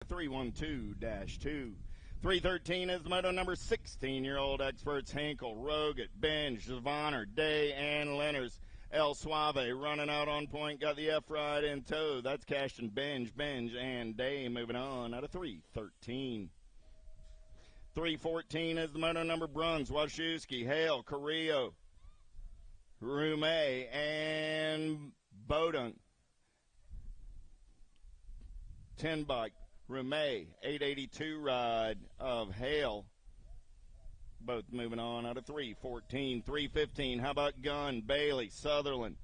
312-2. 313 is the moto number 16-year-old experts Hinkle, Roget, Benj, Zavonner, Day, and Lenners. El Suave running out on point, got the F ride in tow. That's Cashton, Benj, and Day moving on out of 313. 314 is the moto number Bruns, Wachowski, Hale, Carrillo, Rumey, and Bowden. 10 bike, Rumey, 882 ride of Hale. Both moving on out of 314. 315, how about Gunn, Bailey, Sutherland,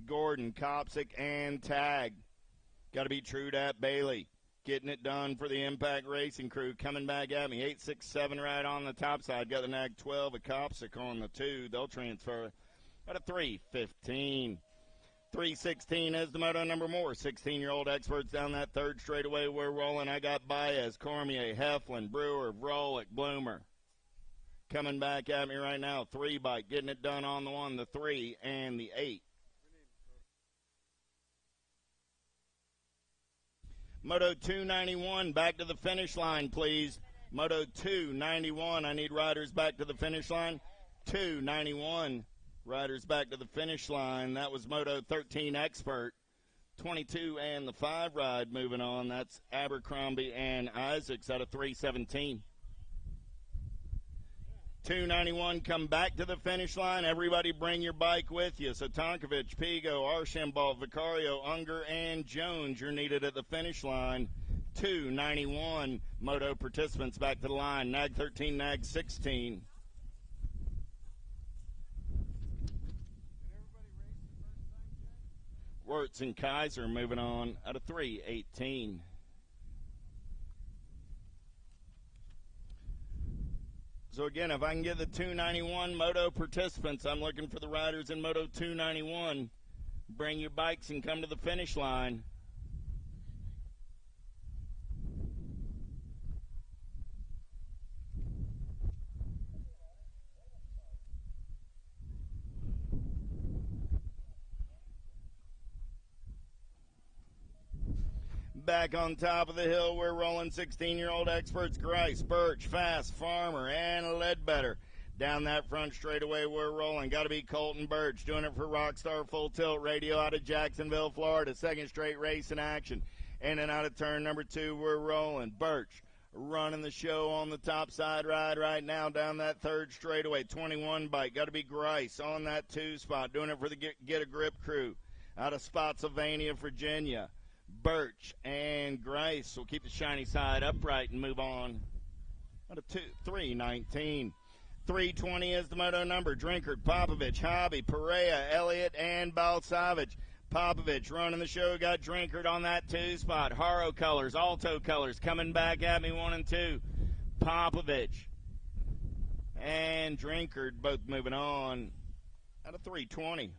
Gordon, Kopsick, and Tag. Got to be true to that Bailey. Getting it done for the Impact Racing crew. Coming back at me. 867 right on the top side. Got the nag 12 of Kopsick on the 2. They'll transfer out of 315. 316 is the moto number more. 16-year-old experts down that third straightaway. We're rolling. I got Baez, Cormier, Heflin, Brewer, Vrolick, Bloomer. Coming back at me right now. 3 bike. Getting it done on the 1, the 3, and the 8. Moto 291, back to the finish line, please. Moto 291, I need riders back to the finish line. 291, riders back to the finish line. That was Moto 13 Expert. 22 and the 5 ride moving on. That's Abercrombie and Isaacs out of 317. 291 come back to the finish line. Everybody bring your bike with you. So Tonkovich, Pigo, Archambault, Vicario, Unger, and Jones, you're needed at the finish line. 291 moto participants back to the line. Nag 13, Nag 16. Wirtz and Kaiser moving on out of 318. So, again, if I can get the 291 moto participants, I'm looking for the riders in Moto 291. Bring your bikes and come to the finish line. Back on top of the hill, we're rolling 16-year-old experts, Grice, Birch, Fast, Farmer, and Ledbetter. Down that front straightaway, we're rolling. Got to be Colton Birch, doing it for Rockstar Full Tilt Radio out of Jacksonville, Florida. Second straight race in action. In and out of turn number 2, we're rolling. Birch running the show on the top side ride right now down that third straightaway. 21 bike. Got to be Grice on that 2 spot, doing it for the Get a Grip crew out of Spotsylvania, Virginia. Birch and Grice will keep the shiny side upright and move on. Out of 319. 320 is the moto number. Drinkard, Popovich, Hobby, Perea, Elliott, and Balsavage. Popovich running the show. Got Drinkard on that 2 spot. Haro colors, Alto colors coming back at me 1 and 2. Popovich and Drinkard both moving on. Out of 320.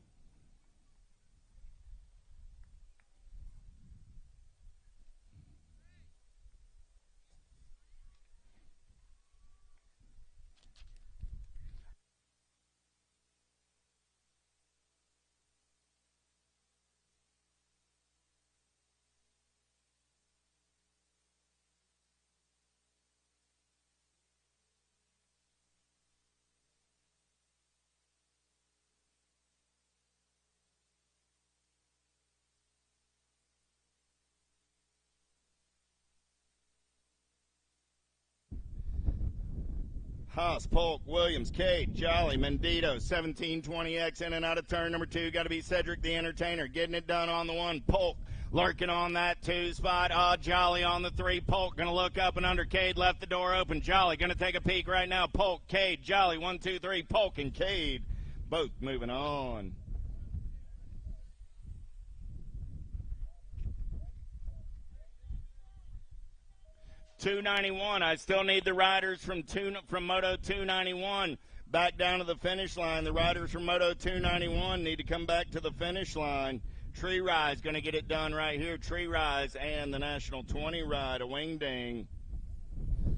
Haas, Polk, Williams, Cade, Jolly, Mendito, 1720X in and out of turn number 2. Got to be Cedric the Entertainer. Getting it done on the 1. Polk lurking on that 2 spot. Jolly on the 3. Polk going to look up and under. Cade left the door open. Jolly going to take a peek right now. Polk, Cade, Jolly, 1, 2, 3. Polk and Cade both moving on. .291. I still need the riders from Moto 291 back down to the finish line. The riders from Moto 291 need to come back to the finish line. Tree Rise going to get it done right here. Tree Rise and the National 20 ride, a wing ding.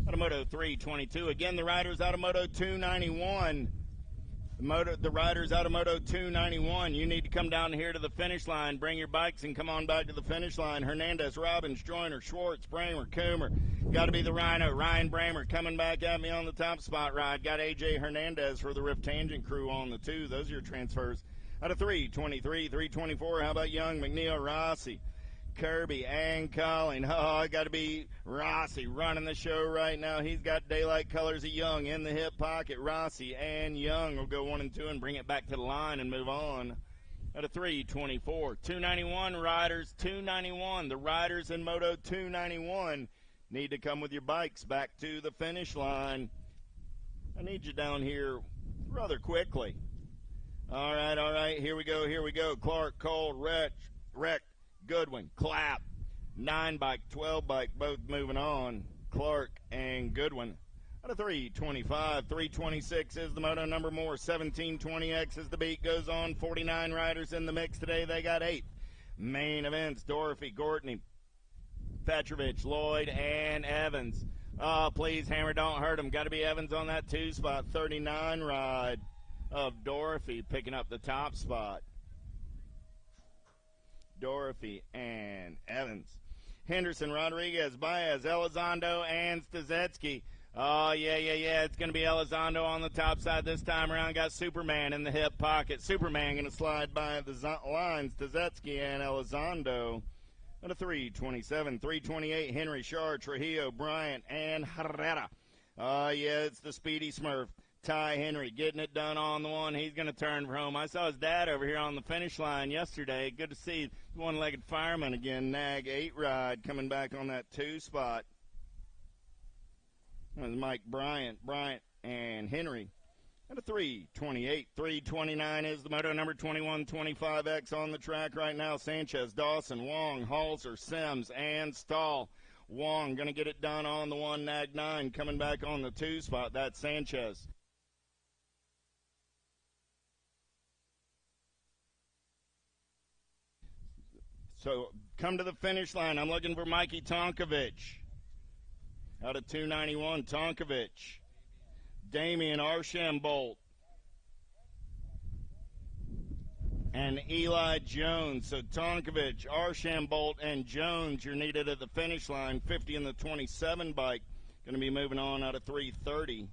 Out of Moto 322. Again, the riders out of Moto 291. The riders out of Moto 291, you need to come down here to the finish line. Bring your bikes and come on back to the finish line. Hernandez, Robbins, Joyner, Schwartz, Bramer, Coomer. Got to be the Rhino, Ryan Bramer coming back at me on the top spot ride. Got AJ Hernandez for the Rift Tangent crew on the 2. Those are your transfers. Out of 323, 324, how about Young, McNeil, Rossi, Kirby, and Colleen? Oh, got to be Rossi running the show right now. He's got daylight colors of Young in the hip pocket. Rossi and Young will go 1 and 2 and bring it back to the line and move on. Out of 324, 291 riders, 291. The riders in Moto 291 need to come with your bikes back to the finish line. I need you down here rather quickly. All right, here we go. Clark, Cole, Wreck, Goodwin, Clapp, 9 bike, 12 bike, both moving on. Clark and Goodwin. Out of 325, 326 is the moto number more. 1720X as the beat goes on. 49 riders in the mix today. They got 8th. Main events, Dorothy, Gortney, Petrovich, Lloyd, and Evans. Oh, please, Hammer, don't hurt him. Got to be Evans on that 2 spot. 39 ride of Dorothy picking up the top spot. Dorothy and Evans. Henderson, Rodriguez, Baez, Elizondo, and Stacyc. Oh, yeah. It's going to be Elizondo on the top side this time around. Got Superman in the hip pocket. Superman going to slide by the lines. Stacyc and Elizondo. Out of 327, 328, Henry, Shar, Trujillo, Bryant, and Herrera. Oh, yeah, it's the Speedy Smurf. Ty Henry getting it done on the 1. He's going to turn for home. I saw his dad over here on the finish line yesterday. Good to see the one-legged fireman again. Nag 8 ride coming back on that 2 spot. That was Mike Bryant, and Henry. At a 328, 329 is the moto number 2125X on the track right now. Sanchez, Dawson, Wong, Halser, Sims, and Stahl. Wong going to get it done on the 1, Nag 9 coming back on the 2 spot. That's Sanchez. So come to the finish line. I'm looking for Mikey Tonkovic. Out of 291, Tonkovic. Damian Archambault. And Eli Jones. So Tonkovic, Archambault, and Jones, you're needed at the finish line. 50 in the 27 bike. Going to be moving on out of 330.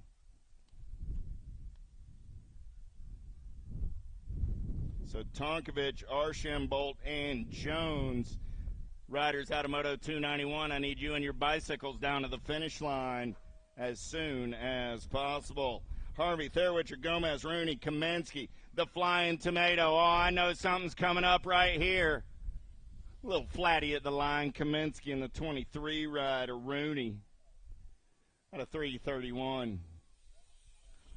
So Tonkovic, Archambault, and Jones. Riders out of Moto 291, I need you and your bicycles down to the finish line as soon as possible. Harvey, Thurwitcher, Gomez, Rooney, Kamensky, the Flying Tomato. Oh, I know something's coming up right here. A little flatty at the line, Kamensky in the 23 ride, or Rooney out of 331.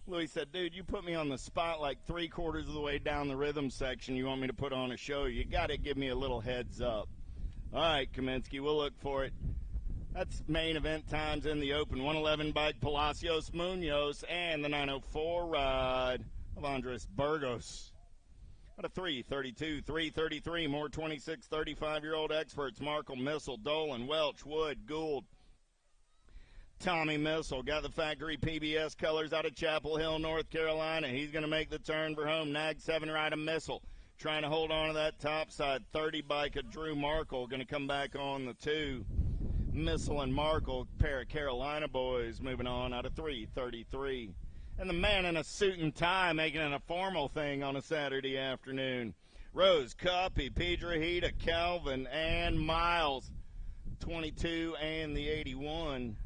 Louis said, dude, you put me on the spot like 3/4 of the way down the rhythm section. You want me to put on a show. You got to give me a little heads up. All right, Kamensky, we'll look for it. That's main event times in the open. 111 bike, Palacios Munoz, and the 904 ride of Andres Burgos. Out of 332, 333, more 26, 35-year-old experts. Markle, Missile, Dolan, Welch, Wood, Gould. Tommy Missile got the factory PBS colors out of Chapel Hill, North Carolina. He's going to make the turn for home. Nag 7 ride of Missile. Trying to hold on to that top side. 30 bike of Drew Markle going to come back on the 2. Missile and Markle, pair of Carolina boys, moving on out of 333. And the man in a suit and tie making it a formal thing on a Saturday afternoon. Rose, Cuppy, Piedrahita, Calvin, and Miles. 22 and the 81.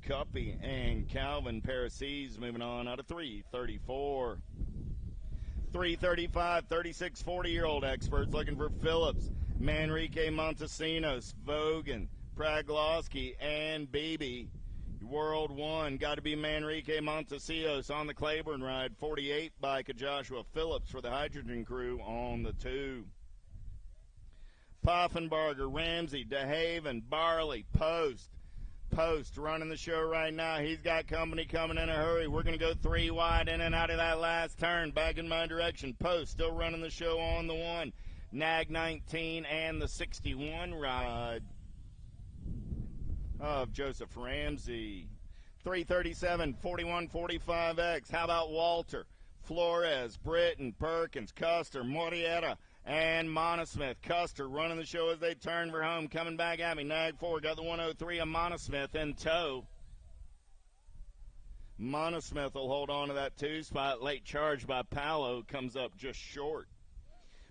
Cuppy and Calvin Parasees moving on out of 334. 335, 36, 40-year-old experts looking for Phillips, Manrique Montesinos, Vogan, Praglowski, and Beebe. World 1, got to be Manrique Montesinos on the Claiborne ride. 48 bike of Joshua Phillips for the Hydrogen crew on the 2. Poffenbarger, Ramsey, DeHaven, Barley, Post running the show right now. He's got company coming in a hurry. We're going to go 3 wide in and out of that last turn. Back in my direction. Post still running the show on the 1. Nag 19 and the 61 ride of Joseph Ramsey. 337, 41, 45X. How about Walter, Flores, Britton, Perkins, Custer, Morietta, and Monosmith. Custer running the show as they turn for home. Coming back at me. Nag 4 got the 103 of Monosmith in tow. Monosmith will hold on to that 2 spot. Late charge by Paolo comes up just short.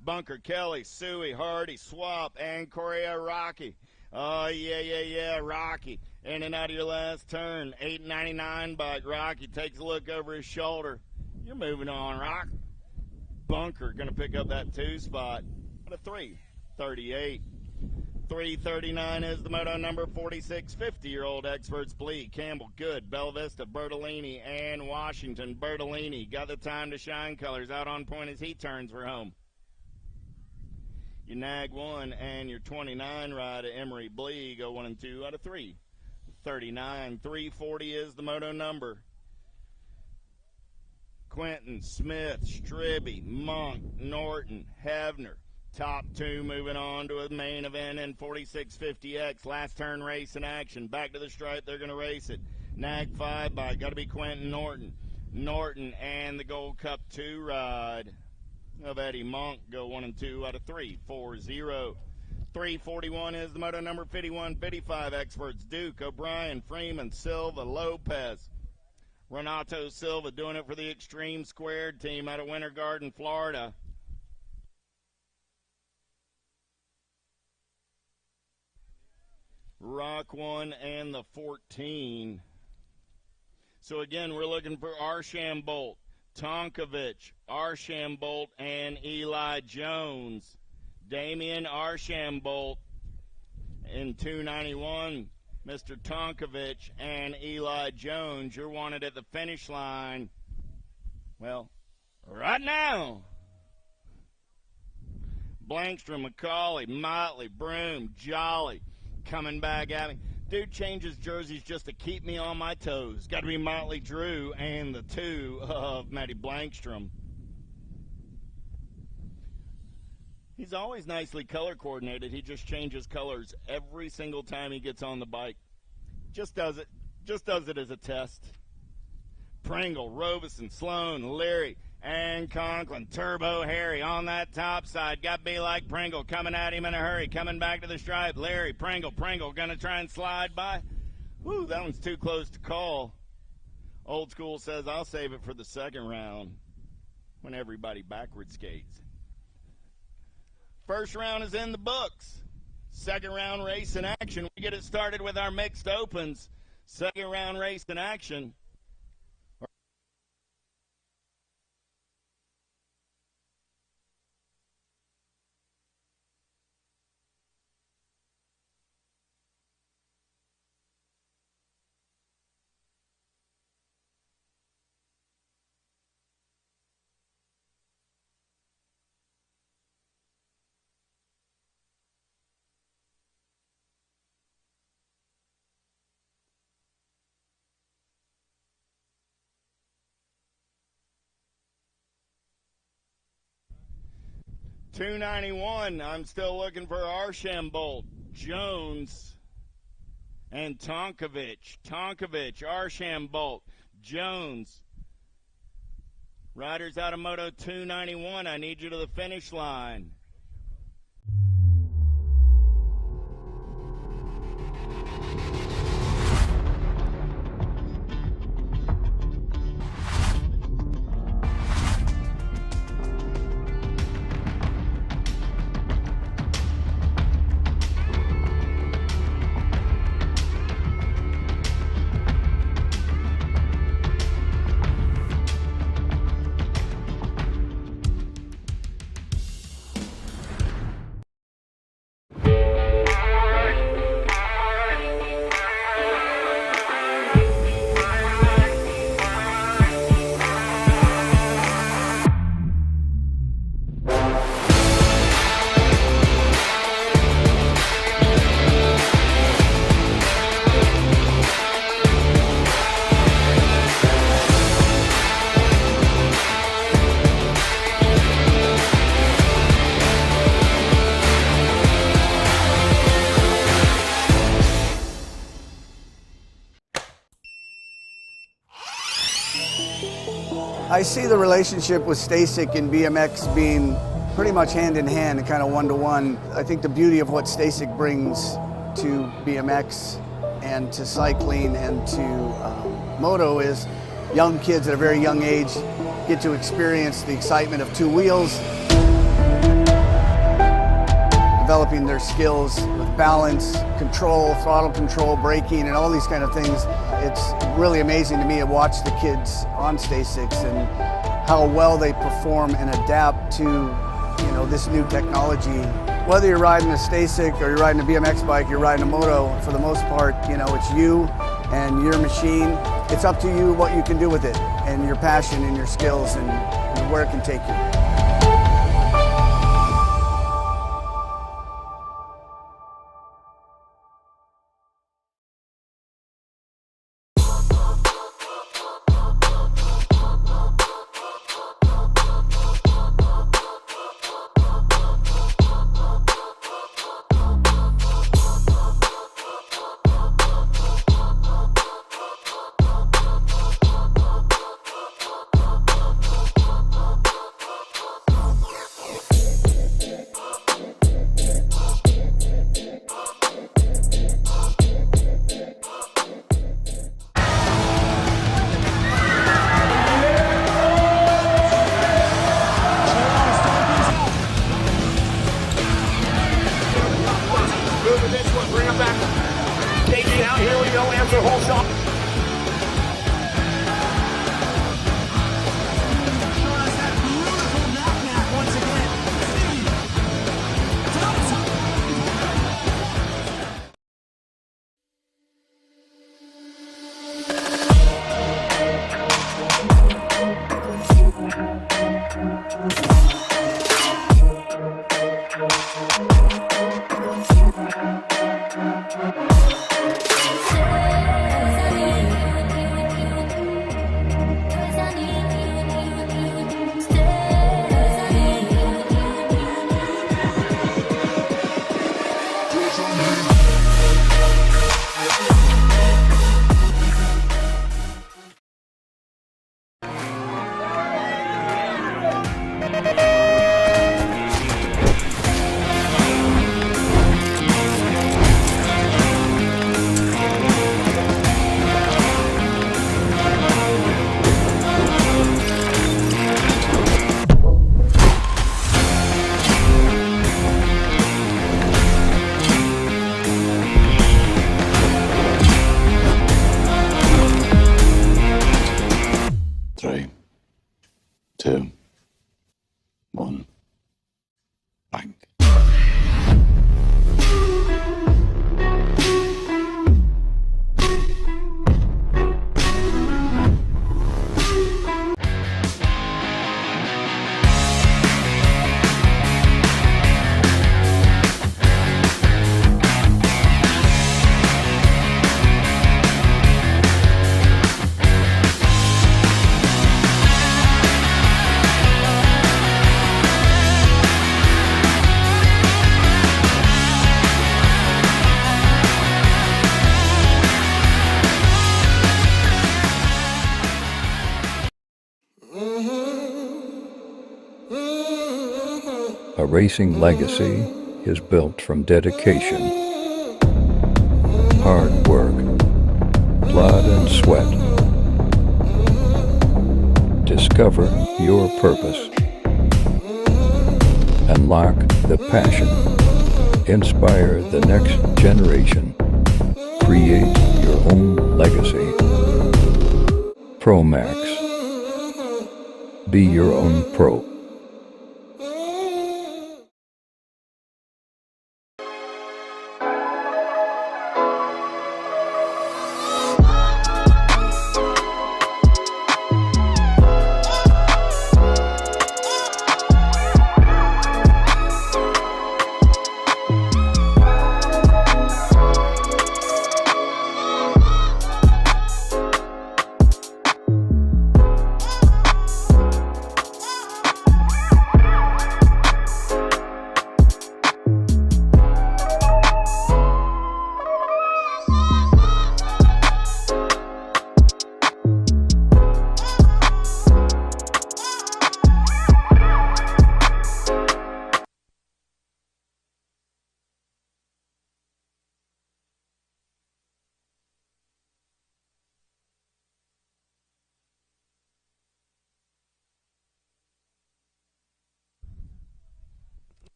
Bunker, Kelly, Suey, Hardy, Swap, and Correa Rocky. Oh, yeah, Rocky. In and out of your last turn. 8.99 bike. Rocky takes a look over his shoulder. You're moving on, Rock. Bunker going to pick up that 2 spot. What a 3:38. 3:39 is the moto number 46. 50-year-old experts bleed. Campbell, Good, Bella Vista, Bertolini, and Washington. Bertolini got the time to shine colors out on point as he turns for home. Your Nag 1 and your 29 ride at Emery Blee go 1 and 2 out of 3. 39. 340 is the moto number. Quentin, Smith, Stribby, Monk, Norton, Hevner. Top 2 moving on to a main event in 4650X. Last turn race in action. Back to the stripe. They're going to race it. Nag 5 bike. Got to be Quentin Norton. Norton and the Gold Cup 2 ride of Eddie Monk go 1 and 2 out of 3. 4-0. 341 is the moto number 51. 55 experts. Duke, O'Brien, Freeman, Silva, Lopez. Renato Silva doing it for the Extreme Squared team out of Winter Garden, Florida. Rock 1 and the 14. So again, we're looking for Archambault, Tonkovich, Archambault, and Eli Jones. Damian Archambault in 291. Mr. Tonkovich and Eli Jones, you're wanted at the finish line. Well, right now. Blankstrom, McCauley, Motley, Broom, Jolly coming back at me. Dude changes jerseys just to keep me on my toes. Got to be Motley Drew and the 2 of Matty Blankstrom. He's always nicely color coordinated. He just changes colors every single time he gets on the bike. Just does it. Just does it as a test. Pringle, Robeson, Sloan, Leary, and Conklin. Turbo Harry on that top side. Got to be like Pringle coming at him in a hurry. Coming back to the stripe. Larry, Pringle going to try and slide by. Whew, that one's too close to call. Old School says I'll save it for the second round when everybody backward skates. First round is in the books. Second round race in action. We get it started with our mixed opens. Second round race in action. $291. I'm still looking for Archambault, Jones, and Tonkovich. Tonkovich, Archambault, Jones. Riders out of Moto 291. I need you to the finish line. I see the relationship with Stacyc and BMX being pretty much hand in hand and kind of one-to-one. I think the beauty of what Stacyc brings to BMX and to cycling and to moto is young kids at a very young age get to experience the excitement of two wheels, developing their skills with balance, control, throttle control, braking, and all these kind of things. It's really amazing to me to watch the kids on Stacycs and how well they perform and adapt to this new technology. Whether you're riding a Stacyc or you're riding a BMX bike, you're riding a moto, for the most part, it's you and your machine. It's up to you what you can do with it and your passion and your skills and where it can take you. Bring him back. Stacy out, here we go, answer whole shot. Three, two, one, blank. A racing legacy is built from dedication, hard work, blood and sweat. Discover your purpose. Unlock the passion. Inspire the next generation. Create your own legacy. ProMax. Be your own pro.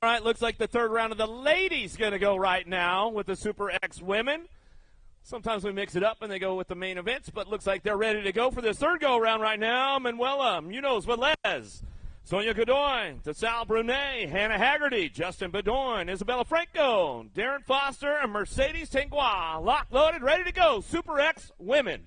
right, looks like the third round of the ladies going to go right now with the Super X women. Sometimes we mix it up and they go with the main events, but looks like they're ready to go for this third go-around right now. Manuela Munoz-Velez, Sonia Godoy, Sal Brunet, Hannah Haggerty, Justin Bedoin, Isabella Franco, Darren Foster, and Mercedes Tengua. Locked, loaded, ready to go. Super X women.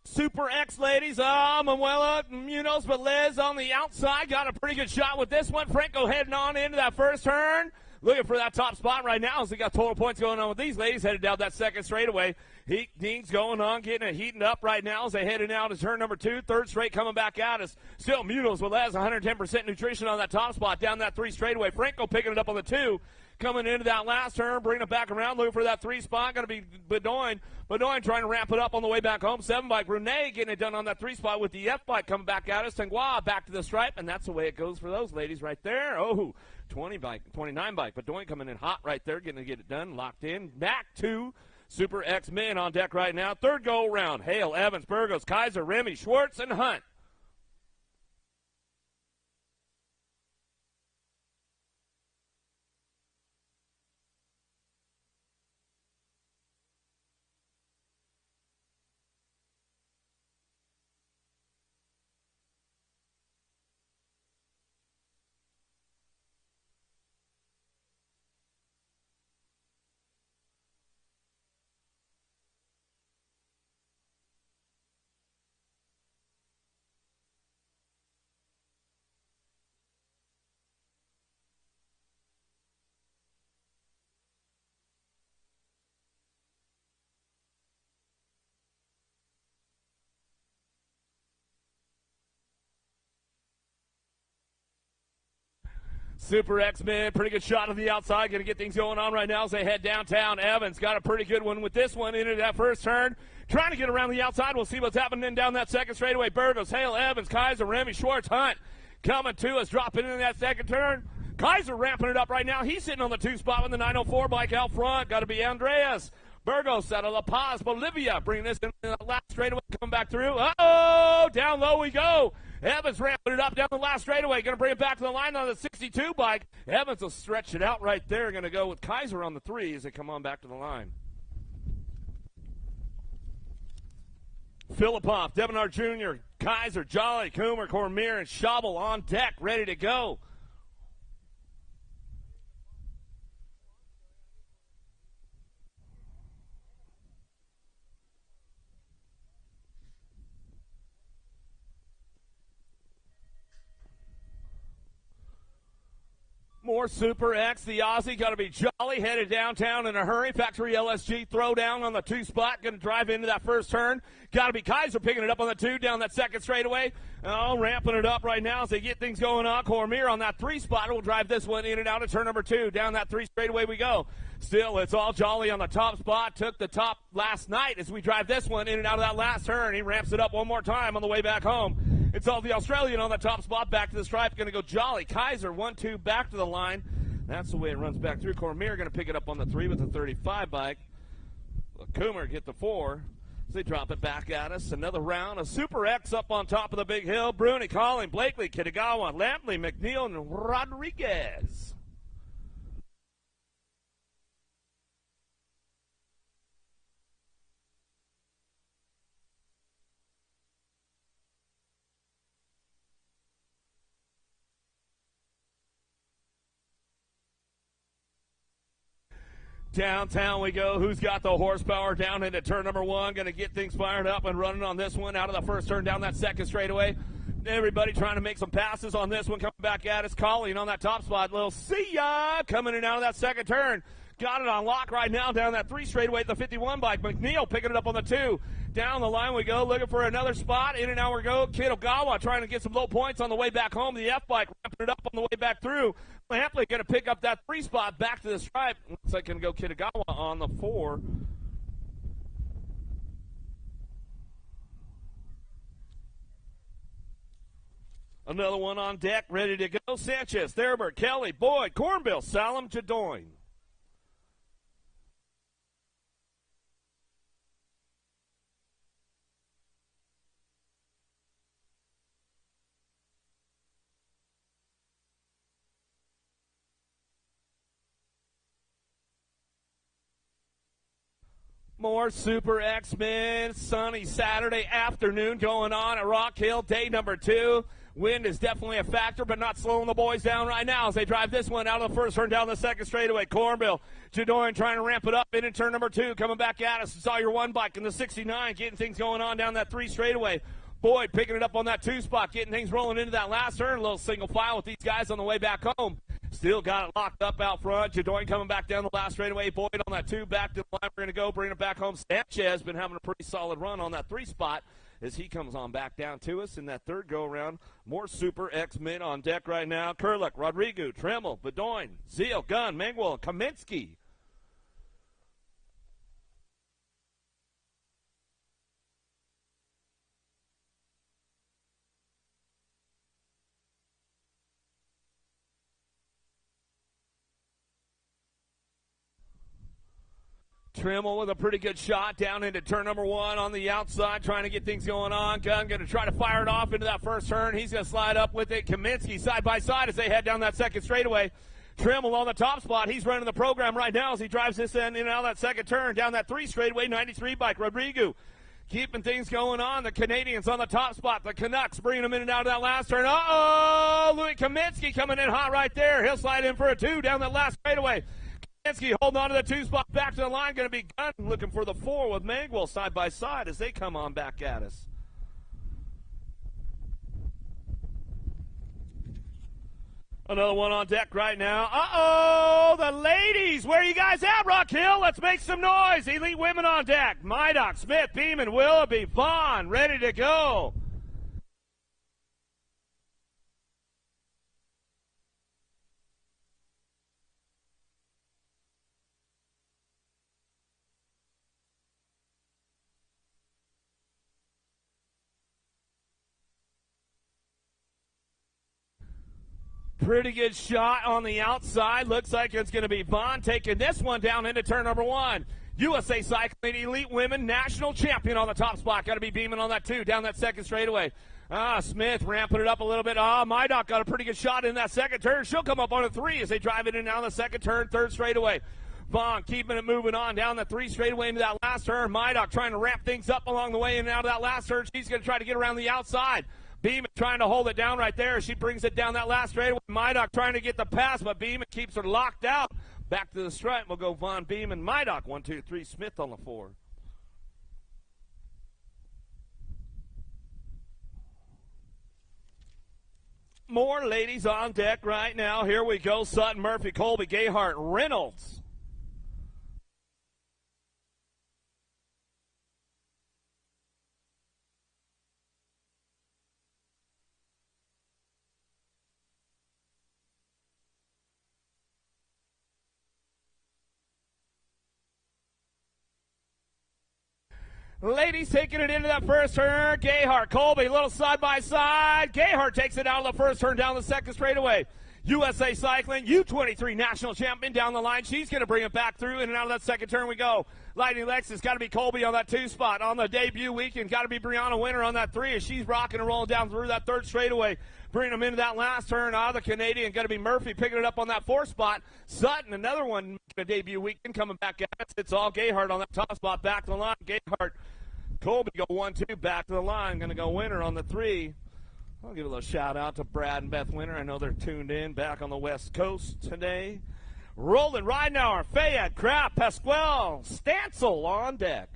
Super X ladies, Manuela Munoz-Velez on the outside. Got a pretty good shot with this one. Franco heading on into that first turn. Looking for that top spot right now as they got total points going on with these ladies. Headed down that second straightaway. Heatings going on, getting it heating up right now as they headed out to turn number 2. Third straight coming back out is still Munoz-Velez, 110% nutrition on that top spot. Down that 3 straightaway. Franco picking it up on the 2. Coming into that last turn, bringing it back around, looking for that 3 spot. Going to be Bedoin. Bedoin trying to ramp it up on the way back home. 7 bike. Brunei getting it done on that 3 spot with the F bike coming back at us. Tengua back to the stripe, and that's the way it goes for those ladies right there. Oh, 29 bike. Bedoin coming in hot right there, getting to get it done, locked in. Back to Super X men on deck right now. Third go around. Hale, Evans, Burgos, Kaiser, Remy, Schwartz, and Hunt. Super X-Men, pretty good shot on the outside. Going to get things going on right now as they head downtown. Evans got a pretty good one with this one into that first turn. Trying to get around the outside. We'll see what's happening down that second straightaway. Burgos, Hale, Evans, Kaiser, Remy, Schwartz, Hunt coming to us, dropping into that second turn. Kaiser ramping it up right now. He's sitting on the 2 spot with the 904 bike out front. Got to be Andreas. Burgos out of La Paz, Bolivia, bringing this in the last straightaway, coming back through. Uh-oh, down low we go. Evans ramping it up down the last straightaway. Going to bring it back to the line on the 62 bike. Evans will stretch it out right there. Going to go with Kaiser on the 3 as they come on back to the line. Filippov, Debenhart Jr., Kaiser, Jolly, Coomer, Cormier, and Schabel on deck, ready to go. More Super X. The Aussie got to be Jolly, headed downtown in a hurry. Factory LSG throwdown on the 2 spot. Going to drive into that first turn. Got to be Kaiser picking it up on the 2 down that second straightaway. Oh, ramping it up right now as they get things going on. Cormier on that 3 spot will drive this one in and out of turn number 2. Down that 3 straightaway we go. Still, it's all Jolly on the top spot. Took the top last night as we drive this one in and out of that last turn. He ramps it up one more time on the way back home. It's all the Australian on the top spot, back to the stripe. Going to go Jolly. Kaiser, 1-2, back to the line. That's the way it runs back through. Cormier going to pick it up on the 3 with the 35 bike. Coomer get the 4. So they drop it back at us. Another round. A Super X up on top of the big hill. Bruni, Collin, Blakely, Kitagawa, Lampley, McNeil, and Rodriguez. Downtown we go. Who's got the horsepower down into turn number 1? Going to get things fired up and running on this one out of the first turn down that second straightaway. Everybody trying to make some passes on this one. Coming back at us. Colleen on that top spot. Little see ya coming in out of that second turn. Got it on lock right now down that 3 straightaway at the 51 bike. McNeil picking it up on the 2. Down the line we go, looking for another spot. In and out we go. Kitagawa trying to get some low points on the way back home. The F bike ramping it up on the way back through. Lampley going to pick up that 3 spot back to the stripe. Looks like going to go Kitagawa on the 4. Another one on deck, ready to go. Sanchez, Therberg, Kelly, Boyd, Cornbill, Salem, Jadoin. More Super X-Men, sunny Saturday afternoon going on at Rock Hill, day number 2. Wind is definitely a factor, but not slowing the boys down right now as they drive this one out of the first turn down the second straightaway. Cornbill, Jadoin trying to ramp it up in turn number 2, coming back at us. Saw your one bike in the 69, getting things going on down that 3 straightaway. Boyd picking it up on that 2 spot, getting things rolling into that last turn. A little single file with these guys on the way back home. Still got it locked up out front. Jadoin coming back down the last straightaway. Boyd on that 2, back to the line. We're going to go bring it back home. Sanchez been having a pretty solid run on that 3 spot as he comes on back down to us in that third go-around. More Super X-Men on deck right now. Kurlik, Rodrigo, Tremmel, Bedoin, Zeal, Gunn, Mangwell, Kaminsky. Tremmel with a pretty good shot down into turn number 1 on the outside, trying to get things going on. Gunn going to try to fire it off into that first turn. He's going to slide up with it. Kaminsky side by side as they head down that second straightaway. Tremmel on the top spot. He's running the program right now as he drives this in and out of that second turn down that 3 straightaway. 93 bike. Rodrigo keeping things going on. The Canadians on the top spot. The Canucks bringing them in and out of that last turn. Uh-oh! Louis Kaminsky coming in hot right there. He'll slide in for a 2 down that last straightaway. Kaminsky holding on to the 2 spot back to the line. Going to be Gunn looking for the 4 with Mangwell side by side as they come on back at us. Another one on deck right now. Uh-oh, the ladies. Where are you guys at, Rock Hill? Let's make some noise. Elite women on deck. Mydock, Smith, Beeman, Willoughby, Vaughn, ready to go. Pretty good shot on the outside. Looks like it's going to be Vaughn taking this one down into turn number 1. USA Cycling Elite Women National Champion on the top spot. Got to be Beeman on that 2, down that second straightaway. Smith ramping it up a little bit. Mydock got a pretty good shot in that second turn. She'll come up on a 3 as they drive it in down the second turn, third straightaway. Vaughn keeping it moving on down the 3 straightaway into that last turn. Mydock trying to ramp things up along the way in and out of that last turn. She's going to try to get around the outside. Beeman trying to hold it down right there. She brings it down that last straightaway. Mydock trying to get the pass, but Beeman keeps her locked out. Back to the stripe. We'll go Vaughn, Beeman, Mydock. 1, 2, 3. Smith on the 4. More ladies on deck right now. Here we go. Sutton, Murphy, Colby, Gayhart, Reynolds. Ladies taking it into that first turn. Gayhart, Colby, a little side by side. Gayhart takes it out of the first turn down the second straightaway. USA Cycling, U23 national champion down the line. She's going to bring it back through, in and out of that second turn we go. Lightning Lexus, got to be Colby on that 2 spot. On the debut weekend, got to be Brianna Winter on that 3 as she's rocking and rolling down through that third straightaway. Bringing them into that last turn. The Canadian, got to be Murphy picking it up on that 4 spot. Sutton, another one, a debut weekend coming back at us. It's all Gayhart on that top spot, back to the line. Gayhart, Colby go 1, 2, back to the line. Going to go Winter on the 3. I'll give a little shout out to Brad and Beth Winter. I know they're tuned in back on the West Coast today. Roland Ridenauer, Fayette, Kraft, Pasquale, Stancil on deck.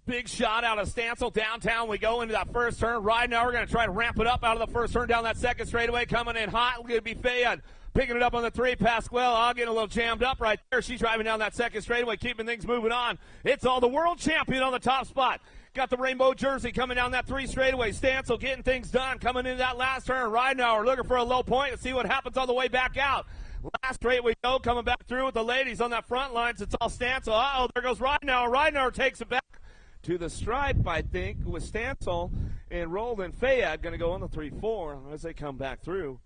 Big shot out of Stancil. Downtown we go into that first turn. Right now we're going to try to ramp it up out of the first turn down that second straightaway. Coming in hot. Going to be Fayad. Picking it up on the 3. Pasquale getting a little jammed up right there. She's driving down that second straightaway, keeping things moving on. It's all the world champion on the top spot. Got the rainbow jersey coming down that 3 straightaway. Stancil getting things done. Coming into that last turn. Right now we're looking for a low point to see what happens on the way back out. Last straight we go, coming back through with the ladies on that front lines. It's all Stancil. Uh-oh, there goes Ridenour. Ridenour takes it back to the stripe, I think, with Stancil and Roland Fayad going to go on the 3-4 as they come back through.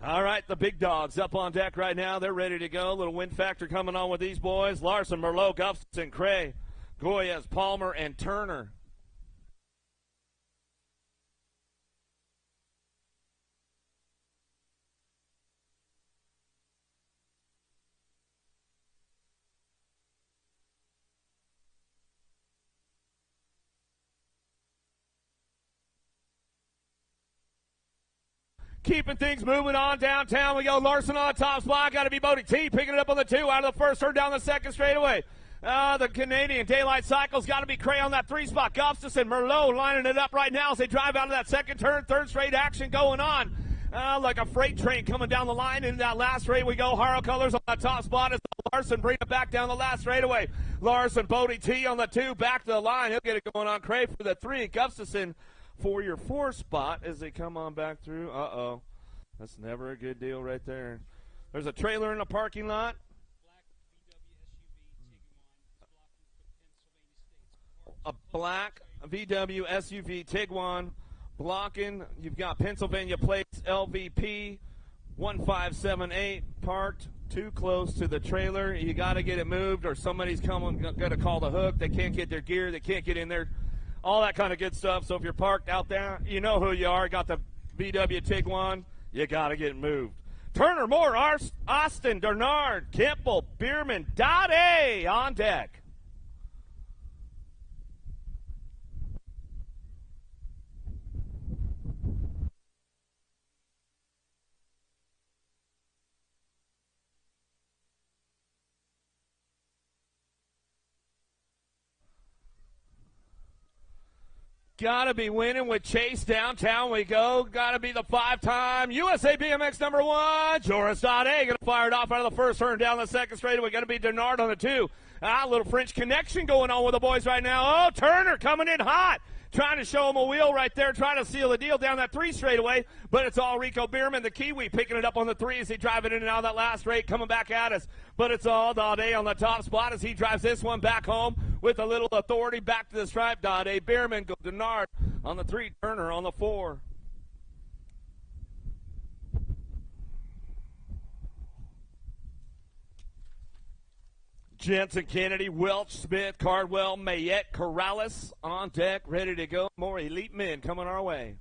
All right, the big dogs up on deck right now. They're ready to go. A little wind factor coming on with these boys. Larson, Merlot, Gustafson, Cray, Goyas, Palmer, and Turner. Keeping things moving on downtown. We go Larson on the top spot. Got to be Bodie T picking it up on the 2 out of the first turn down the second straightaway. The Canadian Daylight Cycles got to be Cray on that 3 spot. Gustafson, Merlot lining it up right now as they drive out of that second turn. Third straight action going on. Like a freight train coming down the line. In that last straight we go. Haro Colors on the top spot as Larson bring it back down the last straightaway. Larson, Bodie T on the 2, back to the line. He'll get it going on. Cray for the 3. Gustafson for your 4 spot as they come on back through. Uh-oh. That's never a good deal right there. There's a trailer in the parking lot. A black VW SUV Tiguan blocking. You've got Pennsylvania plates LVP 1578 parked too close to the trailer. You got to get it moved or somebody's going to call the hook. They can't get their gear. They can't get in there. All that kind of good stuff. So if you're parked out there, you know who you are. Got the VW Tiguan. You got to get moved. Turner, Moore, Austin, Bernard, Kemple, Bierman, Dade on deck. Got to be winning with Chase. Downtown we go. Got to be the 5-time USA BMX #1. Joris Dade going to fire it off out of the first turn down the second straightaway. Got to be Denard on the 2. A little French connection going on with the boys right now. Oh, Turner coming in hot. Trying to show him a wheel right there. Trying to seal the deal down that 3 straightaway. But it's all Rico Bierman, the Kiwi, picking it up on the 3 as he drive it in and out of that last straight. Coming back at us. But it's all Dade on the top spot as he drives this one back home with a little authority back to the stripe. Dade, Bierman, Denard on the 3, Turner on the 4. Jensen, Kennedy, Welch, Smith, Cardwell, Mayette, Corrales on deck, ready to go. More elite men coming our way.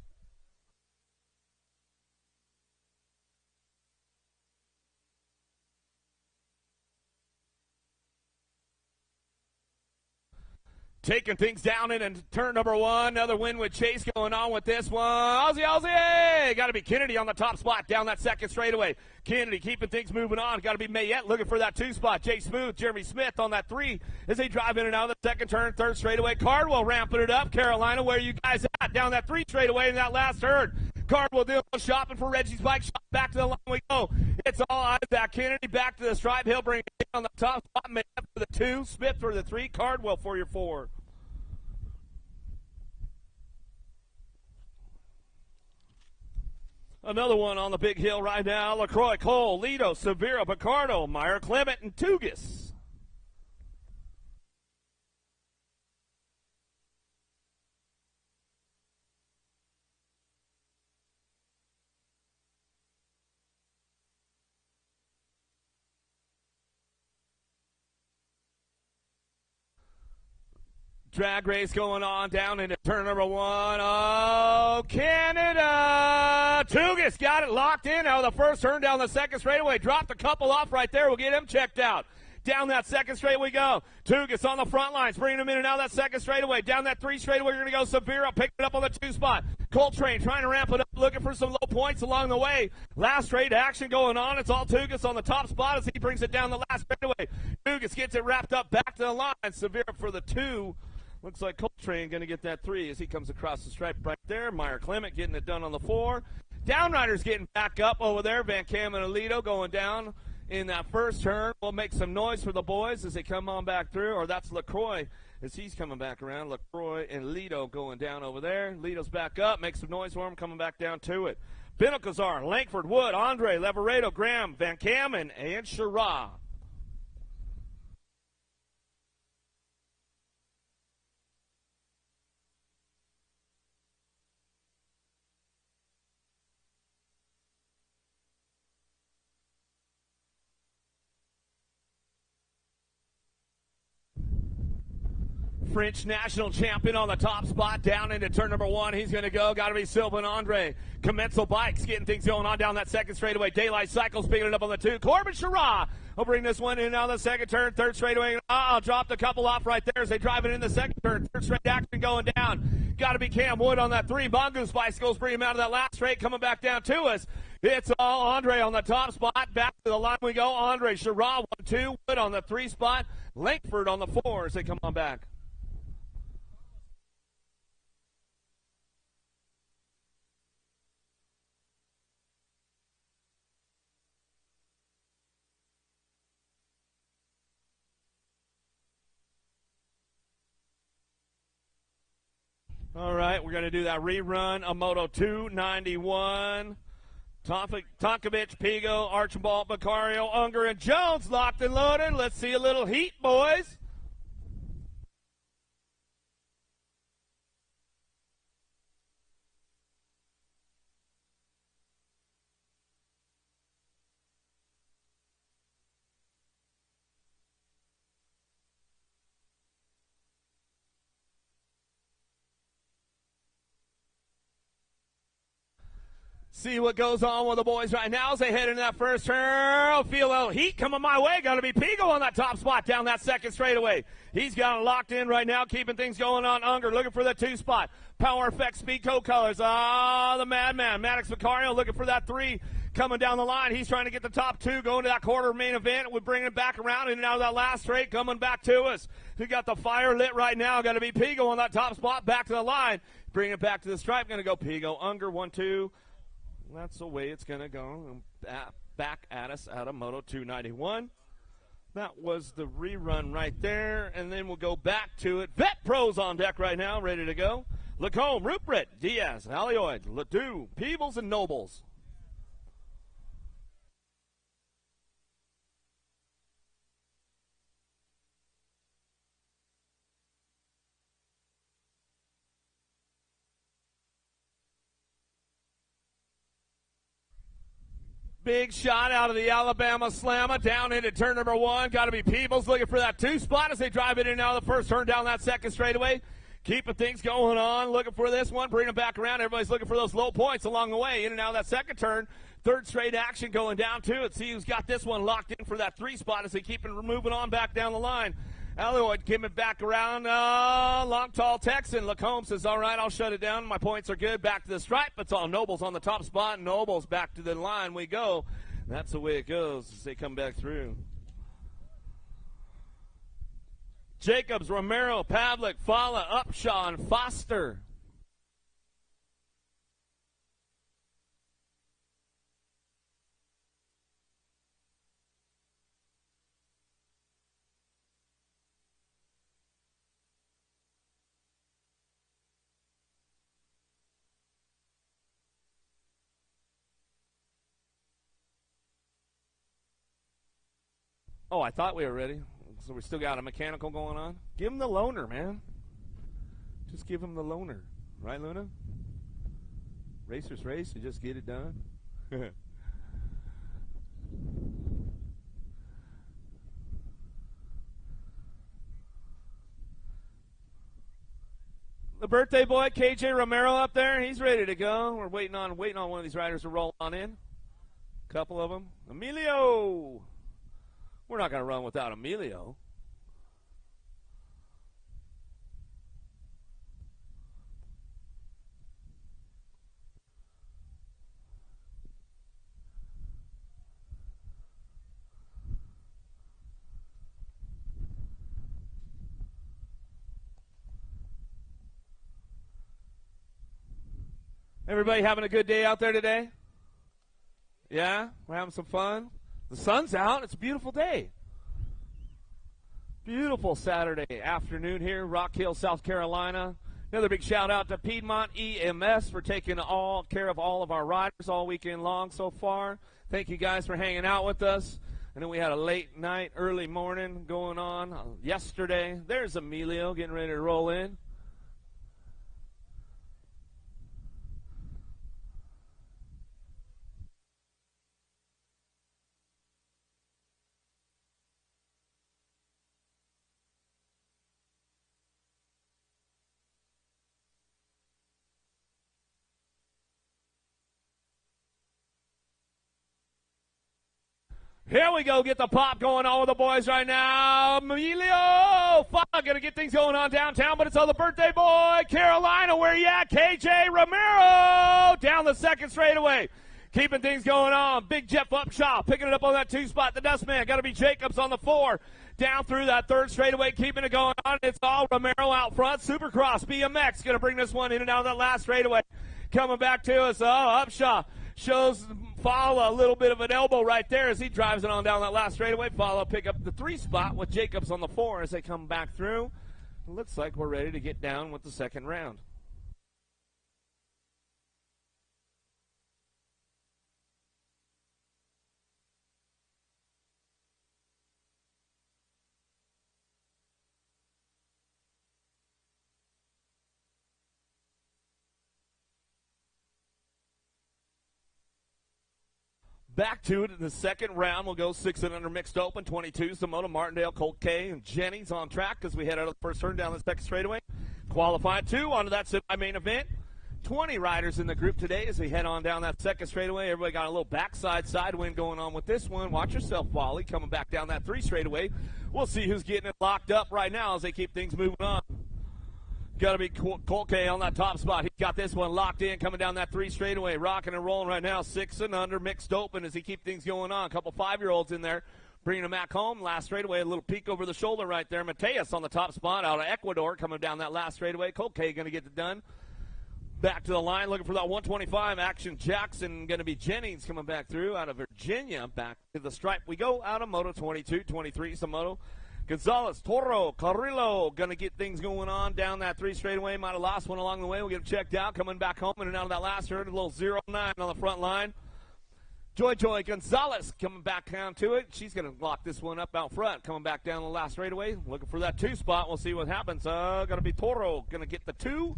Taking things down in turn number 1. Another win with Chase going on with this one. Aussie! Got to be Kennedy on the top spot down that second straightaway. Kennedy keeping things moving on. Got to be Mayette looking for that 2 spot. Jay Smooth, Jeremy Smith on that 3 as they drive in and out of the second turn, third straightaway. Cardwell ramping it up. Carolina, where you guys at? Down that 3 straightaway in that last turn. Cardwell doing shopping for Reggie's bike shop. Back to the line we go. It's all Isaac Kennedy back to the stripe. He'll bring it on the top spot. Mayette for the 2. Smith for the 3. Cardwell for your 4. Another one on the big hill right now. LaCroix, Cole, Lido, Severa, Picardo, Meyer, Clement, and Tugis. Drag race going on down into turn number 1. Oh, Canada! Tugis got it locked in out of the first turn down the second straightaway. Dropped a couple off right there. We'll get him checked out. Down that second straight we go. Tugas on the front lines, bringing him in and out of that second straightaway. Down that 3 straightaway, we're going to go Severo, picking it up on the 2 spot. Coltrane trying to ramp it up, looking for some low points along the way. Last straight action going on. It's all Tugas on the top spot as he brings it down the last straightaway. Tugas gets it wrapped up back to the line. Severo for the 2. Looks like Coltrane going to get that 3 as he comes across the stripe right there. Meyer Clement getting it done on the 4. Downriders getting back up over there. Van Cam and Alito going down in that first turn. We'll make some noise for the boys as they come on back through, or that's LaCroix as he's coming back around. LaCroix and Lido going down over there. Lido's back up. Make some noise for him coming back down to it. Benelkazar, Langford, Wood, Andre, Leveredo, Graham, Van Kamen, and Shara. French national champion on the top spot down into turn number 1. He's going to go. Got to be Sylvain Andre. Commensal Bikes getting things going on down that second straightaway. Daylight Cycles picking it up on the 2. Corbin Shara will bring this one in and out of the second turn. Third straightaway. Dropped a couple off right there as they drive it in the second turn. Third straight action going down. Got to be Cam Wood on that 3. Mongoose Bicycles bring him out of that last straight. Coming back down to us. It's all Andre on the top spot. Back to the line we go. Andre Shara 1, 2. Wood on the 3 spot. Langford on the 4 as they come on back. All right, we're going to do that rerun of Moto 291. Tonkovich, Pigo, Archibald, Macario, Unger, and Jones locked and loaded. Let's see a little heat, boys. See what goes on with the boys right now as they head into that first turn. Feel a little heat coming my way. Got to be Pigo on that top spot down that second straightaway. He's got it locked in right now, keeping things going on. Unger looking for the 2 spot. Power Effect Speed Co-Colors. The Madman. Maddox Vicario looking for that 3. Coming down the line. He's trying to get the top 2 going to that quarter main event. We're bringing it back around in and out of that last straight. Coming back to us. We got the fire lit right now. Got to be Pigo on that top spot. Back to the line. Bring it back to the stripe. Going to go Pigo. Unger 1, 2. That's the way it's going to go. Back at us out of Moto 291. That was the rerun right there. And then we'll go back to it. Vet Pros on deck right now, ready to go. Lacombe, Rupert, Diaz, Alioid, Ledoux, Peebles, and Nobles. Big shot out of the Alabama Slammer down into turn number 1. Got to be Peebles looking for that 2 spot as they drive it in now the first turn down that second straightaway. Keeping things going on, looking for this one, bringing it back around. Everybody's looking for those low points along the way. In and out of that second turn. Third straight action going down to it. See who's got this one locked in for that 3 spot as they keep moving on back down the line. Alloyd giving it back around. Long, tall Texan. Lacombe says, all right, I'll shut it down. My points are good. Back to the stripe. It's all Nobles on the top spot. Nobles back to the line we go. That's the way it goes as they come back through. Jacobs, Romero, Pavlik, Fala, Upshaw, and Foster. Oh, I thought we were ready. So we still got a mechanical going on. Give him the loaner, man. Just give him the loaner. Right, Luna? Racers race and just get it done. The birthday boy, KJ Romero up there, he's ready to go. We're waiting on one of these riders to roll on in. A couple of them. Emilio! We're not going to run without Emilio. Everybody having a good day out there today? Yeah? We're having some fun? The sun's out. It's a beautiful day. Beautiful Saturday afternoon here, Rock Hill, South Carolina. Another big shout out to Piedmont EMS for taking all care of all of our riders all weekend long so far. Thank you guys for hanging out with us. I know we had a late night, early morning going on yesterday. There's Emilio getting ready to roll in. Here we go, get the pop going on with the boys right now. Emilio, gonna get things going on downtown, but it's on the birthday boy, Carolina. Where you at? KJ Romero down the second straightaway. Keeping things going on. Big Jeff Upshaw picking it up on that 2 spot. The Dustman, got to be Jacobs on the 4. Down through that third straightaway, keeping it going on. It's all Romero out front. Supercross BMX going to bring this one in and out of that last straightaway. Coming back to us, Upshaw shows Fala a little bit of an elbow right there as he drives it on down that last straightaway. Fala pick up the 3 spot with Jacobs on the 4 as they come back through. It looks like we're ready to get down with the second round. Back to it in the second round. We'll go 6 and under mixed open. 22, Simona, Martindale, Colt K, and Jennings on track as we head out of the first turn down the second straightaway. Qualified 2 onto that semi-main event. 20 riders in the group today as we head on down that second straightaway. Everybody got a little backside side wind going on with this one. Watch yourself, Wally, coming back down that 3 straightaway. We'll see who's getting it locked up right now as they keep things moving on. Got to be Colt K on that top spot. He got this one locked in, coming down that 3 straightaway, rocking and rolling right now. 6 and under, mixed open as he keep things going on. A couple 5-year-olds in there, bringing them back home. Last straightaway, a little peek over the shoulder right there. Mateus on the top spot out of Ecuador, coming down that last straightaway. Colt K going to get it done. Back to the line, looking for that 125. Action Jackson going to be Jennings coming back through out of Virginia. Back to the stripe we go out of Moto 22, 23, some Moto. Gonzalez, Toro, Carrillo going to get things going on down that 3 straightaway. Might have lost one along the way. We'll get him checked out. Coming back home in and out of that last turn. A little 0-9 on the front line. Joy Gonzalez coming back down to it. She's going to lock this one up out front. Coming back down the last straightaway. Looking for that 2 spot. We'll see what happens. Going to be Toro going to get the 2.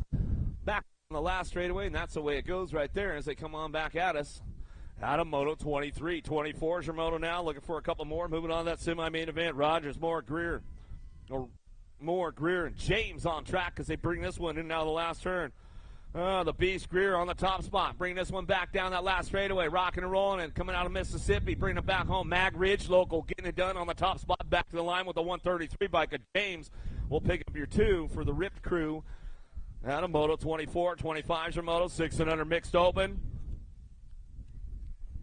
Back on the last straightaway. And that's the way it goes right there as they come on back at us. Out of Moto 23. 24 is your Moto now. Looking for a couple more. Moving on to that semi-main event. Rogers, Greer, and James on track as they bring this one in now the last turn. The Beast Greer on the top spot. Bringing this one back down that last straightaway. Rocking and rolling and coming out of Mississippi. Bringing it back home. Mag Ridge local getting it done on the top spot. Back to the line with the 133 bike of James. We'll pick up your 2 for the Ripped crew. Out of Moto 24. 25 is your Moto. 6 and under mixed open.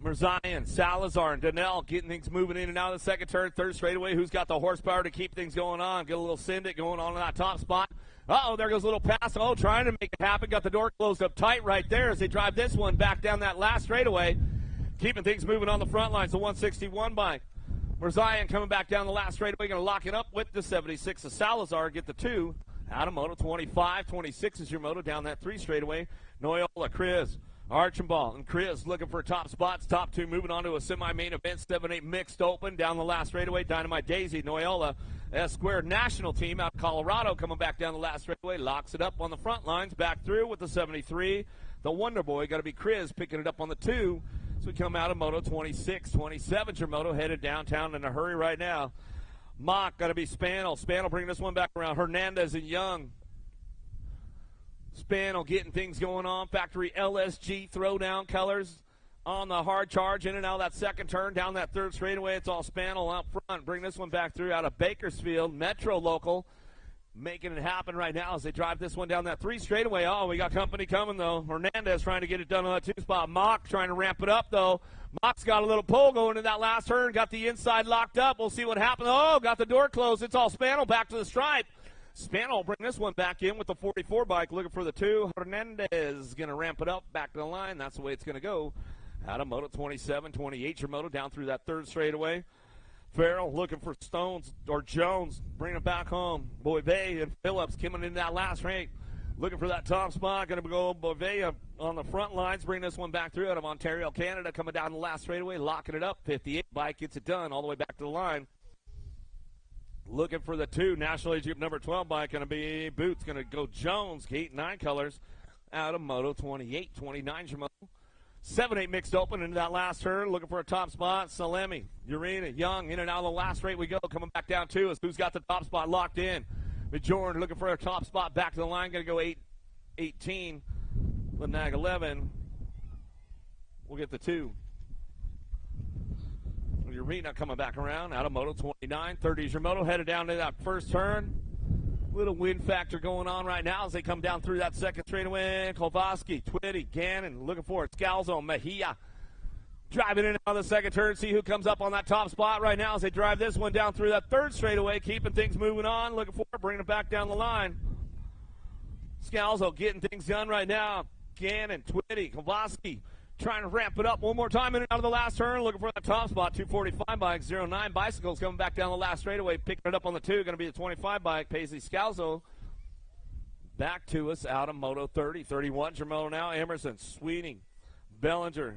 Mirzayan, Salazar, and Donnell getting things moving in and out of the second turn, third straightaway. Who's got the horsepower to keep things going on? Get a little Syndic going on in that top spot. There goes a little pass. Trying to make it happen. Got the door closed up tight right there as they drive this one back down that last straightaway. Keeping things moving on the front lines. The 161 bike. Mirzayan coming back down the last straightaway. Going to lock it up with the 76 of Salazar. Get the 2. Out of Moto 25. 26 is your Moto down that 3 straightaway. Noyola, Chris. Archambault and Chris looking for top spots. Top 2 moving on to a semi-main event. 7-8 mixed open down the last straightaway. Dynamite Daisy, Noyola, Square National Team out of Colorado coming back down the last straightaway. Locks it up on the front lines. Back through with the 73. The Wonder Boy got to be Chris picking it up on the 2. So we come out of Moto 26. 27's your Moto headed downtown in a hurry right now. Mock got to be Spanel. Spanel bringing this one back around. Hernandez and Young. Spanel getting things going on. Factory LSG throwdown colors. on the hard charge, in and out of that second turn, down that third straightaway. It's all Spanel out front. Bring this one back through out of Bakersfield, Metro local. Making it happen right now as they drive this one down that 3 straightaway. Oh, we got company coming, though. Hernandez trying to get it done on that 2 spot. Mock trying to ramp it up, though. Mock's got a little pull going in that last turn. Got the inside locked up. We'll see what happens. Oh, got the door closed. It's all Spanel back to the stripe. Spanel will bring this one back in with the 44 bike. Looking for the 2. Hernandez going to ramp it up back to the line. That's the way it's going to go. Out of moto 27, 28 your moto down through that 3rd straightaway. Farrell looking for Stones or Jones, bringing it back home. Boivay and Phillips coming in that last rank, looking for that top spot. Going to go Boivay on the front lines, bring this one back through out of Ontario, Canada, coming down the last straightaway, locking it up. 58 bike gets it done all the way back to the line. Looking for the 2, National Age Group number 12 bike, going to be Boots. Going to go Jones, 8-9 colors, out of moto 28, 29 your moto. 7-8 mixed open into that last turn, looking for a top spot. Salemi, Urena, Young, in and out of the last straight we go. Coming back down to us. Who's got the top spot locked in? Bjorn looking for a top spot back to the line. Going to go 8-18. Lenag 11. We'll get the 2. Urena coming back around out of moto 29. 30 is your moto, headed down to that first turn. Little wind factor going on right now as they come down through that second straightaway. Kovaski, Twitty, Gannon looking for it. Scalzo, Mejia driving in on the second turn. See who comes up on that top spot right now as they drive this one down through that 3rd straightaway. Keeping things moving on. Looking for it, bringing it back down the line. Scalzo getting things done right now. Gannon, Twitty, Kovaski trying to ramp it up one more time in and out of the last turn. Looking for that top spot. 245 bike, 09 bicycles coming back down the last straightaway. Picking it up on the 2. Going to be the 25 bike. Paisley Scalzo back to us out of moto 30. 31 your moto now. Emerson, Sweeting, Bellinger.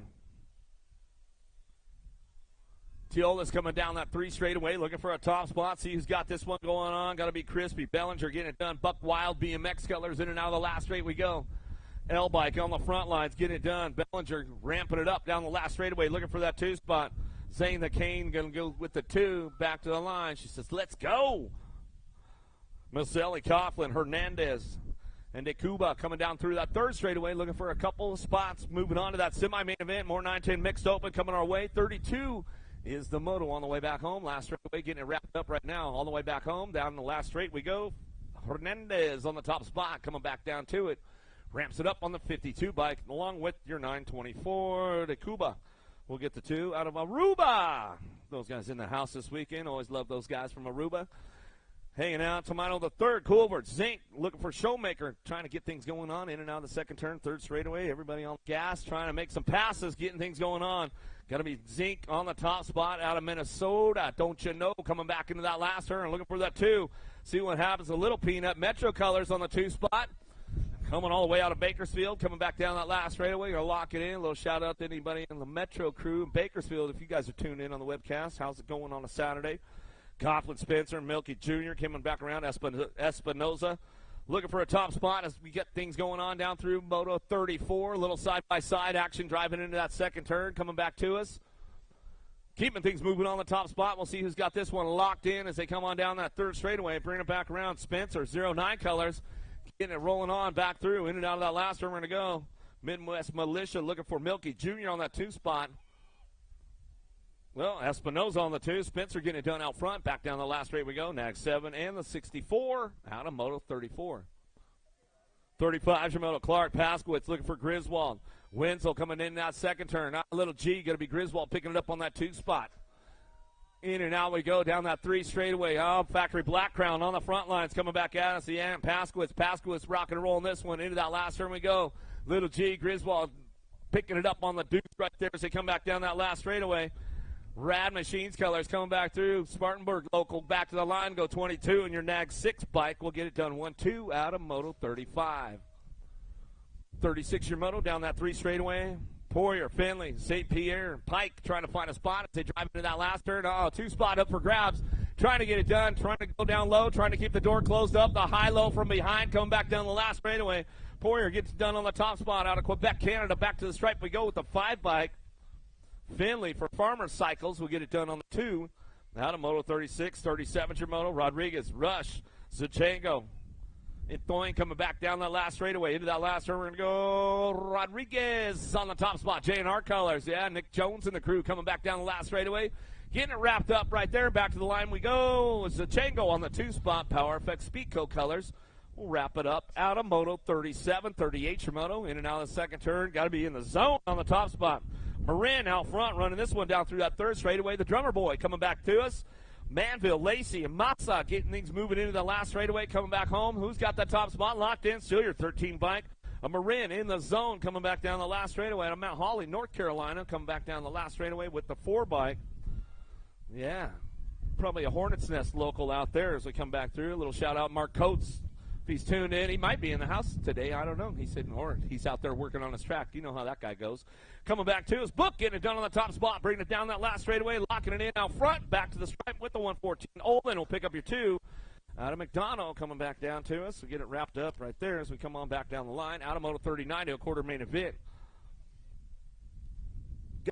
Teola's coming down that 3 straightaway. Looking for a top spot. See who's got this one going on. Got to be Crispy. Bellinger getting it done. Buck Wild BMX colors in and out of the last straight we go. L-Bike on the front lines, getting it done. Bellinger ramping it up down the last straightaway, looking for that 2 spot. Saying the Kane going to go with the 2 back to the line. She says, let's go. Maselli, Coughlin, Hernandez, and DeCuba coming down through that 3rd straightaway, looking for a couple of spots. Moving on to that semi-main event. More 9-10 mixed open coming our way. 32 is the moto on the way back home. Last straightaway getting it wrapped up right now. All the way back home. Down the last straight we go. Hernandez on the top spot, coming back down to it. Ramps it up on the 52 bike, along with your 924 to Cuba. We'll get the 2 out of Aruba. Those guys in the house this weekend. Always love those guys from Aruba. Hanging out. Tomato the 3rd. Coolbert. Zink looking for Showmaker. Trying to get things going on. In and out of the second turn. 3rd straightaway. Everybody on gas. Trying to make some passes. Getting things going on. Got to be Zink on the top spot out of Minnesota. Don't you know? Coming back into that last turn. Looking for that 2. See what happens. A little peanut. Metro colors on the 2 spot. Coming all the way out of Bakersfield, coming back down that last straightaway. You're locking in. A little shout out to anybody in the Metro crew in Bakersfield. If you guys are tuned in on the webcast, how's it going on a Saturday? Coughlin, Spencer, Milky Jr. coming back around. Espinoza looking for a top spot as we get things going on down through Moto 34. A little side-by-side action driving into that second turn, coming back to us. Keeping things moving on the top spot. We'll see who's got this one locked in as they come on down that 3rd straightaway. Bringing it back around. Spencer, 09 colors. Getting it rolling on back through, in and out of that last turn we're going to go. Midwest Militia looking for Milky Jr. on that 2 spot. Well, Espinoza on the 2. Spencer getting it done out front. Back down the last straight we go. Nag 7 and the 64 out of Moto 34. 35 your Moto Clark. Paskowitz looking for Griswold. Wenzel coming in that second turn. Little G going to be Griswold picking it up on that 2 spot. In and out we go down that 3 straightaway. Oh, Factory Black Crown on the front lines coming back at us. Yeah, Paskowitz rocking and rolling this one. Into that last turn we go. Little G, Griswold picking it up on the Duke right there as they come back down that last straightaway. Rad Machines colors coming back through. Spartanburg local back to the line. Go 22 and your Nag 6 bike will get it done 1-2 out of Moto 35. 36 your Moto down that 3 straightaway. Poirier, Finley, St. Pierre, Pike trying to find a spot as they drive into that last turn. 2 spot up for grabs. Trying to get it done, trying to go down low, trying to keep the door closed up. The high-low from behind coming back down the last straightaway. Poirier gets it done on the top spot out of Quebec, Canada. Back to the stripe we go with the 5 bike. Finley for Farmer Cycles will get it done on the 2. Out of Moto 36, 37 your Moto. Rodriguez, Rush, Zachango. And Thoyne coming back down that last straightaway. Into that last turn, we're going to go Rodriguez on the top spot. J&R colors. Yeah, Nick Jones and the crew coming back down the last straightaway. Getting it wrapped up right there. Back to the line we go. Zachango on the 2-spot. Power Effects Speedco colors. We'll wrap it up. Out of moto 37, 38 your moto. In and out of the second turn. Got to be in the zone on the top spot. Marin out front running this one down through that third straightaway. The drummer boy coming back to us. Manville, Lacey, and Massa getting things moving into the last straightaway, coming back home. Who's got that top spot locked in? Still your 13 bike. A Marin in the zone coming back down the last straightaway. Out of Mount Holly, North Carolina, coming back down the last straightaway with the 4 bike. Yeah, probably a Hornet's Nest local out there as we come back through. A little shout out, Mark Coates. If he's tuned in, he might be in the house today. I don't know. He's sitting or he's out there working on his track. You know how that guy goes. Coming back to his book, getting it done on the top spot, bringing it down that last straightaway, locking it in out front, back to the stripe with the 114. Olin will pick up your 2. Out of McDonough coming back down to us. We get it wrapped up right there as we come on back down the line. Out of moto 39 to a quarter main event.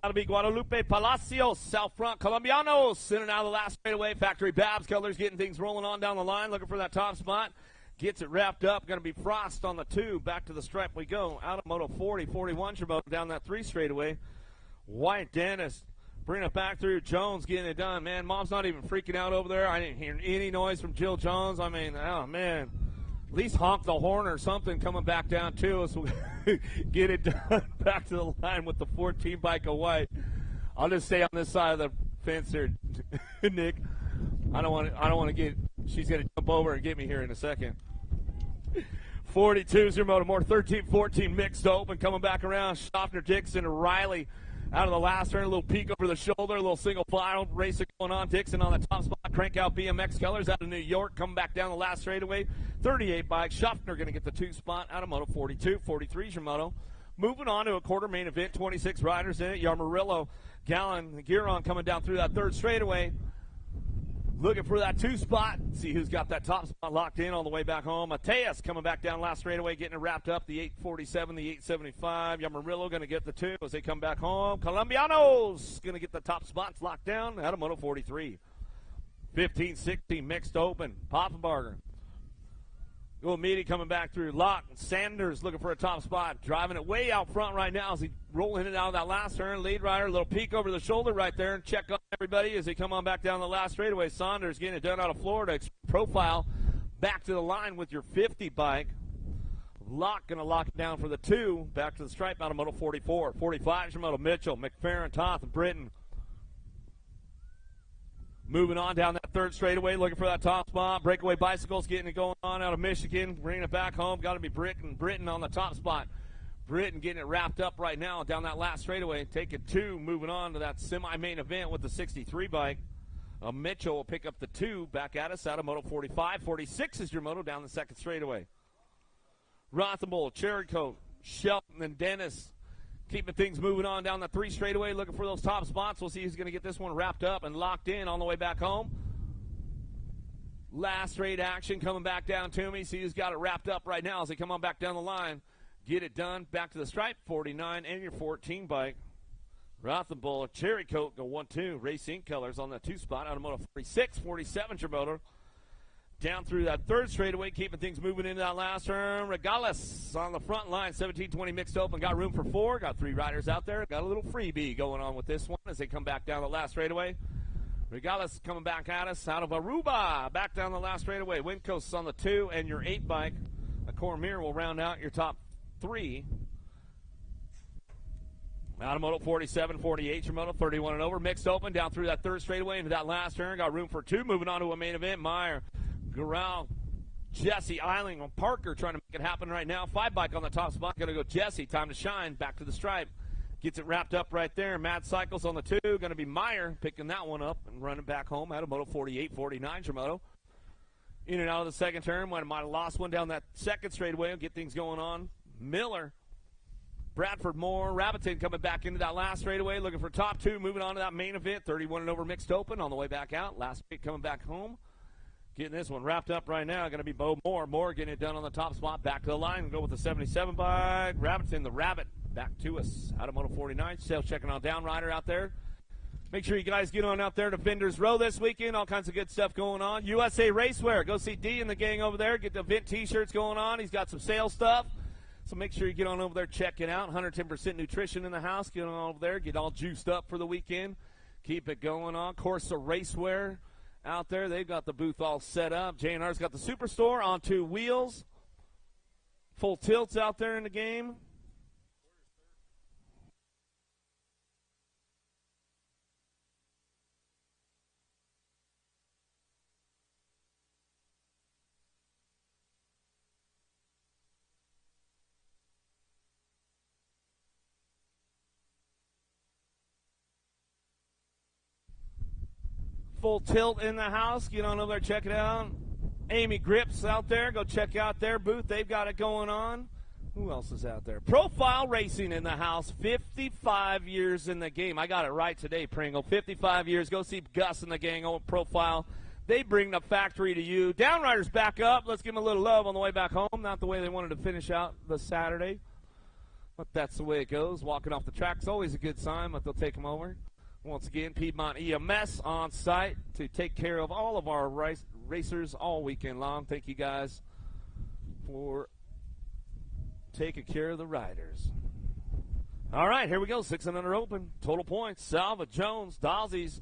Got to be Guadalupe Palacios, south front, Colombianos, in and out of the last straightaway. Factory Babs colors getting things rolling on down the line, looking for that top spot. Gets it wrapped up. Going to be Frost on the 2. Back to the stripe we go. Out of moto 40, 41 your moto down that 3 straightaway. White Dennis bringing it back through. Jones getting it done. Man, Mom's not even freaking out over there. I didn't hear any noise from Jill Jones. I mean, oh, man. At least honk the horn or something coming back down to us. We'll get it done back to the line with the 14 bike of White. I'll just stay on this side of the fence here, Nick. I don't want to get. She's going to jump over and get me here in a second. 42's your moto. More 13-14 mixed open. Coming back around. Schaffner, Dixon, Riley out of the last turn. A little peek over the shoulder. A little single file racing going on. Dixon on the top spot. Crank out BMX colors out of New York. Coming back down the last straightaway. 38 bike. Schaffner going to get the 2 spot out of moto 42. 43's your moto. Moving on to a quarter main event. 26 riders in it. Yarmarillo, Gallon, Giron coming down through that third straightaway. Looking for that 2 spot. See who's got that top spot locked in all the way back home. Mateus coming back down last straightaway, getting it wrapped up. The 847, the 875. Yamarillo going to get the 2 as they come back home. Colombianos going to get the top spots locked down out of moto 43. 15-16 mixed open. Poffenbarger. Go Meaty coming back through. Locke. Sanders looking for a top spot. Driving it way out front right now as he rolling it out of that last turn. Lead rider, a little peek over the shoulder right there and check on everybody as they come on back down the last straightaway. Saunders getting it done out of Florida. Profile back to the line with your 50 bike. Locke going to lock it down for the 2. Back to the stripe out of moto 44. 45 is your moto. Mitchell, McFerrin, Toth, and Britton. Moving on down that third straightaway, looking for that top spot. Breakaway Bicycles getting it going on out of Michigan, bringing it back home. Got to be Britton on the top spot. Britton getting it wrapped up right now down that last straightaway. Taking 2, moving on to that semi-main event with the 63 bike. Mitchell will pick up the 2 back at us out of moto 45. 46 is your moto down the second straightaway. Rothenbull, Cherrycoat, Shelton, and Dennis keeping things moving on down the 3 straightaway, looking for those top spots. We'll see who's going to get this one wrapped up and locked in on the way back home. Last straight action coming back down to me. See who's got it wrapped up right now as they come on back down the line. Get it done. Back to the stripe, 49 and your 14 bike. Rothenbull, Cherrycoat, go 1-2. Race Inc. colors on the 2 spot out of moto 46, 47 your motor. Down through that third straightaway, keeping things moving into that last turn. Regales on the front line, 17-20 mixed open. Got room for 4. Got 3 riders out there. Got a little freebie going on with this one as they come back down the last straightaway. Regales coming back at us out of Aruba. Back down the last straightaway. Windcoast on the 2 and your 8 bike. A Cormier will round out your top 3. Out of moto 47, 48 your moto, 31 and over. Mixed open down through that third straightaway into that last turn. Got room for 2. Moving on to a main event. Meyer, Garral, Jesse, Eiling, on Parker trying to make it happen right now. 5 bike on the top spot. Going to go Jesse. Time to shine. Back to the stripe. Gets it wrapped up right there. Mad Cycles on the 2. Going to be Meyer picking that one up and running back home out of moto 48, 49 your moto. In and out of the second turn. Might have lost one down that second straightaway. Will get things going on. Miller, Bradford, Moore, Rabbiton coming back into that last straightaway. Looking for top 2. Moving on to that main event. 31 and over mixed open on the way back out. Last pick coming back home. Getting this one wrapped up right now. Going to be Bo Moore. Moore getting it done on the top spot. Back to the line. Go with the 77 bike. Rabbiton, the Rabbit, back to us. Out of moto 49. Still checking on Downrider out there. Make sure you guys get on out there to Vendors Row this weekend. All kinds of good stuff going on. USA Racewear. Go see D and the gang over there. Get the event T-shirts going on. He's got some sale stuff. So make sure you get on over there, check it out. 110% nutrition in the house. Get on over there. Get all juiced up for the weekend. Keep it going on. Corsa Racewear out there. They've got the booth all set up. J&R's got the Superstore on 2 wheels. Full tilts out there in the game. Full tilt in the house. Get on over there, check it out. Amy Grips out there. Go check out their booth. They've got it going on. Who else is out there? Profile Racing in the house. 55 years in the game. I got it right today, Pringle. 55 years. Go see Gus and the gang on Profile. They bring the factory to you. Downriders back up. Let's give them a little love on the way back home. Not the way they wanted to finish out the Saturday. But that's the way it goes. Walking off the track's always a good sign, but they'll take them over. Once again, Piedmont EMS on site to take care of all of our racers all weekend long. Thank you guys for taking care of the riders. All right, here we go. 6 and under open. Total points. Salva, Jones, Dawsey's.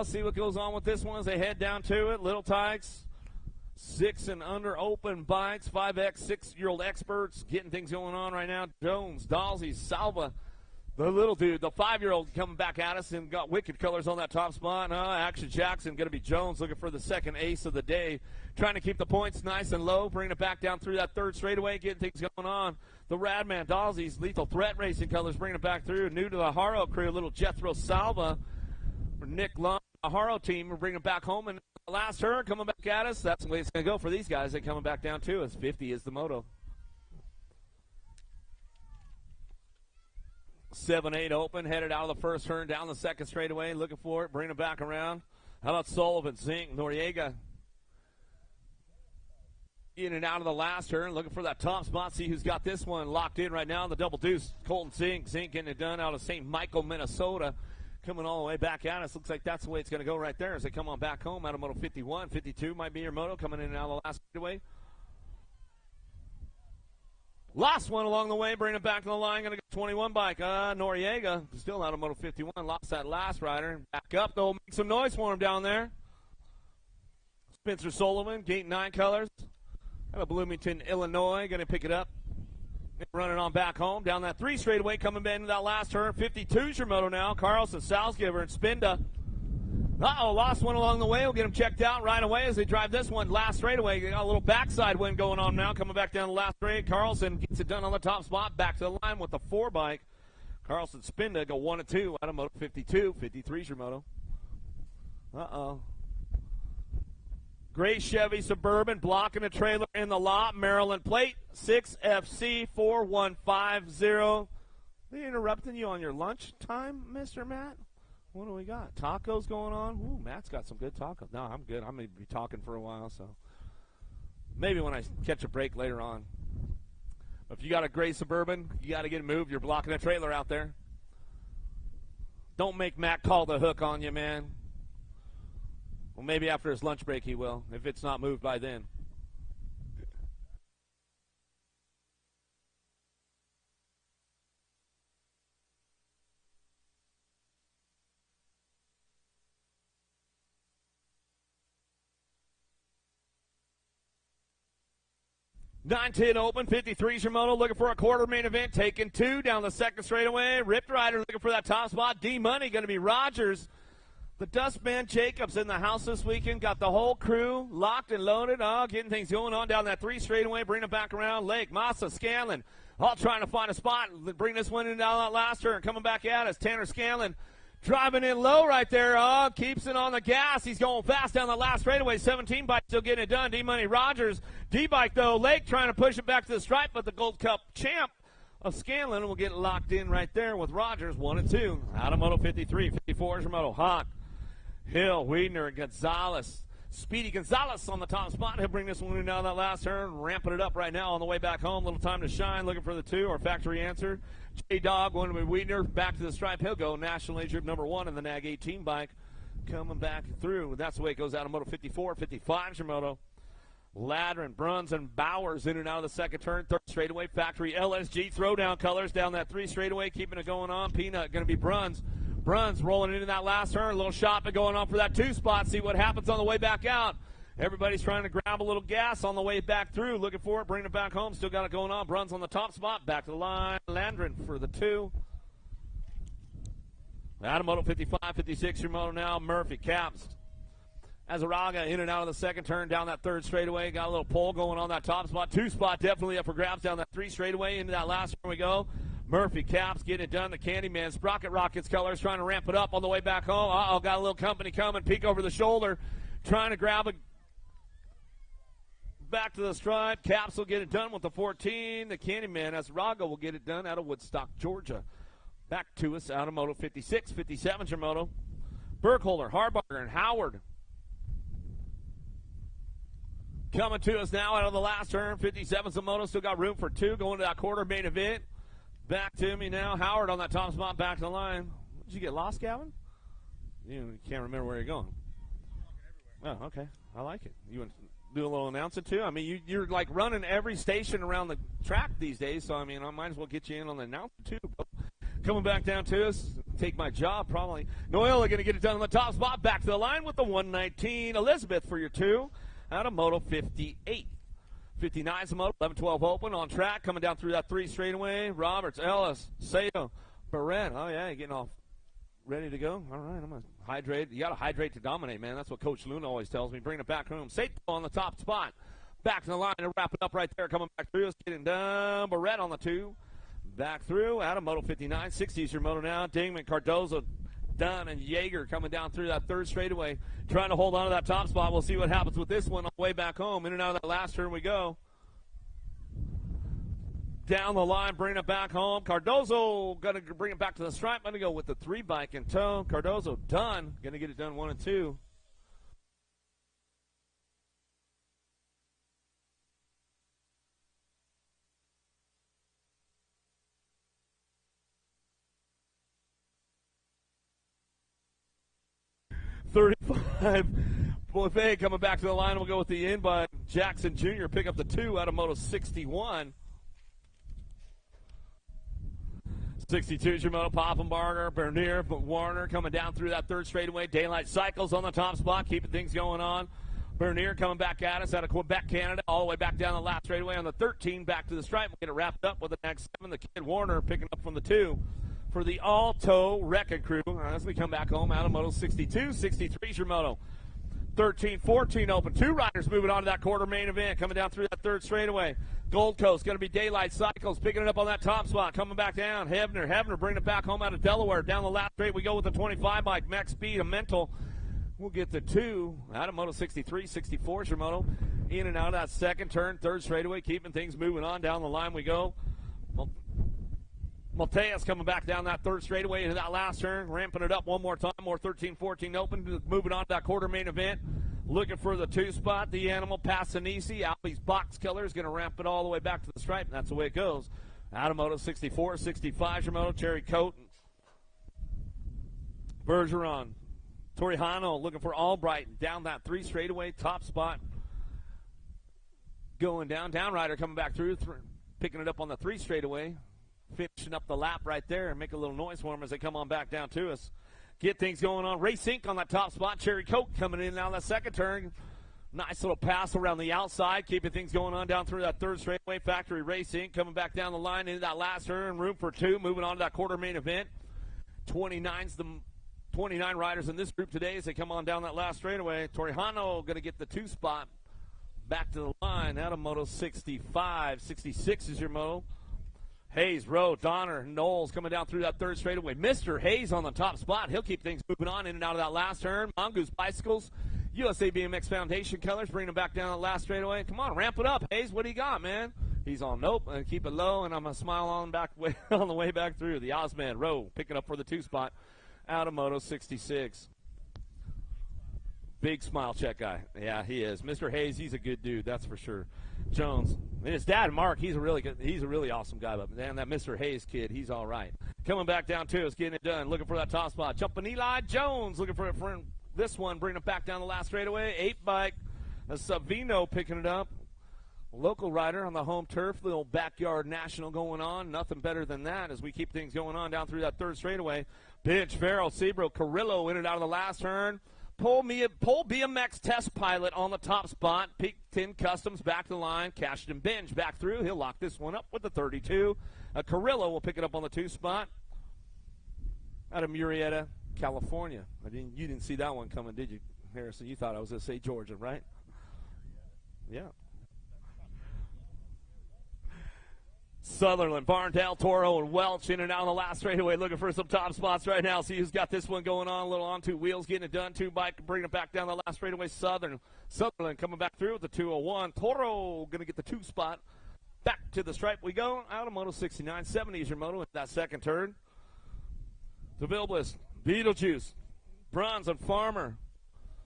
See what goes on with this one as they head down to it. Little Tykes, 6 and under open bikes. 5X, 6-year-old experts getting things going on right now. Jones, Dawsey's, Salva. The little dude, the 5-year-old coming back at us and got wicked colors on that top spot. Action Jackson going to be Jones looking for the second ace of the day. Trying to keep the points nice and low, bringing it back down through that third straightaway, getting things going on. The Radman, Dawsey's Lethal Threat Racing colors bringing it back through. New to the Haro crew, little Jethro Salva. For Nick Long, the Haro team, we're bringing it back home. And the last turn coming back at us. That's the way it's going to go for these guys. They're coming back down to us. 50 is the moto. 7-8 open, headed out of the first turn, down the second straightaway, looking for it, bring it back around. How about Sullivan, Zink, Noriega? In and out of the last turn, looking for that top spot, see who's got this one locked in right now, the double deuce, Colton Zink getting it done out of St. Michael, Minnesota, coming all the way back at us. Looks like that's the way it's going to go right there as they come on back home out of Moto 51. 52 might be your moto, coming in and out of the last straightaway. Last one along the way, bring it back to the line. Going to go 21 bike. Noriega, still out of Moto 51. Lost that last rider. Back up, though. Make some noise for him down there. Spencer Sullivan, Gate 9 colors. Out of Bloomington, Illinois. Going to pick it up. Running on back home. Down that 3 straightaway, coming into that last turn. 52's your moto now. Carlson, Salzgiver, and Spinda. Lost one along the way. We'll get him checked out right away as they drive this one last straightaway. They got a little backside wind going on now, coming back down the last straight. Carlson gets it done on the top spot, back to the line with the 4 bike. Carlson Spinda go 1 and 2 out of Moto 52. 53's your moto. Gray Chevy Suburban blocking the trailer in the lot. Maryland plate 6FC4150. They interrupting you on your lunch time, Mr. Matt? What do we got? Tacos going on? Ooh, Matt's got some good tacos. No, I'm good. I'm going to be talking for a while, so maybe when I catch a break later on. If you got a gray Suburban, you got to get it moved. You're blocking a trailer out there. Don't make Matt call the hook on you, man. Well, maybe after his lunch break he will, if it's not moved by then. $9-10 open, 53's your moto, looking for a quarter main event, taking 2 down the second straightaway. Ripped Rider looking for that top spot. D-Money going to be Rogers. The Dustman Jacobs in the house this weekend. Got the whole crew locked and loaded. Getting things going on down that 3 straightaway. Bring it back around. Lake, Massa, Scanlon, all trying to find a spot. Bring this one in down that last turn. Coming back at us, Tanner Scanlon. Driving in low right there. Keeps it on the gas. He's going fast down the last straightaway. 17 bike still getting it done. D-Money Rogers. D-Bike, though. Lake trying to push it back to the stripe, but the Gold Cup champ of Scanlon will get locked in right there with Rogers. 1 and 2. Out of Moto 53. 54 is your moto. Hawk, Hill, Wiedner, Gonzalez. Speedy Gonzalez on the top spot. He'll bring this one in down that last turn, ramping it up right now on the way back home. Little time to shine, looking for the 2 or factory answer. J-Dog, one to Wiedner, back to the stripe. He'll go National Age Group number 1 in the NAG 18 bike. Coming back through. That's the way it goes out of Moto 54, 55 is your moto. Ladrin, Bruns, and Bowers in and out of the second turn. Third straightaway, factory LSG throwdown colors down that 3 straightaway, keeping it going on. Peanut going to be Bruns. Bruns rolling into that last turn. A little shopping going on for that 2 spot. See what happens on the way back out. Everybody's trying to grab a little gas on the way back through. Looking for it, bringing it back home. Still got it going on. Bruns on the top spot. Back to the line. Landrin for the 2. Out of Moto 55, 56, your moto now. Murphy, Caps. Azaraga in and out of the second turn down that 3rd straightaway. Got a little pull going on that top spot. 2 spot definitely up for grabs down that 3 straightaway. Into that last turn we go. Murphy, Caps, getting it done. The Candyman, Sprocket Rockets colors, trying to ramp it up on the way back home. Uh-oh, got a little company coming. Peek over the shoulder. Trying to grab a back to the stripe. Caps will get it done with the 14. The Candyman, Azaraga, will get it done out of Woodstock, Georgia. Back to us out of Moto 56, 57's your moto. Burkholder, Harbarger, and Howard. Coming to us now out of the last turn. 57's the moto. Still got room for 2 going to that quarter main event. Back to me now. Howard on that top spot, back to the line. Did you get lost, Gavin? You can't remember where you're going. Oh, okay. I like it. You want to do a little announcing too? I mean, you're like running every station around the track these days, so I mean, I might as well get you in on the announcer too. Coming back down to us, take my job probably. Noel going to get it done on the top spot. Back to the line with the 119. Elizabeth for your 2 out of Moto 58. 59's the moto, 11-12 open on track, coming down through that 3 straightaway. Roberts, Ellis, Sato, Barrett. Oh, yeah, you're getting off ready to go. All right, I'm going to hydrate. You got to hydrate to dominate, man. That's what Coach Luna always tells me. Bring it back home. Sato on the top spot. Back to the line to wrap it up right there. Coming back through. Getting done. Barrett on the 2. Back through. Out of Moto 59. 60's your moto now. Dingman, Cardozo, Dunn, and Yeager coming down through that 3rd straightaway, trying to hold on to that top spot. We'll see what happens with this one on the way back home. In and out of that last turn we go. Down the line, bring it back home. Cardozo going to bring it back to the stripe. Going to go with the 3 bike in tow. Cardozo done. Going to get it done 1 and 2. Buffet coming back to the line. We'll go with the in by Jackson Jr. Pick up the 2 out of Moto 61. 62 is your moto. Poffenbarger, Bernier, Warner coming down through that 3rd straightaway. Daylight Cycles on the top spot, keeping things going on. Bernier coming back at us out of Quebec, Canada, all the way back down the last straightaway on the 13, back to the stripe. We'll get it wrapped up with the next 7. The kid Warner picking up from the 2. For the Alto Wrecking Crew, as we come back home out of Moto 62, 63 is your moto. 13, 14 open. 2 riders moving on to that quarter main event, coming down through that 3rd straightaway. Gold Coast going to be Daylight Cycles, picking it up on that top spot, coming back down. Hebner bringing it back home out of Delaware. Down the last straight we go with the 25 bike. Max Speed, a mental. We'll get the 2 out of Moto 63, 64 is your moto. In and out of that 2nd turn, 3rd straightaway, keeping things moving on. Down the line we go. Malteas coming back down that 3rd straightaway into that last turn, ramping it up one more time, more 13-14 open, moving on to that quarter main event. Looking for the 2 spot, the Animal Passanisi. Albie's box color is going to ramp it all the way back to the stripe, and that's the way it goes. Out of Moto 64, 65 is your moto. Cherry Coat, Bergeron, Torrijano looking for Albright down that 3 straightaway, top spot. Going down, Downrider coming back through, picking it up on the 3 straightaway. Finishing up the lap right there and make a little noise for them as they come on back down to us. Get things going on. Race Inc. on that top spot. Cherry Coke coming in now that 2nd turn. Nice little pass around the outside, keeping things going on down through that 3rd straightaway. Factory Race Inc. coming back down the line into that last turn. Room for 2, moving on to that quarter main event. 29's the 29 riders in this group today as they come on down that last straightaway. Torrijano going to get the 2 spot. Back to the line out of Moto 65. 66 is your moto. Hayes, Rowe, Donner, Knowles coming down through that 3rd straightaway. Mr. Hayes on the top spot. He'll keep things moving on in and out of that last turn. Mongoose Bicycles, USA BMX Foundation colors, bringing them back down that last straightaway. Come on, ramp it up, Hayes. What do you got, man? He's on nope. Keep it low, and I'm going to smile on the way back through. The Ozman, Rowe, picking up for the 2 spot out of Moto 66. Big smile check guy. Yeah, he is. Mr. Hayes, he's a good dude, that's for sure. Jones. And his dad, Mark, he's a really awesome guy. But man, that Mr. Hayes kid, he's all right. Coming back down to us, getting it done, looking for that top spot. Jumping Eli Jones, looking for this one, bringing it back down the last straightaway. 8 bike. Savino picking it up. Local rider on the home turf, little backyard national going on. Nothing better than that as we keep things going on down through that third straightaway. Bench, Farrell, Sebro, Carrillo in and out of the last turn. Pole BMX test pilot on the top spot. Peak 10 Customs back to the line. Cashton Binge back through. He'll lock this one up with the 32. Carrillo will pick it up on the 2 spot. Out of Murrieta, California. You didn't see that one coming, did you, Harrison? You thought I was going to say Georgia, right? Yeah. Sutherland, Barndale, Toro, and Welch in and out on the last straightaway looking for some top spots right now. See who's got this one going on. A little on 2 wheels, getting it done. 2 bike, bringing it back down the last straightaway. Sutherland coming back through with the 201. Toro going to get the 2 spot. Back to the stripe we go. Out of Moto 69. 70 is your moto in that second turn. The Bill Bliss, Beetlejuice, Bronze, and Farmer.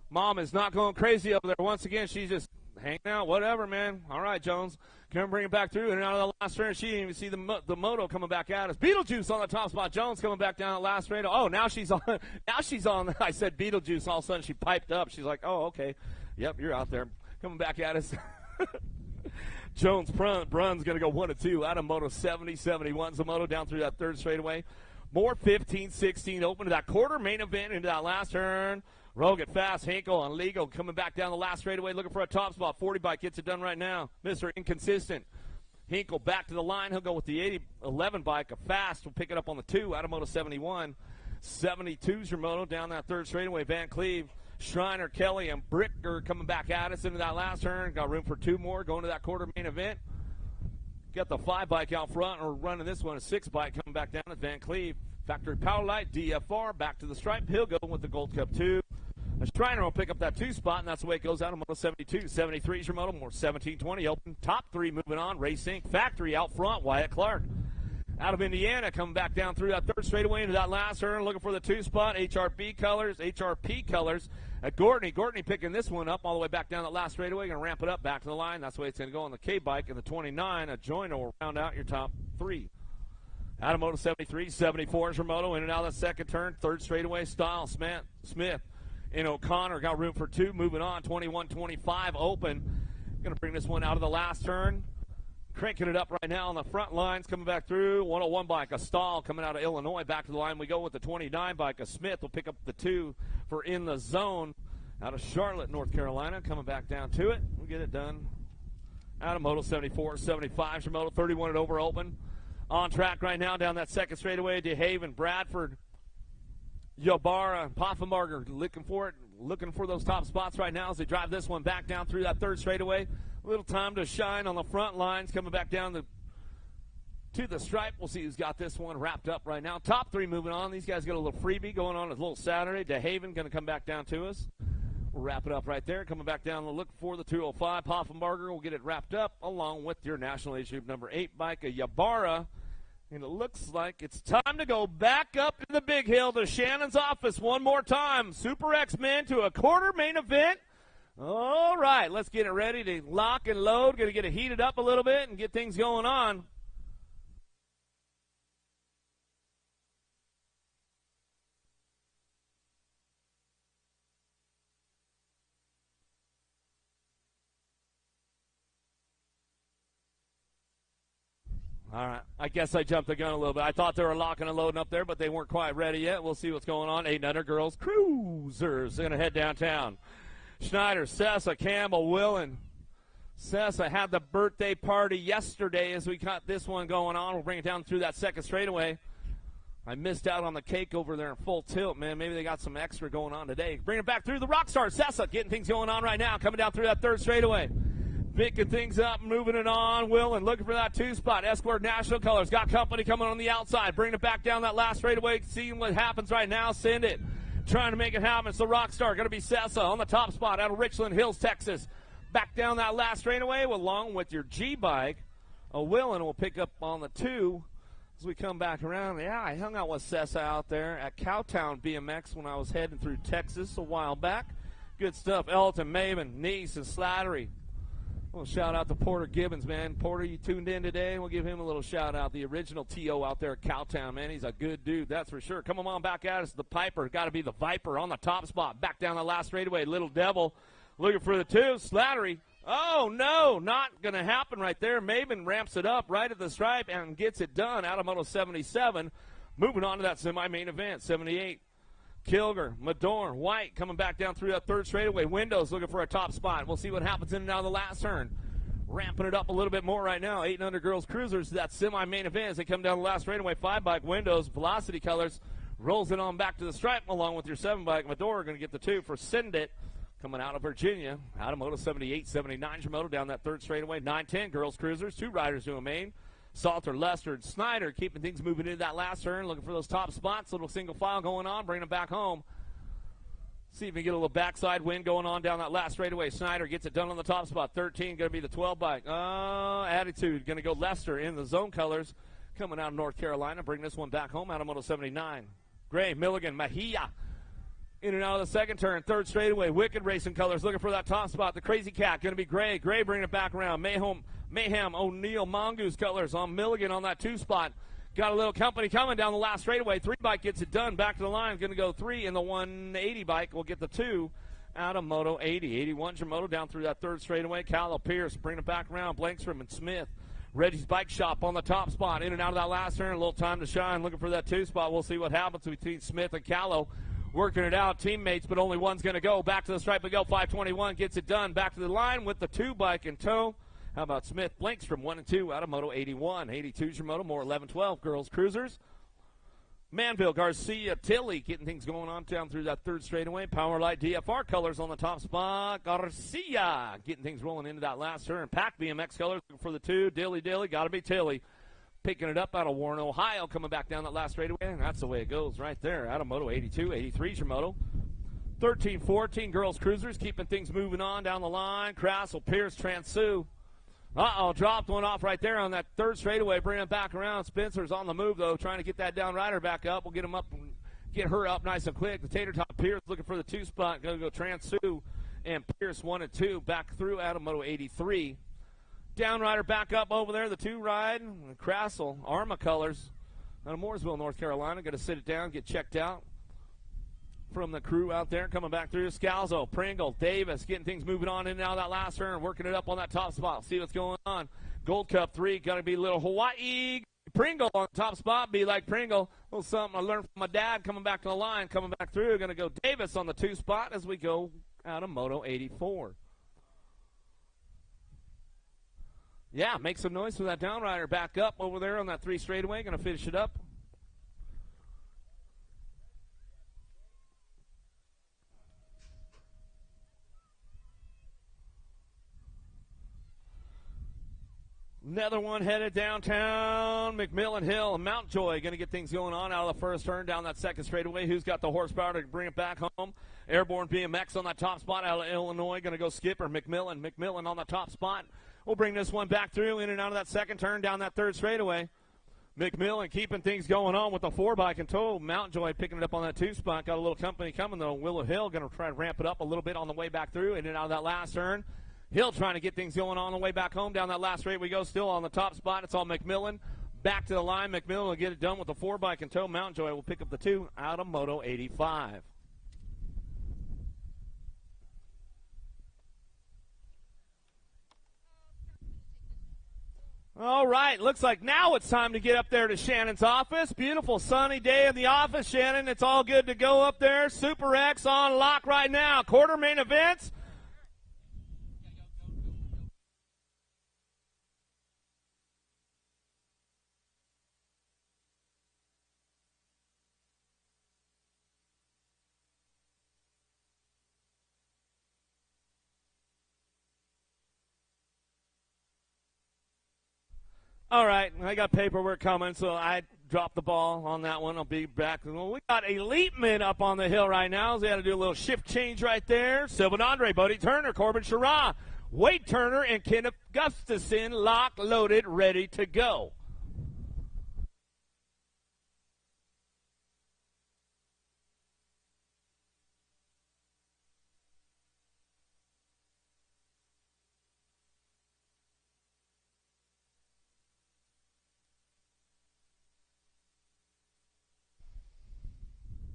Mom is not going crazy up there. Once again, she's just hanging out. Whatever, man. All right, Jones. Come bring it back through and out of the last turn. She didn't even see the moto coming back at us. Beetlejuice on the top spot. Jones coming back down the last straight. Oh, now she's on. Now she's on. I said Beetlejuice. All of a sudden she piped up. She's like, oh, okay. Yep, you're out there. Coming back at us. Jones Brun's going to go 1 and 2 out of Moto 70. 71's the moto down through that third straightaway. More 15, 16 open to that quarter main event into that last turn. Rogan fast, Hinkle on legal, coming back down the last straightaway, looking for a top spot. 40 bike gets it done right now. Mr. Inconsistent. Hinkle back to the line. He'll go with the 11 bike. A fast will pick it up on the 2 out of Moto 71. 72's your moto down that third straightaway. Van Cleve, Schreiner, Kelly, and Bricker coming back at us into that last turn. Got room for 2 more going to that quarter main event. Got the 5 bike out front, or running this one, a 6 bike coming back down at Van Cleve. Factory Power Light, DFR, back to the stripe. He'll go with the Gold Cup 2. Schreiner will pick up that 2 spot, and that's the way it goes out of Moto 72. 73 is your moto, more 17-20 open. Top 3 moving on. Race Inc. Factory out front, Wyatt Clark. Out of Indiana, coming back down through that third straightaway into that last turn, looking for the 2 spot. HRP colors at Gortney. Gortney picking this one up all the way back down that last straightaway. Going to ramp it up back to the line. That's the way it's going to go on the K bike. And the 29, a Joyner will round out your top 3. Out of Moto 73, 74 is your moto. In and out of the second turn, third straightaway. Style, Smith. And O'Connor got room for 2. Moving on, 21-25 open. Going to bring this one out of the last turn. Cranking it up right now on the front lines. Coming back through. 101 bike, a Stahl coming out of Illinois. Back to the line we go with the 29 bike. A Smith will pick up the 2 for In the Zone. Out of Charlotte, North Carolina. Coming back down to it. We'll get it done. Out of Moto 74, 75 is your moto. 31 and over open. On track right now down that second straightaway. DeHaven, Bradford, Yabara, Poffenbarger looking for those top spots right now as they drive this one back down through that third straightaway. A little time to shine on the front lines, coming back down to the stripe. We'll see who's got this one wrapped up right now. Top 3 moving on. These guys got a little freebie going on a little Saturday. DeHaven going to come back down to us. We'll wrap it up right there. Coming back down to look for the 205. Poffenbarger will get it wrapped up along with your National Issue number 8 bike, a Yabara. And it looks like it's time to go back up to the big hill to Shannon's office one more time. Super X-Men to a quarter main event. All right, let's get it ready to lock and load. Going to get it heated up a little bit and get things going on. All right, I guess I jumped the gun a little bit. I thought they were locking and loading up there, but they weren't quite ready yet. We'll see what's going on. 800 girls cruisers going to head downtown. Schneider, Sessa, Campbell, Willen. Sessa had the birthday party yesterday as we got this one going on. We'll bring it down through that second straightaway. I missed out on the cake over there in full tilt, man. Maybe they got some extra going on today. Bring it back through the Rockstar. Sessa getting things going on right now, coming down through that third straightaway. Picking things up, moving it on. Willen looking for that 2 spot. Escort National Colors. Got company coming on the outside. Bringing it back down that last straightaway. Seeing what happens right now. Send it. Trying to make it happen. It's the Rockstar. Going to be Sessa on the top spot out of Richland Hills, Texas. Back down that last straightaway along with your G-Bike. Willen will pick up on the 2 as we come back around. Yeah, I hung out with Sessa out there at Cowtown BMX when I was heading through Texas a while back. Good stuff. Elton, Maven, Neese, and Slattery. Well, shout out to Porter Gibbons, man. Porter, you tuned in today. We'll give him a little shout out. The original T.O. out there at Cowtown, man. He's a good dude, that's for sure. Come on back at us. The Piper. Got to be the Viper on the top spot. Back down the last straightaway. Little Devil looking for the 2. Slattery. Oh, no, not going to happen right there. Maven ramps it up right at the stripe and gets it done out of Moto 77. Moving on to that semi-main event, 78. Kilger, Madorn, White coming back down through that third straightaway. Windows looking for a top spot. We'll see what happens in and out of the last turn. Ramping it up a little bit more right now. 8 and under girls cruisers. That semi-main event as they come down the last straightaway. 5-bike Windows, Velocity Colors rolls it on back to the stripe along with your 7-bike. Madorn going to get the 2 for Send It. Coming out of Virginia, out of Moto 78, 79 Moto down that third straightaway. 9-10 girls cruisers. 2 riders doing main. Salter, Lester, and Snyder keeping things moving into that last turn, looking for those top spots. Little single file going on, bringing them back home. See if we can get a little backside wind going on down that last straightaway. Snyder gets it done on the top spot. 13 going to be the 12-bike. Attitude going to go Lester in the zone colors. Coming out of North Carolina, bring this one back home out of Moto 79. Gray, Milligan, Mahia. In and out of the second turn, third straightaway. Wicked Racing Colors looking for that top spot. The Crazy Cat going to be Gray. Gray bringing it back around. Mayhem, O'Neill, Mongoose Colors on Milligan on that 2 spot. Got a little company coming down the last straightaway. 3-bike gets it done. Back to the line. Going to go 3 in the 180 bike. We'll get the 2 out of Moto 80. 81 Moto down through that third straightaway. Callow, Pierce bringing it back around. Blankstrom and Smith. Reggie's Bike Shop on the top spot. In and out of that last turn. A little time to shine. Looking for that 2 spot. We'll see what happens between Smith and Callow. Working it out, teammates, but only one's going to go. Back to the stripe we go. 521 gets it done. Back to the line with the 2-bike in tow. How about Smith? Blanks from 1 and 2 out of Moto 81. 82 Moto, more 11-12 girls cruisers. Manville, Garcia, Tilly getting things going on down through that third straightaway. Powerlight DFR Colors on the top spot. Garcia getting things rolling into that last turn. Pack BMX Colors for the 2. Dilly, got to be Tilly. Picking it up out of Warren, Ohio, coming back down that last straightaway. And that's the way it goes right there. Out of Moto 82, 83 Moto. 13, 14 girls cruisers, keeping things moving on down the line. Crassel, Pierce, Transu. Dropped one off right there on that third straightaway, bringing it back around. Spencer's on the move, though, trying to get that down rider back up. We'll get him up, get her up nice and quick. The Tater Top, Pierce looking for the 2 spot. Going to go Transu and Pierce 1 and 2 back through out of Moto 83. Down rider back up over there, the 2 ride. Crassel, Arma Colors out of Mooresville, North Carolina. Going to sit it down, get checked out from the crew out there. Coming back through, Scalzo, Pringle, Davis, getting things moving on in and out of that last turn, working it up on that top spot. See what's going on. Gold Cup 3, got to be a little Hawaii. Pringle on the top spot, be like Pringle. A little something I learned from my dad coming back to the line, coming back through. Going to go Davis on the 2 spot as we go out of Moto 84. Yeah, make some noise for that downrider back up over there on that 3 straightaway. Going to finish it up. Another one headed downtown. McMillan Hill and Mountjoy going to get things going on out of the first turn down that second straightaway. Who's got the horsepower to bring it back home? Airborne BMX on that top spot out of Illinois. Going to go Skipper. McMillan on the top spot. We'll bring this one back through in and out of that second turn down that third straightaway. McMillan keeping things going on with the 4-bike in tow. Mountjoy picking it up on that 2 spot. Got a little company coming, though. Willow Hill going to try to ramp it up a little bit on the way back through in and out of that last turn. Hill trying to get things going on the way back home. Down that last straight we go. Still on the top spot. It's all McMillan. Back to the line. McMillan will get it done with the 4-bike in tow. Mountjoy will pick up the 2 out of Moto 85. All right, looks like now it's time to get up there to Shannon's office. Beautiful sunny day in the office, Shannon. It's all good to go up there. Super X on lock right now. Quarter main events. All right, I got paperwork coming, so I dropped the ball on that one. I'll be back. Well, we got Elite Men up on the hill right now. So they had to do a little shift change right there. Sylvan Andre, Buddy Turner, Corbin Sherrod, Wade Turner, and Kenneth Gustafson locked, loaded, ready to go.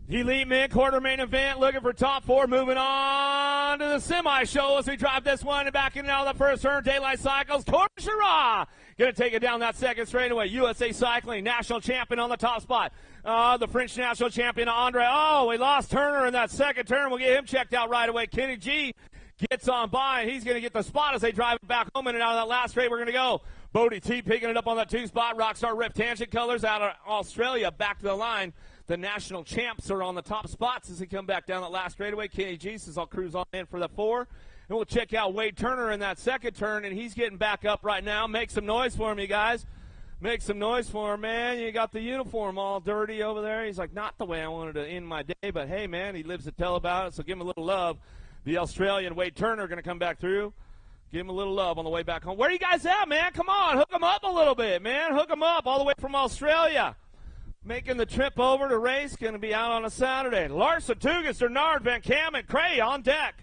Elite men, quarter main event, looking for top four. Moving on to the semi-show as we drive this one back in and out of the first turn. Daylight Cycles, Torshara going to take it down that second straightaway. USA Cycling, national champion on the top spot. The French national champion, Andre. Oh, we lost Turner in that second turn. We'll get him checked out right away. Kenny G gets on by, and he's going to get the spot as they drive it back home in and out of that last straight. We're going to go. Bodie T picking it up on that two spot. Rockstar Rip Tangent Colors out of Australia back to the line. The national champs are on the top spots as they come back down that last straightaway. Kenny G says I'll cruise on in for the four. And we'll check out Wade Turner in that second turn, and he's getting back up right now. Make some noise for him, you guys. Make some noise for him, man. You got the uniform all dirty over there. He's like, not the way I wanted to end my day, but hey, man, he lives to tell about it, so give him a little love. The Australian Wade Turner going to come back through. Give him a little love on the way back home. Where are you guys at, man? Come on, hook him up a little bit, man. Hook him up all the way from Australia. Making the trip over to race, going to be out on a Saturday. Larson, Tugas, Bernard, Van Cam, and Cray on deck.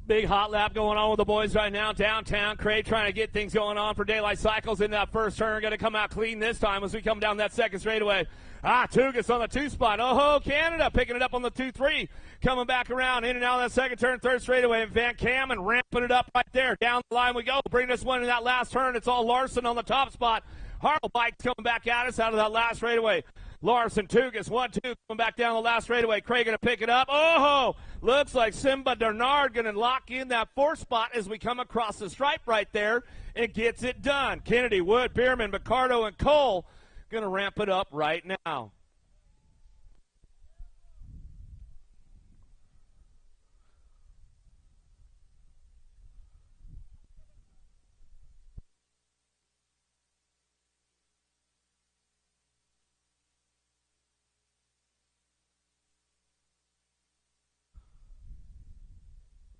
Big hot lap going on with the boys right now. Downtown, Cray trying to get things going on for Daylight Cycles in that first turn. Going to come out clean this time as we come down that second straightaway. Tugas on the two spot. Oh, Canada picking it up on the 2-3. Coming back around in and out of that second turn, third straightaway. Van Cam and ramping it up right there. Down the line we go. Bring this one in that last turn. It's all Larson on the top spot. Harlow Bike's coming back at us out of that last straightaway. Larson, Tugas, 1-2, coming back down the last straightaway. Craig going to pick it up. Oh, looks like Simba Bernard going to lock in that fourth spot as we come across the stripe right there and gets it done. Kennedy, Wood, Bierman, Picardo, and Cole going to ramp it up right now.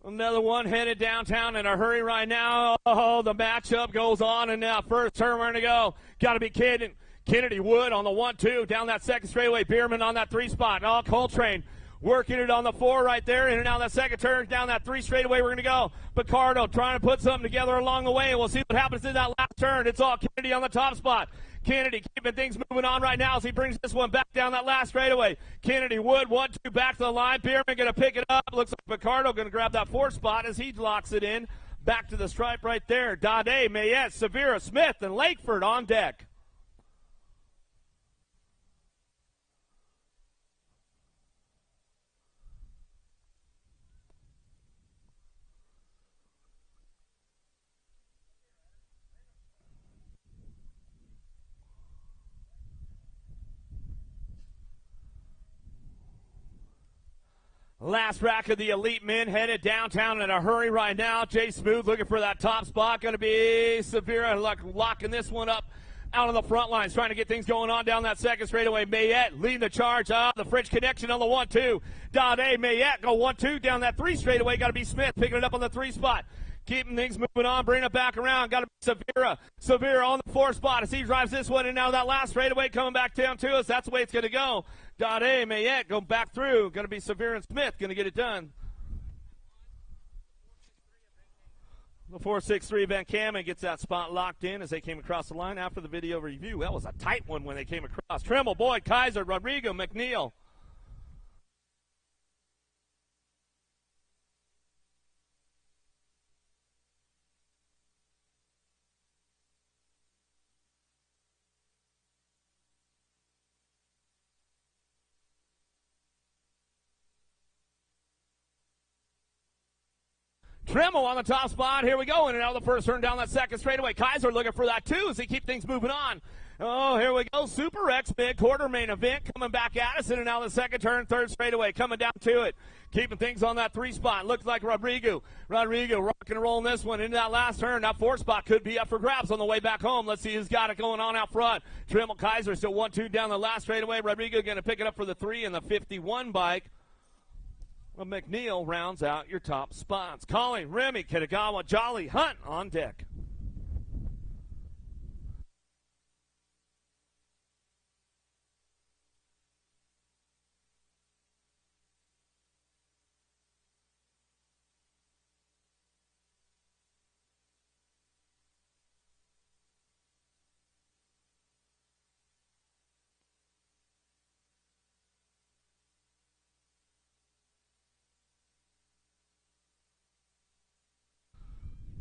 Another one headed downtown in a hurry right now. Oh, the matchup goes on, and now first turn we're going to go. Got to be Kennedy Wood on the 1-2 down that second straightaway. Bierman on that 3 spot. Oh, Coltrane working it on the 4 right there. In and out that second turn down that 3 straightaway. We're going to go. Picardo trying to put something together along the way. We'll see what happens in that last turn. It's all Kennedy on the top spot. Kennedy keeping things moving on right now as he brings this one back down that last straightaway. Kennedy, Wood, 1-2 back to the line. Bierman going to pick it up. Looks like Picardo going to grab that 4th spot as he locks it in. Back to the stripe right there. Dade, Mayette, Severa, Smith, and Lakeford on deck. Last rack of the elite men headed downtown in a hurry right now. Jay Smooth looking for that top spot. Going to be Severa locking this one up out on the front lines, trying to get things going on down that second straightaway. Mayette leading the charge. The French connection on the 1-2. Dade, Mayette go 1-2 down that 3 straightaway. Got to be Smith picking it up on the 3 spot. Keeping things moving on, bringing it back around. Got to be Severa. Severa on the 4 spot as he drives this one in now that last straightaway coming back down to us. That's the way it's going to go. Dade, Mayette going back through. Going to be Severa and Smith going to get it done. The 4-6-3 Van Kamen gets that spot locked in as they came across the line after the video review. That was a tight one when they came across. Tremble, Boyd, Kaiser, Rodrigo, McNeil. Tremble on the top spot. Here we go. In and out of the first turn down that second straightaway. Kaiser looking for that too as they keep things moving on. Oh, here we go. Super X mid-quarter main event coming back at us in and out of the second turn, third straightaway. Coming down to it. Keeping things on that 3 spot. Looks like Rodrigo rocking and rolling this one into that last turn. That 4 spot could be up for grabs on the way back home. Let's see who's got it going on out front. Tremble, Kaiser still 1-2 down the last straightaway. Rodrigo going to pick it up for the 3 and the 51 bike. Well, McNeil rounds out your top spots. Colleen, Remy, Kitagawa, Jolly, Hunt on deck.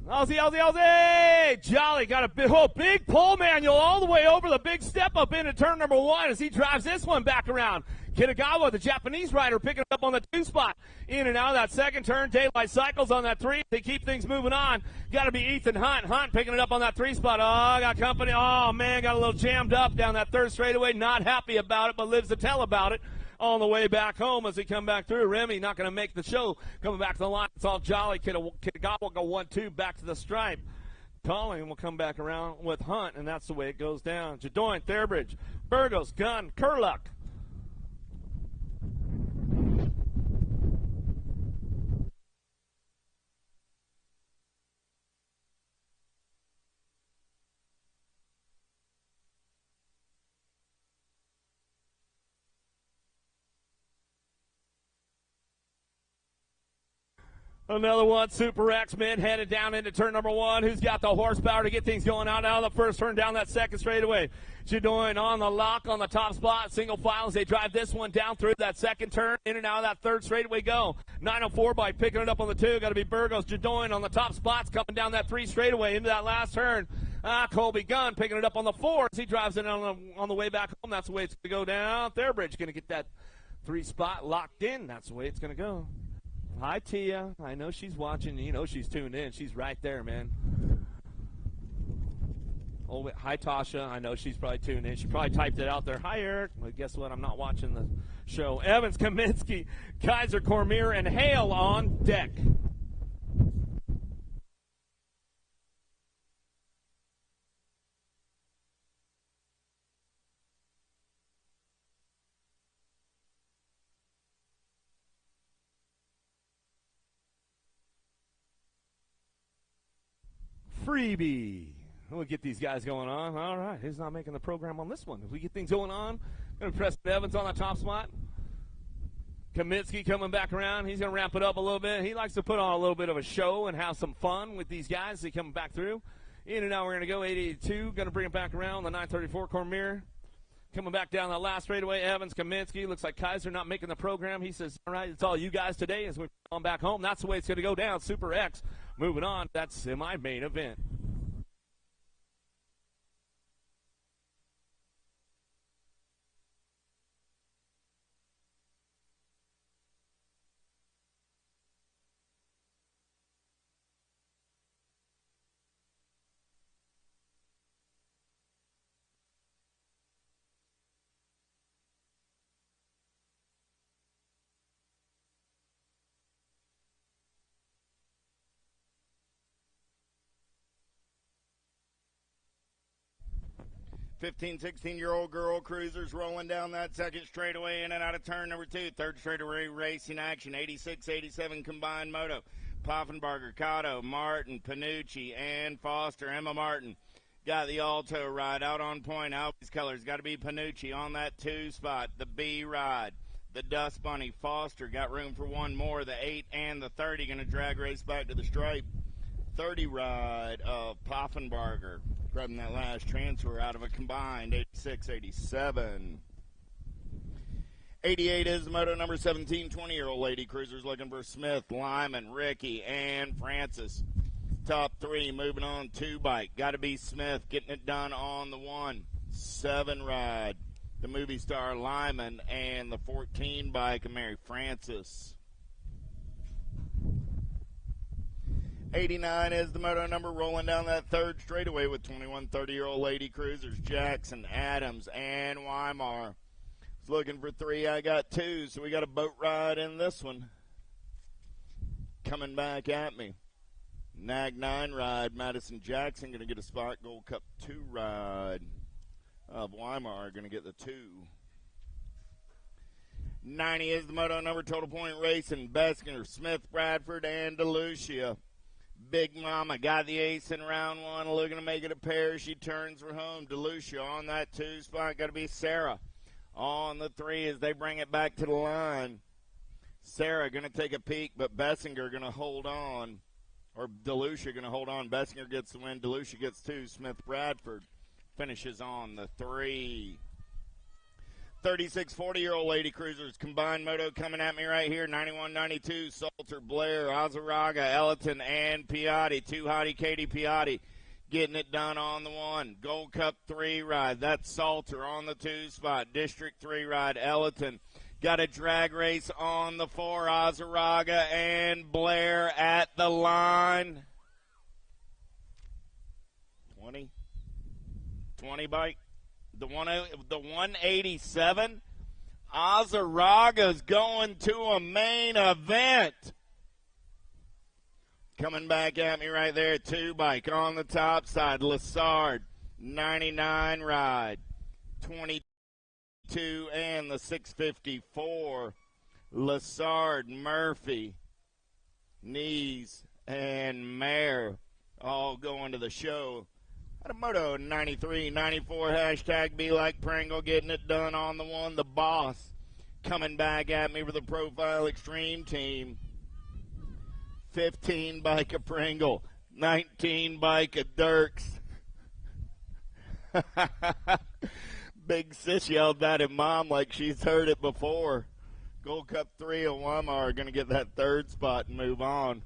Aussie! Jolly got a big pull manual all the way over the big step up into turn number 1 as he drives this one back around. Kitagawa, the Japanese rider, picking it up on the 2 spot. In and out of that second turn. Daylight cycles on that 3. They keep things moving on. Got to be Ethan Hunt. Hunt picking it up on that 3 spot. Oh, got company. Oh, man, got a little jammed up down that third straightaway. Not happy about it, but lives to tell about it. On the way back home as they come back through. Remy not going to make the show. Coming back to the line. It's all Jolly. Kitagawa will go 1-2 back to the stripe. Colling will come back around with Hunt, and that's the way it goes down. Jadoin, Thairbridge, Burgos, Gunn, Kurluck. Another one, Super X-Men headed down into turn number 1. Who's got the horsepower to get things going out of the first turn down that second straightaway? Jadoin on the lock on the top spot. Single file as they drive this one down through that second turn. In and out of that third straightaway go. 904 by picking it up on the 2. Got to be Burgos. Jadoin on the top spots coming down that 3 straightaway into that last turn. Colby Gunn picking it up on the 4 as he drives it on the way back home. That's the way it's going to go down. Thairbridge going to get that 3 spot locked in. That's the way it's going to go. Hi, Tia. I know she's watching. You know she's tuned in. She's right there, man. Oh, hi, Tasha. I know she's probably tuned in. She probably typed it out there. Hi, Eric. Well, guess what? I'm not watching the show. Evans, Kaminsky, Kaiser, Cormier, and Hale on deck. Freebie. We'll get these guys going on. All right, he's not making the program on this one. If we get things going on, going to press Evans on the top spot. Kaminsky coming back around. He's going to ramp it up a little bit. He likes to put on a little bit of a show and have some fun with these guys as they come back through. In and out, we're going to go 882. Going to bring it back around. The 934 Cormier. Coming back down the last straightaway, Evans, Kaminsky. Looks like Kaiser not making the program. He says, all right, it's all you guys today as we're on back home. That's the way it's going to go down. Super X moving on. That's semi-main event. Fifteen, 16-year-old girl cruisers rolling down that second straightaway in and out of turn number 2. Third straightaway racing action, 86, 87 combined moto. Poffenbarger, Cotto, Martin, Panucci, and Foster. Emma Martin got the Alto ride out on point. Albie's colors got to be Panucci on that 2 spot. The B ride, the Dust Bunny. Foster got room for one more. The 8 and the 30 going to drag race back to the stripe. 30 ride of Poffenbarger. Grabbing that last transfer out of a combined 86, 87. 88 is the moto number 17, 20-year-old lady cruisers looking for Smith, Lyman, Ricky, and Francis. Top 3 moving on 2 bike. Got to be Smith getting it done on the 1. 7 ride. The movie star Lyman and the 14 bike of Mary Francis. 89 is the moto number rolling down that third straightaway with 21 30-year-old lady cruisers. Jackson, Adams, and Weimar. Was looking for 3. I got 2, so we got a boat ride in this one. Coming back at me. Nag 9 ride. Madison Jackson going to get a spot. Gold Cup 2 ride of Weimar going to get the 2. 90 is the moto number. Total point racing. Beskinger, Smith, Bradford, and DeLucia. Big Mama got the ace in round 1, looking to make it a pair. She turns for home. DeLucia on that 2 spot. Got to be Sarah on the 3 as they bring it back to the line. Sarah going to take a peek, but Bessinger going to hold on. Or DeLucia going to hold on. Bessinger gets the win. DeLucia gets 2. Smith Bradford finishes on the 3. 36, 40-year-old lady cruisers. Combined moto coming at me right here. 91, 92, Salter, Blair, Azaraga, Ellerton, and Piatti. Too hottie, Katie Piatti getting it done on the 1. Gold Cup 3 ride. That's Salter on the 2 spot. District 3 ride, Ellerton. Got a drag race on the 4. Azaraga and Blair at the line. 20 bike. The 187. Azaraga's going to a main event. Coming back at me right there, 2 bike on the top side. Lassard, 99 ride. 22 and the 654. Lassard, Murphy, Knees, and Mayer all going to the show. At a moto 93, 94, hashtag be like Pringle, getting it done on the 1. The Boss coming back at me with the Profile Extreme team. 15 bike of Pringle, 19 bike of Dirks. Big Sis yelled that at Mom like she's heard it before. Gold Cup 3 of Weimar are going to get that 3rd spot and move on.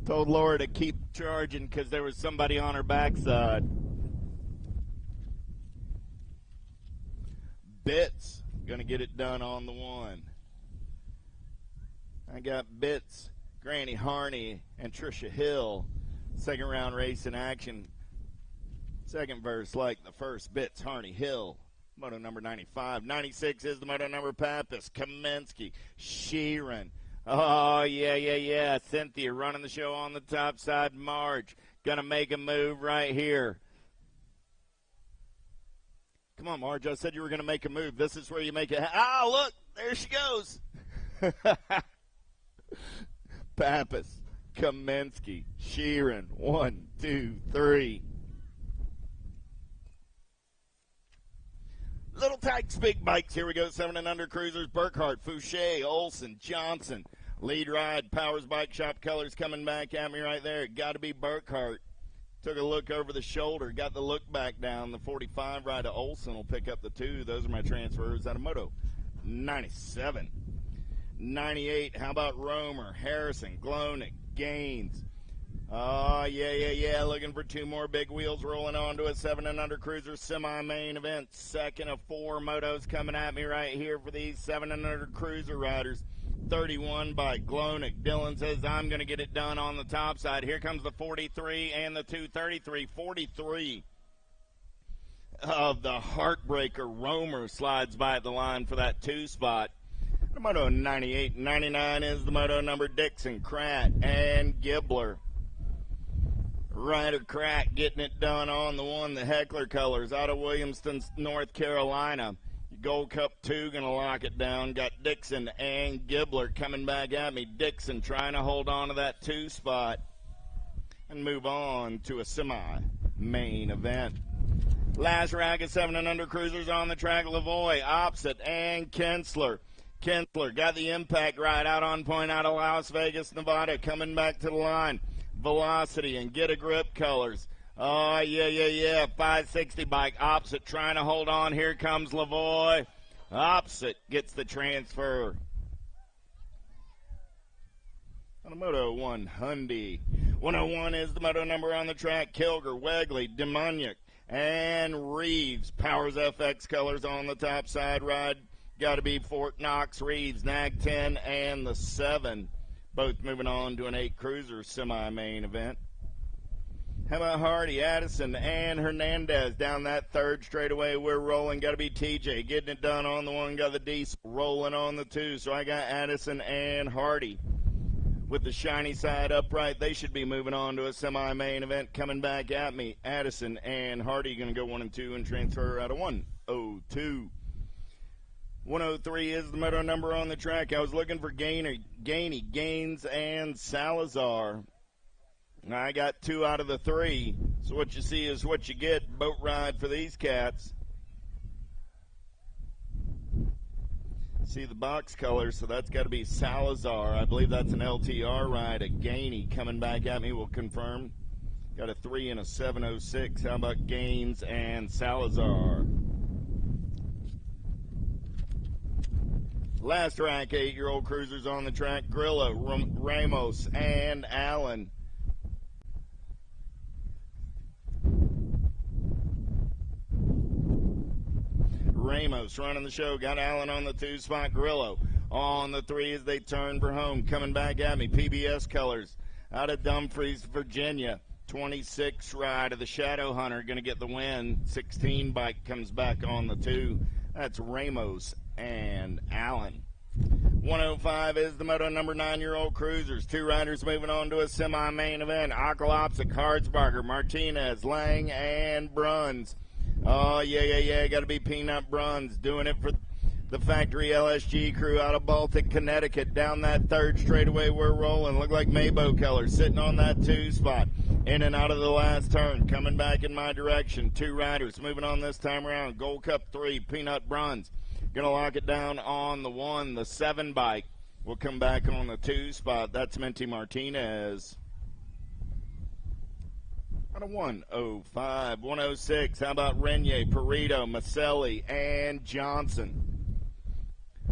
Told Laura to keep charging because there was somebody on her backside. Bits going to get it done on the 1. I got Bits, Granny Harney, and Trisha Hill. 2nd round race in action. 2nd verse like the 1st. Bits, Harney, Hill. Moto number 95. 96 is the moto number Pappas, Kamensky, Sheeran. Oh, yeah. Cynthia running the show on the top side. Marge going to make a move right here. Come on, Marge. I said you were going to make a move. This is where you make it. Ah, look. There she goes. Pappas, Kamensky, Sheeran. 1, 2, 3. Little Tykes, big bikes. Here we go. 7 and under cruisers. Burkhart, Fouché, Olson, Johnson. Lead ride. Powers Bike Shop colors coming back at me right there. Got to be Burkhart. Took a look over the shoulder. Got the look back down. The 45 ride of Olson will pick up the 2. Those are my transfers out of moto. 97. 98. How about Romer, Harrison, Glonick, Gaines? Oh, yeah. Looking for 2 more big wheels rolling on to a 7 and under cruiser semi-main event. 2nd of 4 motos coming at me right here for these 7 and under cruiser riders. 31 by Glonick. Dylan says, I'm going to get it done on the top side. Here comes the 43 and the 233. 43 of the Heartbreaker Romer slides by at the line for that 2 spot. The moto 98. 99 is the moto number Dixon, Kratt, and Gibbler. Ryder Crack getting it done on the 1, the Heckler colors out of Williamston, North Carolina. Gold Cup 2 going to lock it down. Got Dixon and Gibbler coming back at me. Dixon trying to hold on to that 2 spot and move on to a semi-main event. Last rack of 7 and under cruisers on the track. Lavoie, Opposite, and Kinsler. Kinsler got the impact ride out on point out of Las Vegas, Nevada, coming back to the line. Velocity and Get a Grip colors. Oh, yeah. 560 bike. Opposite trying to hold on. Here comes Lavoie. Opposite gets the transfer. On the Moto 1 Hyundai. 101 is the moto number on the track. Kilger, Wegley, Demonic, and Reeves. Powers FX colors on the top side ride. Got to be Fort Knox, Reeves, Nag 10, and the 7. Both moving on to an 8 cruiser semi-main event. How about Hardy, Addison, and Hernandez down that 3rd straightaway? We're rolling. Got to be TJ getting it done on the 1. Got the Diesel rolling on the 2. So I got Addison and Hardy with the shiny side upright. They should be moving on to a semi-main event. Coming back at me, Addison and Hardy going to go 1 and 2 and transfer out of 102. 103 is the moto number on the track. I was looking for Gaines, and Salazar. I got 2 out of the 3. So what you see is what you get. Boat ride for these cats. See the box color, so that's got to be Salazar. I believe that's an LTR ride. A Gainey coming back at me will confirm. Got a 3 and a 706. How about Gaines and Salazar? Last rack, 8-year-old cruisers on the track. Grillo, Ramos, and Allen. Ramos running the show. Got Allen on the 2 spot. Grillo on the 3 as they turn for home. Coming back at me. PBS colors out of Dumfries, Virginia. 26 ride of the Shadow Hunter. Going to get the win. 16 bike comes back on the 2. That's Ramos and Allen. 105 is the moto number 9-year-old cruisers. 2 riders moving on to a semi-main event. Ockelopsic, Hardsbarger, Martinez, Lang, and Bruns. Oh, yeah. Got to be Peanut Bruns doing it for the factory LSG crew out of Baltic, Connecticut. Down that 3rd straightaway, we're rolling. Look like Maybo Keller sitting on that 2 spot. In and out of the last turn. Coming back in my direction. 2 riders moving on this time around. Gold Cup 3, Peanut Bruns. Going to lock it down on the 1. The 7 bike will come back on the 2 spot. That's Minty Martinez. Out of 105. 106. How about Renier, Perito, Maselli, and Johnson?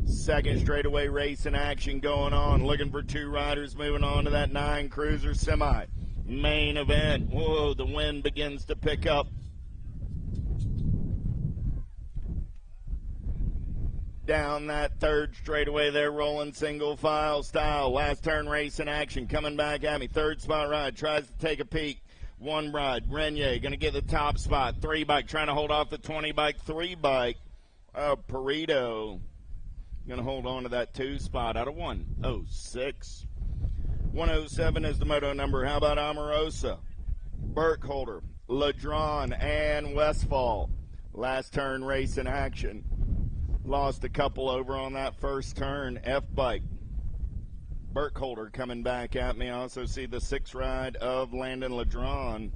2nd straightaway race in action going on. Looking for 2 riders moving on to that 9 cruiser semi. Main event. Whoa, the wind begins to pick up. Down that 3rd straightaway, they're rolling single file style. Last turn race in action. Coming back at me. 3rd spot ride. Tries to take a peek. 1 ride. Renier going to get the top spot. 3 bike trying to hold off the 20 bike. 3 bike. Perito going to hold on to that 2 spot out of 106. 107 is the moto number. How about Omarosa, Burkholder, Ladron, and Westfall? Last turn race in action. Lost a couple over on that 1st turn. F-bike. Burkholder coming back at me. I also see the 6 ride of Landon Ladron.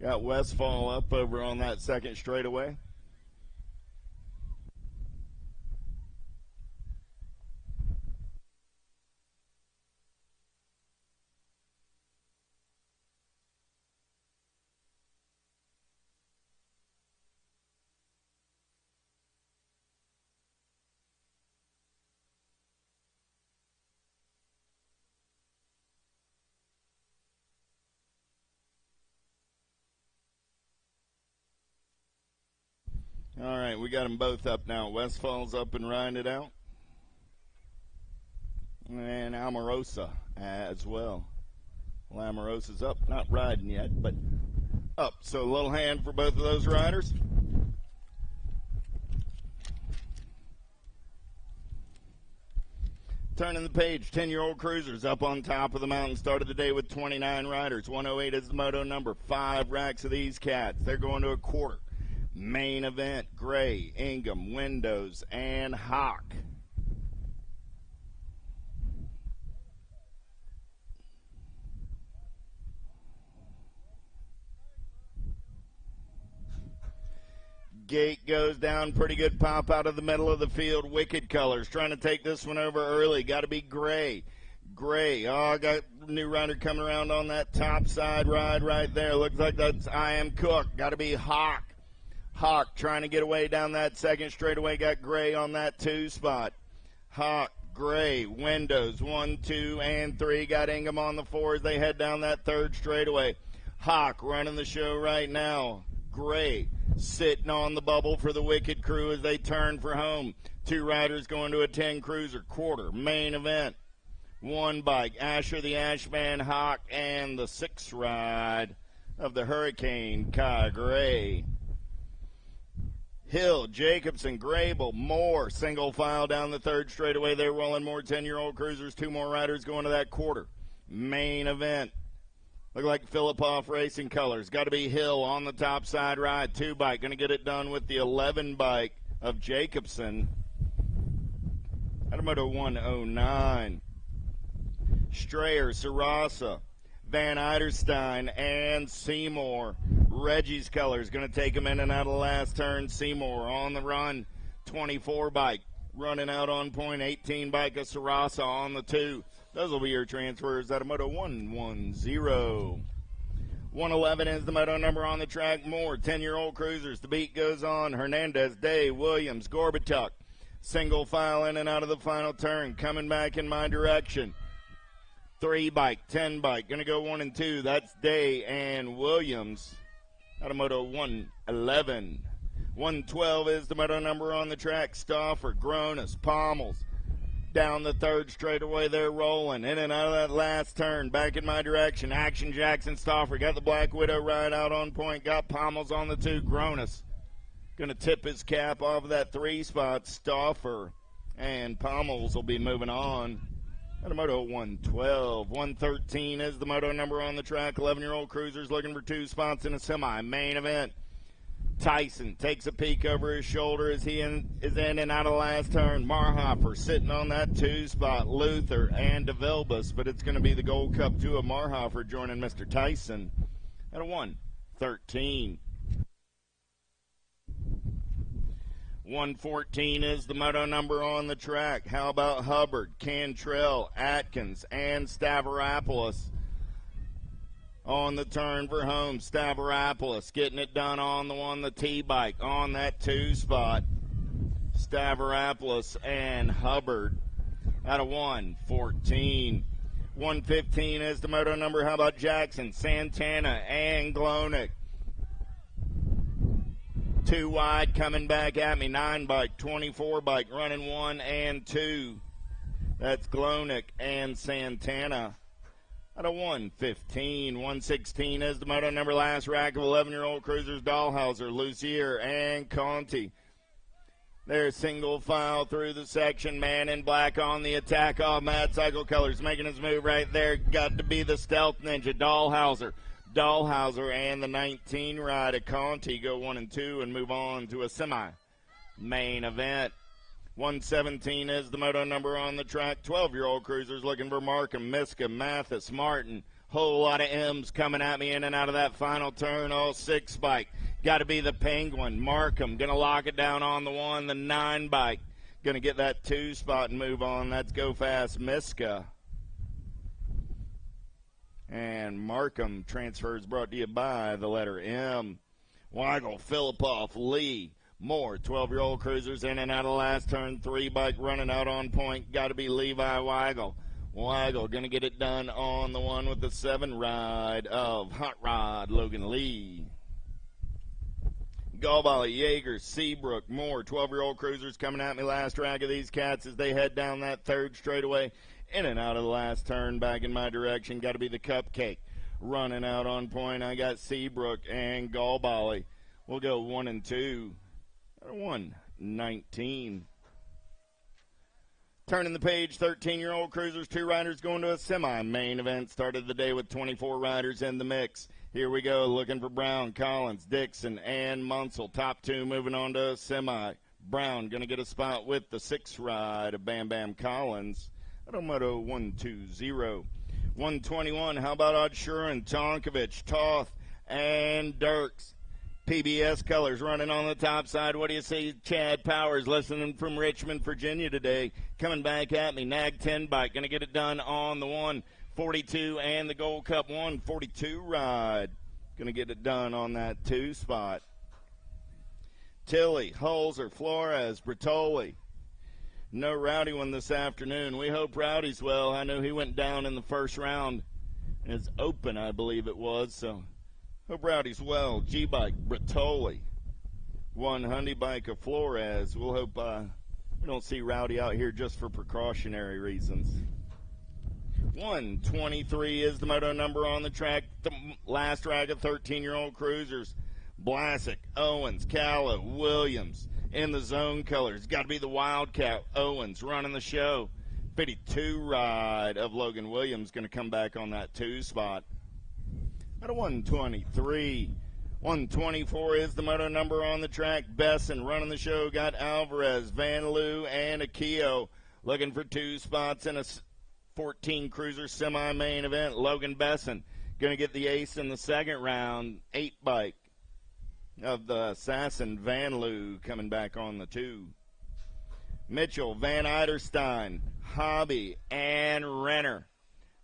Got Westfall up over on that 2nd straightaway. All right, we got them both up now. Westfall's up and riding it out. And Omarosa as well. Well, Omarosa's up, not riding yet, but up. So a little hand for both of those riders. Turning the page, 10-year-old cruisers up on top of the mountain. Started the day with 29 riders. 108 is the moto number. 5 racks of these cats. They're going to a quarter. Main event, Gray, Ingham, Windows, and Hawk. Gate goes down, pretty good pop out of the middle of the field. Wicked Colors trying to take this one over early. Got to be Gray. I got a new rider coming around on that top side ride right there. Looks like that's I Am Cook. Got to be Hawk. Hawk trying to get away down that 2nd straightaway. Got Gray on that 2 spot. Hawk, Gray, Windows, 1, 2, and 3. Got Ingham on the 4 as they head down that 3rd straightaway. Hawk running the show right now. Gray sitting on the bubble for the Wicked crew as they turn for home. 2 riders going to a 10 cruiser. Quarter, main event. 1 bike, Asher the Ashman, Hawk, and the 6 ride of the Hurricane, Kai Gray. Hill, Jacobson, Grable, Moore, single file down the 3rd straightaway. They're rolling more 10-year-old cruisers. 2 more riders going to that quarter. Main event. Look like Philippoff Racing Colors. Got to be Hill on the top side ride. 2 bike. Going to get it done with the 11 bike of Jacobson. Automoto 109. Strayer, Sarasa, Van Eiderstein, and Seymour. Reggie's Colors going to take him in and out of the last turn. Seymour on the run. 24 bike. Running out on point, 18 bike of Sarasa on the 2. Those will be your transfers out of Moto 110. 111 is the moto number on the track. More 10-year-old cruisers. The beat goes on. Hernandez, Day, Williams, Gorbatuk. Single file in and out of the final turn. Coming back in my direction. 3 bike, 10 bike. Going to go 1 and 2. That's Day and Williams out of Moto 111. 112 is the moto number on the track. Stauffer, Gronis, Pommels. Down the third straightaway, they're rolling. In and out of that last turn. Back in my direction. Action Jackson, Stauffer. Got the Black Widow right out on point. Got Pommels on the 2. Gronis going to tip his cap off of that 3 spot. Stauffer and Pommels will be moving on. At a Moto 112. 113 is the moto number on the track. 11-year-old cruisers looking for 2 spots in a semi-main event. Tyson takes a peek over his shoulder as he is in and out of the last turn. Marhofer sitting on that 2 spot. Luther and DeVilbus, but it's going to be the Gold Cup 2 of Marhofer joining Mr. Tyson at a 113. 114 is the moto number on the track. How about Hubbard, Cantrell, Atkins, and Stavropoulos? On the turn for home, Stavropoulos getting it done on the T-bike on that 2 spot. Stavropoulos and Hubbard out of 114. 115 is the moto number. How about Jackson, Santana, and Glonick? 2 wide coming back at me. 9 bike, 24 bike, running 1 and 2. That's Glonick and Santana. Out of 115. 116 is the moto number. Last rack of 11-year-old cruisers. Dahlhauser, Lucier, and Conti. There's single file through the section. Man in black on the attack off Mad Cycle Colors. Making his move right there. Got to be the stealth ninja, Dahlhauser. Dahlhauser and the 19 ride of Conti go 1 and 2 and move on to a semi-main event. 117 is the moto number on the track. 12-year-old cruisers looking for Markham, Miska, Mathis, Martin. Whole lot of M's coming at me in and out of that final turn. All 6 bike. Got to be the Penguin. Markham going to lock it down on the 1. The 9 bike going to get that 2 spot and move on. That's Go Fast Miska. And Markham transfers brought to you by the letter M. Weigel, Filipoff, Lee. More 12-year-old cruisers in and out of last turn. 3 bike running out on point. Got to be Levi Weigel. Weigel going to get it done on the 1 with the 7 ride of Hot Rod Logan Lee. Galbali, Yeager, Seabrook, Moore. 12-year-old cruisers coming at me last rack of these cats as they head down that third straightaway. In and out of the last turn back in my direction. Got to be the Cupcake. Running out on point. I got Seabrook and Galbali. We'll go 1 and 2. 119. Turning the page, 13-year-old cruisers, 2 riders going to a semi-main event. Started the day with 24 riders in the mix. Here we go, looking for Brown, Collins, Dixon, and Munsell. Top 2 moving on to a semi. Brown going to get a spot with the 6 ride of Bam Bam Collins. Moto 120. 121, how about Odshurin, Tonkovich, Toth, and Dirks? PBS colors running on the top side. What do you see? Chad Powers listening from Richmond, Virginia today. Coming back at me. Nag 10 bike. Going to get it done on the 142 and the Gold Cup 142 ride. Going to get it done on that 2 spot. Tilley, Holzer, Flores, Bertoli. No Rowdy one this afternoon. We hope Rowdy's well. I know he went down in the first round. It's open, I believe it was, so hope Rowdy's well. G-Bike, Bertoli. 1 Hyundai bike of Flores. We'll hope we don't see Rowdy out here just for precautionary reasons. 123 is the moto number on the track. The last rack of 13-year-old cruisers. Blasick, Owens, Calla, Williams. In the zone colors. Got to be the Wildcat. Owens running the show. 52 ride of Logan Williams going to come back on that 2 spot. At a 123. 124 is the moto number on the track. Besson running the show. Got Alvarez, Van Loo, and Akio looking for 2 spots in a 14 cruiser semi-main event. Logan Besson going to get the ace in the second round. 8 bike of the Assassin Van Loo coming back on the 2. Mitchell, Van Eiderstein, Hobby, and Renner.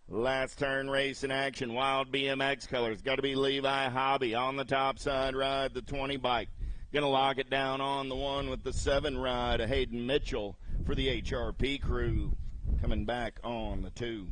Last turn race in action, Wild BMX colors. Got to be Levi Hobby on the top side ride, the 20 bike. Going to lock it down on the one with the 7 ride, Hayden Mitchell for the HRP crew. Coming back on the 2.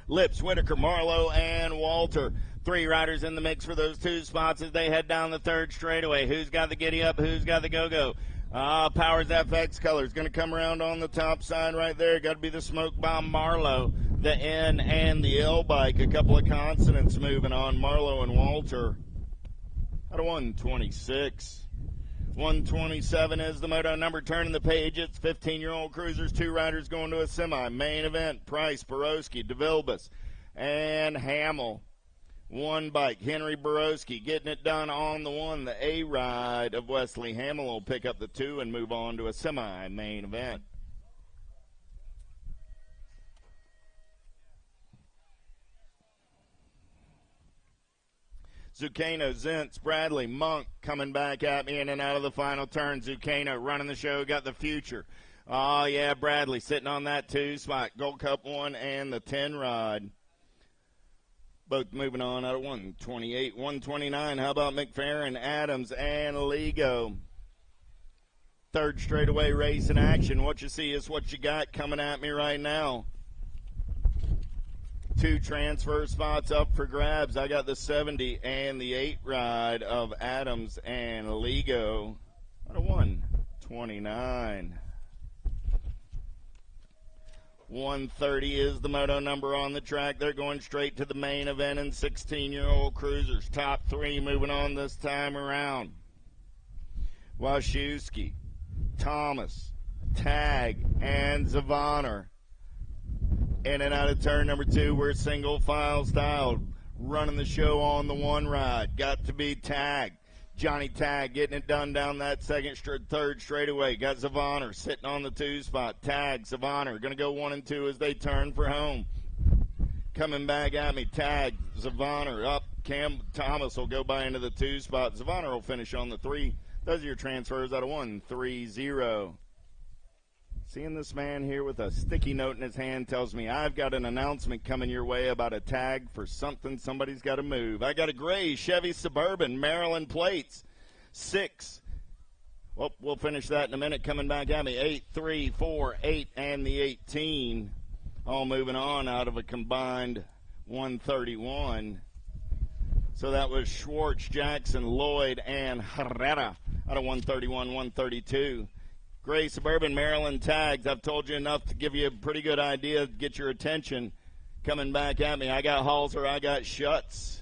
Lips, Whitaker, Marlowe, and Walter. 3 riders in the mix for those 2 spots as they head down the 3rd straightaway. Who's got the giddy up? Who's got the go-go? Powers FX colors. Going to come around on the top side right there. Got to be the Smoke Bomb Marlowe, the N and the L bike. A couple of consonants moving on Marlowe and Walter. Out of 126. 127 is the moto number. Turning the page. It's 15-year-old cruisers. 2 riders going to a semi. Main event, Price, Borowski, DeVilbus, and Hamill. 1 bike, Henry Borowski getting it done on the 1. The A ride of Wesley Hamill will pick up the 2 and move on to a semi main event. Zucchino, Zintz, Bradley, Monk coming back at me in and out of the final turn. Zucchino running the show, got the future. Oh, yeah, Bradley sitting on that 2 spot. Gold Cup 1 and the 10 ride. Both moving on out of 128, 129. How about McFerrin, Adams, and Ligo? 3rd straightaway race in action. What you see is what you got coming at me right now. 2 transfer spots up for grabs. I got the 70 and the 8 ride of Adams and Ligo. Out of 129. 130 is the moto number on the track. They're going straight to the main event in 16-year-old cruisers. Top 3 moving on this time around. Waszewski, Thomas, Tag, and Zavaner. In and out of turn number 2, we're single file style. Running the show on the 1 ride. Got to be Tag. Johnny Tag getting it done down that 3rd straightaway. Got Zavaner sitting on the 2 spot. Tag, Zavaner, going to go 1 and 2 as they turn for home. Coming back at me, Tag, Zavaner up. Cam Thomas will go by into the 2 spot. Zavaner will finish on the 3. Those are your transfers out of 130. Seeing this man here with a sticky note in his hand tells me I've got an announcement coming your way about a tag for something somebody's got to move. I got a gray Chevy Suburban, Maryland plates, 6. Well, we'll finish that in a minute. Coming back at me, 8, 3, 4, 8, and the 18. All moving on out of a combined 131. So that was Schwartz, Jackson, Lloyd, and Herrera out of 131, 132. Gray Suburban Maryland tags. I've told you enough to give you a pretty good idea, get your attention. Coming back at me, I got Halser, I got Schutz.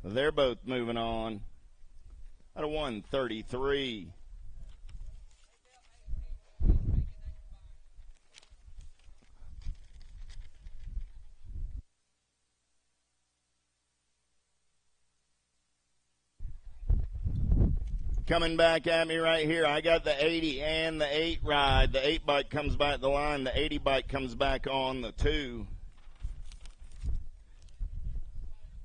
They're both moving on. Out of 133. Coming back at me right here, I got the 80 and the 8 ride. The 8 bike comes back the line. The 80 bike comes back on the 2.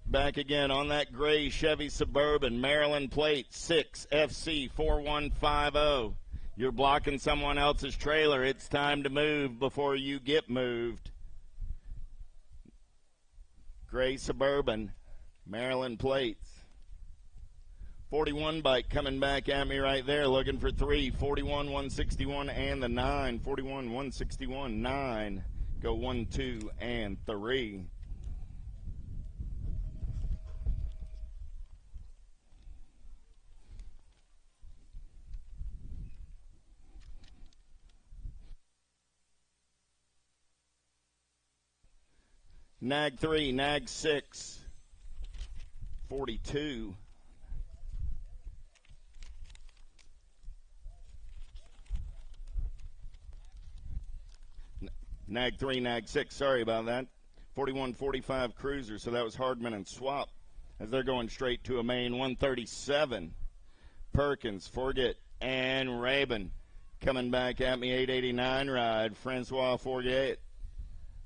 Back again on that gray Chevy Suburban, Maryland plate, 6 FC 4150. You're blocking someone else's trailer. It's time to move before you get moved. Gray Suburban, Maryland plates. 41 bike coming back at me right there, looking for 3. 41, 161, and the 9. 41, 161, 9. Go 1, 2, and 3. Nag 3, Nag 6, 42. Nag 3, Nag 6, sorry about that. 41-45 Cruiser, so that was Hardman and Swap as they're going straight to a main 137. Perkins, Forget, and Rabin coming back at me, 889 ride. Francois Forget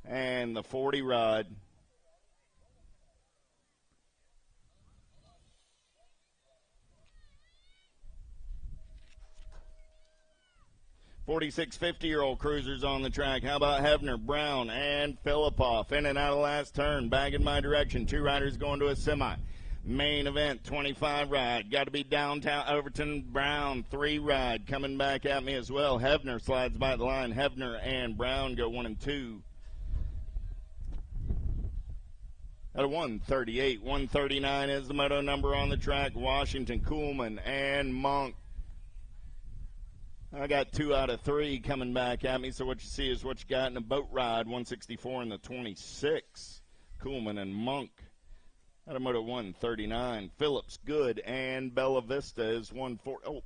and the 40 ride. 46 50-year-old cruisers on the track. How about Hebner, Brown, and Filipoff in and out of last turn. Back in my direction. 2 riders going to a semi. Main event, 25 ride. Got to be downtown Overton. Brown, 3 ride. Coming back at me as well. Hebner slides by the line. Hebner and Brown go 1 and 2. At a 138, 139 is the moto number on the track. Washington, Kuhlman, and Monk. I got 2 out of 3 coming back at me, so what you see is what you got in a boat ride, 164 in the 26. Kuhlman and Monk. At a moto 139. Phillips, Good, and Bella Vista is 140. Oh,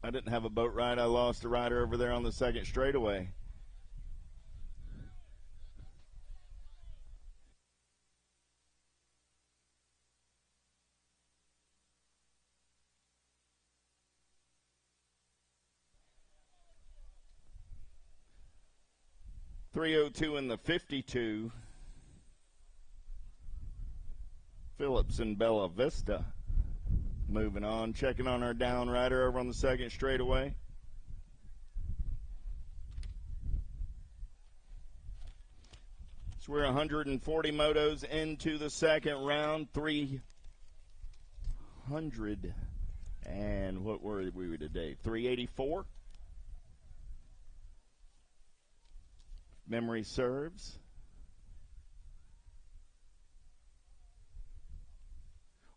I didn't have a boat ride. I lost a rider over there on the second straightaway. .302 in the 52. Phillips and Bella Vista. Moving on, checking on our down rider over on the second straightaway. So we're 140 motos into the second round. 300 and what were we today? 384. Memory serves.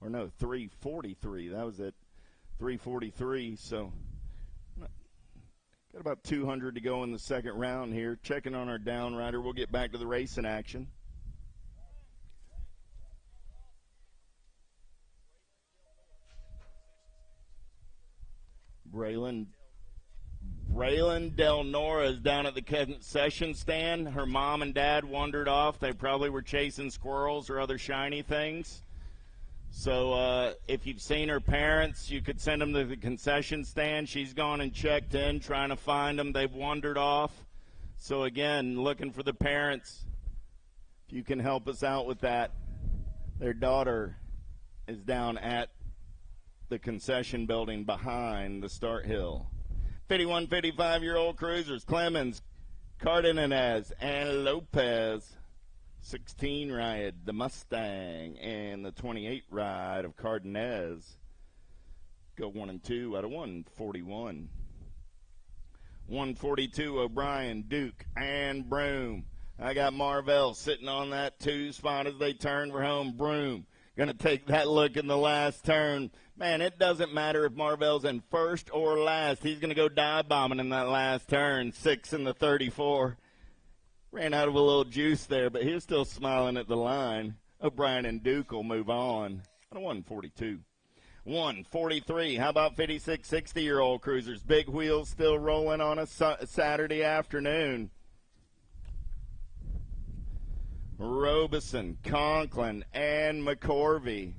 Or no, 343. That was it. 343. So got about 200 to go in the second round here. Checking on our down rider. We'll get back to the racing action. Braylon Del Nora is down at the concession stand. Her mom and dad wandered off. They probably were chasing squirrels or other shiny things. So if you've seen her parents, you could send them to the concession stand. She's gone and checked in, trying to find them. They've wandered off. So, again, looking for the parents. If you can help us out with that. Their daughter is down at the concession building behind the start hill. 51, 55-year-old cruisers, Clemens, Cardenas, and Lopez. 16 ride, the Mustang, and the 28 ride of Cardenas. Go 1 and 2 out of 141. 142, O'Brien, Duke, and Broom. I got Marvell sitting on that 2 spot as they turn for home. Broom going to take that look in the last turn. Man, it doesn't matter if Marvell's in first or last. He's going to go dive bombing in that last turn. 6 in the 34. Ran out of a little juice there, but he's still smiling at the line. O'Brien and Duke will move on. At a 142. 143. How about 56, 60-year-old cruisers? Big wheels still rolling on a Saturday afternoon. Robeson, Conklin, and McCorvey.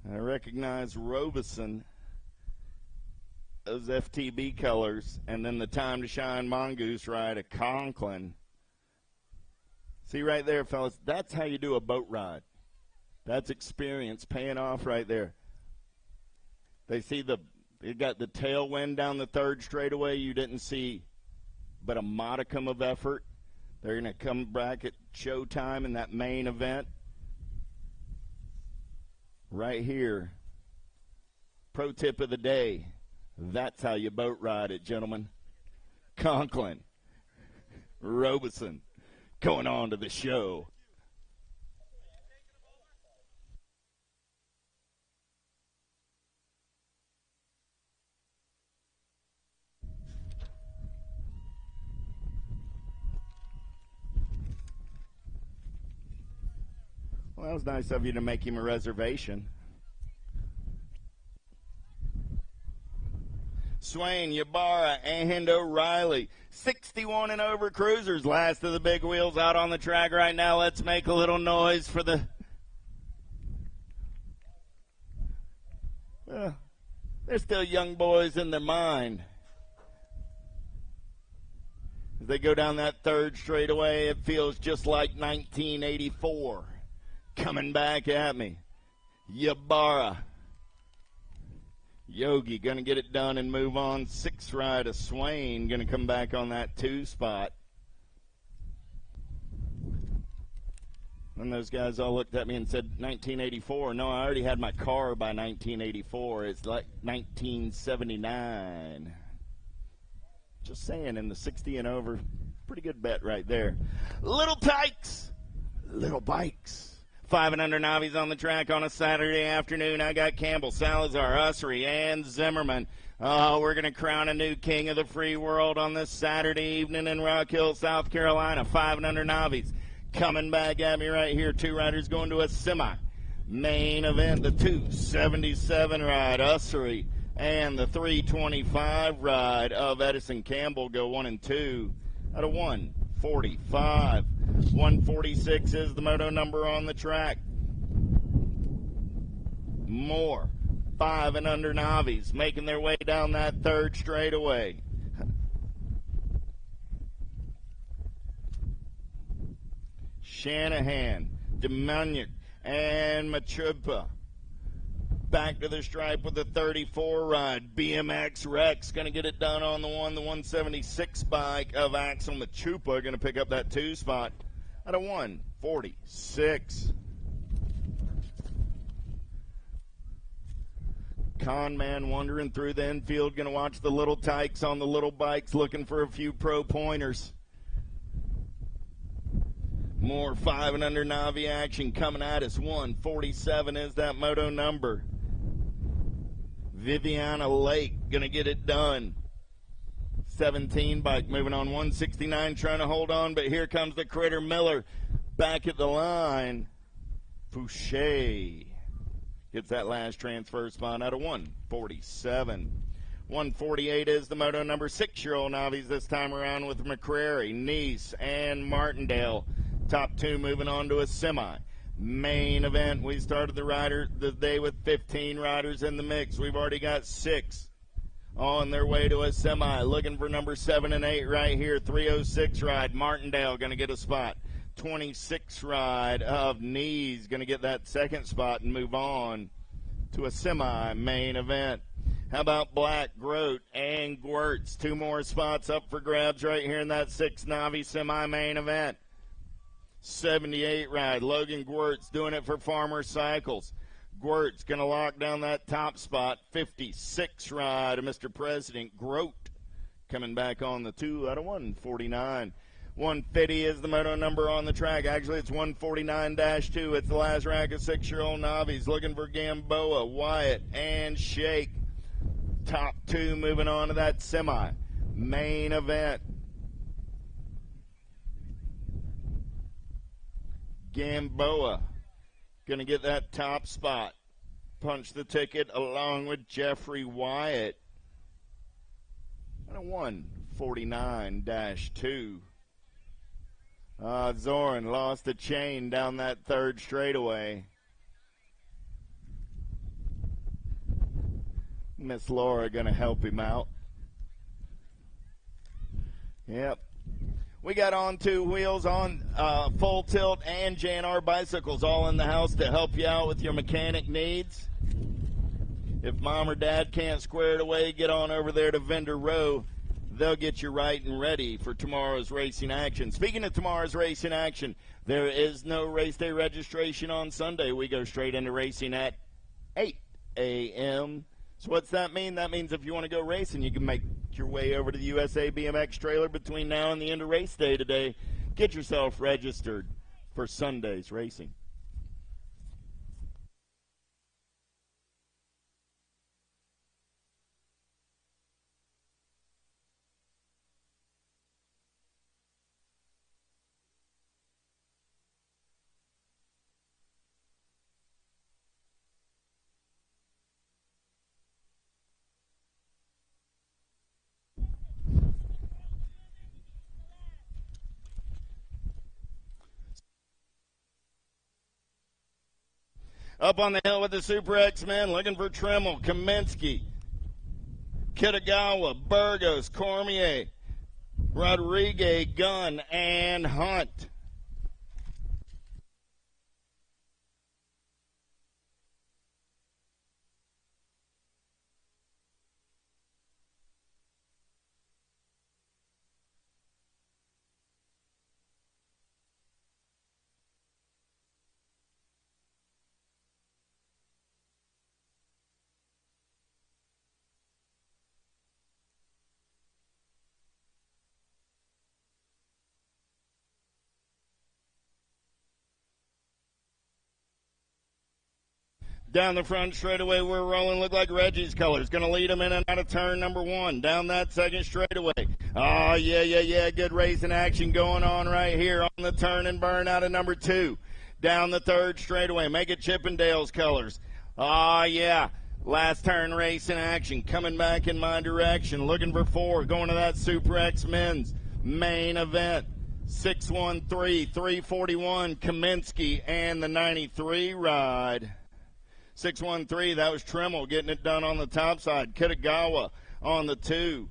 I recognize Robeson, those FTB colors, and then the Time to Shine Mongoose ride at Conklin. See right there, fellas, that's how you do a boat ride. That's experience paying off right there. They see they got the tailwind down the third straightaway. You didn't see but a modicum of effort. They're going to come back at showtime in that main event. Right here, pro tip of the day, that's how you boat ride it, gentlemen. Conklin, Robeson, going on to the show. Well, that was nice of you to make him a reservation. Swain, Ybarra, and O'Reilly. 61 and over cruisers. Last of the big wheels out on the track right now. Let's make a little noise for the... they're still young boys in their mind. As they go down that third straightaway, it feels just like 1984. Coming back at me. Ybarra. Yogi going to get it done and move on. 6 ride of Swain going to come back on that 2 spot. And those guys all looked at me and said 1984. No, I already had my car by 1984. It's like 1979. Just saying, in the 60 and over, pretty good bet right there. Little Tykes, little bikes. 5 and under novices on the track on a Saturday afternoon. I got Campbell, Salazar, Ussery, and Zimmerman. Oh, we're going to crown a new king of the free world on this Saturday evening in Rock Hill, South Carolina. 5 and under novices. Coming back at me right here. 2 riders going to a semi. Main event, the 277 ride, Ussery, and the 325 ride of Edison Campbell go 1 and 2 out of 145. 146 is the moto number on the track. More 5 and under novices making their way down that 3rd straightaway. Shanahan, Demonic, and Machupa. Back to the stripe with the 34 ride. BMX Rex going to get it done on the 176 bike of Axel Machupa. Going to pick up that 2 spot out of 146. Con man wandering through the infield. Going to watch the little tykes on the little bikes looking for a few pro pointers. More 5 and under Navi action coming at us. 147 is that moto number. Viviana Lake gonna get it done. 17 bike moving on 169, trying to hold on, but here comes the Critter Miller back at the line. Fouché gets that last transfer spot out of 147. 148 is the moto number. 6-year-old Navis this time around with McCrary, Nice, and Martindale. Top 2 moving on to a semi. Main event, we started the day with 15 riders in the mix. We've already got 6 on their way to a semi. Looking for number 7 and 8 right here. 306 ride, Martindale going to get a spot. 26 ride of Knees going to get that 2nd spot and move on to a semi main event. How about Black, Grote, and Gwurts? 2 more spots up for grabs right here in that 6 Navi semi main event. 78 ride, Logan Gwurts doing it for Farmer Cycles. Gwurts going to lock down that top spot. 56 ride of Mr. President Grote coming back on the 2 out of 149. 150 is the moto number on the track. Actually, it's 149-2. It's the last rack of 6-year-old Navis looking for Gamboa, Wyatt, and Shake. Top 2 moving on to that semi main event. Gamboa going to get that top spot. Punch the ticket along with Jeffrey Wyatt. And a 149-2. Zoran lost the chain down that 3rd straightaway. Miss Laura going to help him out. Yep. We got On 2 Wheels, on Full Tilt, and J&R Bicycles all in the house to help you out with your mechanic needs. If mom or dad can't square it away, get on over there to Vendor Row. They'll get you right and ready for tomorrow's racing action. Speaking of tomorrow's racing action, there is no race day registration on Sunday. We go straight into racing at 8 a.m. So what's that mean? That means if you want to go racing, you can make your way over to the USA BMX trailer between now and the end of race day today. Get yourself registered for Sunday's racing. Up on the hill with the Super X-Men, looking for Trimmel, Kaminsky, Kitagawa, Burgos, Cormier, Rodriguez, Gunn, and Hunt. Down the front straightaway, we're rolling. Look like Reggie's colors. Going to lead him in and out of turn number 1. Down that second straightaway. Oh, yeah. Good racing action going on right here on the turn and burn out of number 2. Down the third straightaway. Make it Chippendale's colors. Oh, yeah. Last turn racing action. Coming back in my direction. Looking for 4. Going to that Super X Men's main event. 613, 341, Kaminsky and the 93 ride. 613, that was Tremmel getting it done on the top side. Kitagawa on the 2.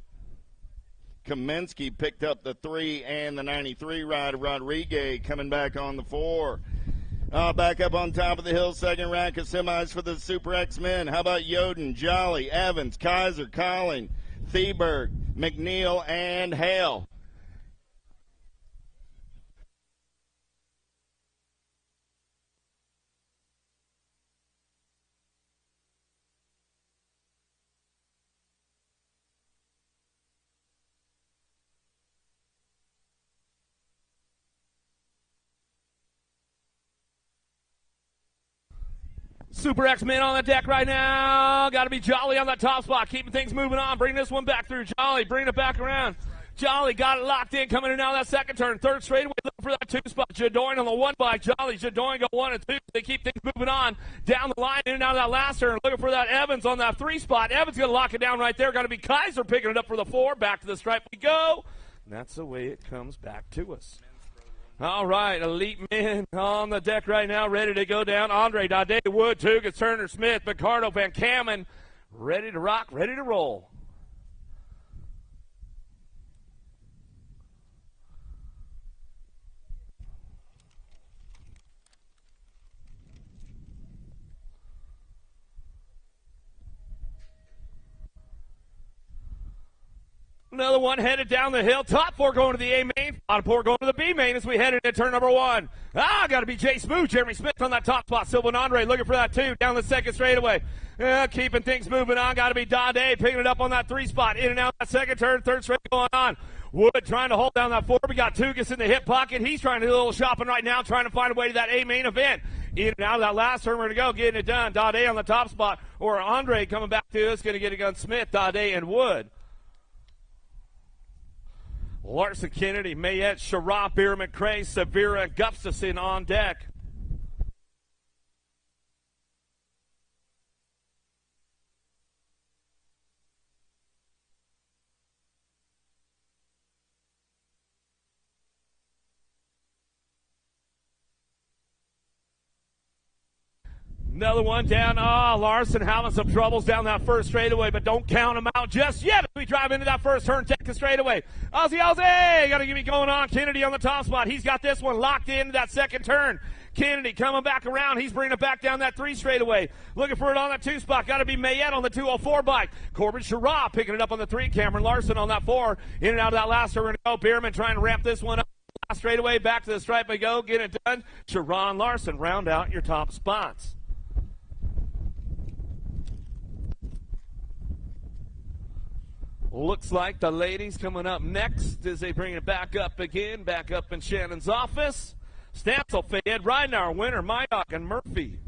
Kaminsky picked up the 3 and the 93 ride. Rodriguez coming back on the 4. Back up on top of the hill, second rack of semis for the Super X Men. How about Yoden, Jolly, Evans, Kaiser, Colling, Thieberg, McNeil, and Hale. Super X-Men on the deck right now. Got to be Jolly on that top spot. Keeping things moving on. Bring this one back through. Jolly, bringing it back around. Jolly got it locked in, coming in now that second turn. Third straightaway, looking for that 2 spot. Jadoin on the 1 bike. Jolly, Jadoin go 1 and 2. They keep things moving on. Down the line, in and out of that last turn. Looking for that Evans on that 3 spot. Evans going to lock it down right there. Got to be Kaiser picking it up for the 4. Back to the stripe we go. And that's the way it comes back to us. All right, Elite Men on the deck right now, ready to go down. Andre, Dade, Wood, Tugas, Turner, Smith, Picardo, Van Kamen, ready to rock, ready to roll. Another one headed down the hill. Top 4 going to the A main. Bottom 4 going to the B main as we head into turn number 1. Got to be Jay Smooth. Jeremy Smith on that top spot. Sylvan Andre looking for that 2 down the second straightaway. Keeping things moving on. Got to be Dade picking it up on that 3 spot. In and out that second turn. Third straight going on. Wood trying to hold down that 4. We got Tugas in the hip pocket. He's trying to do a little shopping right now, trying to find a way to that A main event. In and out of that last turn, we're going to go, getting it done. Dade on the top spot. Or Andre coming back to us, going to get it done. Smith, Dade, and Wood. Larson, Kennedy, Mayette, Sharaf, Beer, McCrae, Severa, and Gustafson on deck. Another one down. Larson having some troubles down that first straightaway, but don't count him out just yet as we drive into that first turn, take the straightaway. Ozzy, got to get me going on. Kennedy on the top spot. He's got this one locked into that second turn. Kennedy coming back around. He's bringing it back down that 3 straightaway. Looking for it on that 2 spot. Got to be Mayette on the 204 bike. Corbin Sharaf picking it up on the 3. Cameron Larson on that 4. In and out of that last turn. We're going to go. Bierman trying to ramp this one up. Last straightaway back to the stripe we go. Get it done. Sharon Larson round out your top spots. Looks like the ladies coming up next as they bring it back up again, back up in Shannon's office. Stancil, Fayette, Ridenour, Winter, Mayock, and Murphy.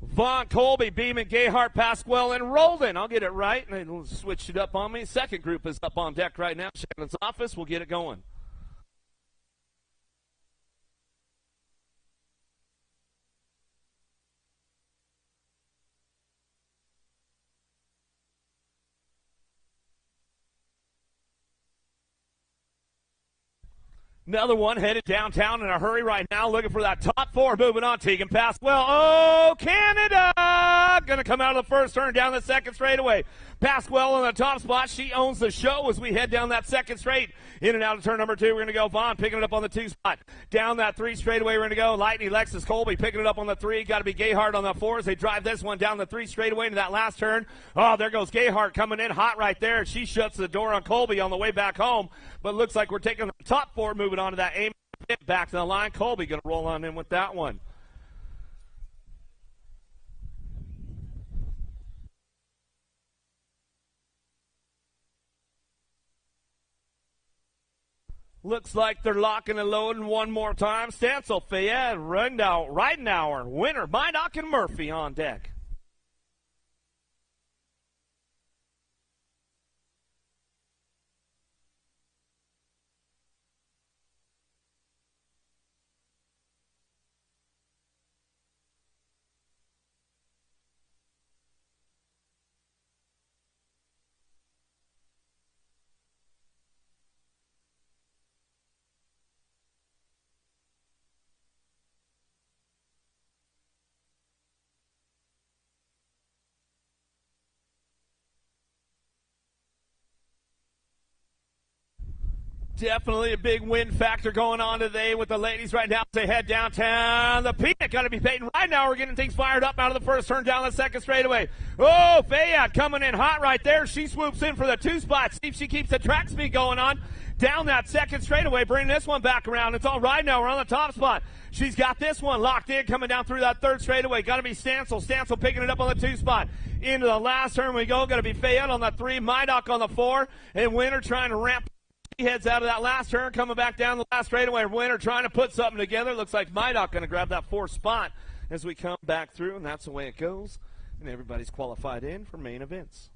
Vaughn, Colby, Beeman, Gayhart, Pasquale, and Roldan. I'll get it right, and they'll switch it up on me. Second group is up on deck right now. Shannon's office, we'll get it going. Another one headed downtown in a hurry right now, looking for that top 4. Moving on, Tegan Pasquale. Oh, Canada! Going to come out of the first turn down the second straightaway. Pasquale on the top spot. She owns the show as we head down that second straight. In and out of turn number 2, we're going to go. Vaughn picking it up on the 2 spot. Down that 3 straightaway, we're going to go. Lightning, Lexus, Colby picking it up on the 3. Got to be Gayhart on the 4 as they drive this one down the 3 straightaway into that last turn. Oh, there goes Gayhart coming in hot right there. She shuts the door on Colby on the way back home. But looks like we're taking the top 4, moving on to that aim pit back to the line. Colby going to roll on in with that one. Looks like they're locking and loading one more time. Stancil, Fayette, Ridenauer, winner, Mydock and Murphy on deck. Definitely a big win factor going on today with the ladies right now as they head downtown. The Peanut going to be Peyton right now. We're getting things fired up out of the first turn down the second straightaway. Oh, Fayette coming in hot right there. She swoops in for the 2 spot. See if she keeps the track speed going on down that second straightaway, bringing this one back around. It's all right now. We're on the top spot. She's got this one locked in coming down through that third straightaway. Got to be Stancil. Stancil picking it up on the 2 spot. Into the last turn we go. Got to be Fayette on the 3, Mydock on the 4, and Winter trying to ramp. He heads out of that last turn, coming back down the last straightaway. Winner trying to put something together. Looks like Mydock going to grab that 4th spot as we come back through, and that's the way it goes. And everybody's qualified in for main events.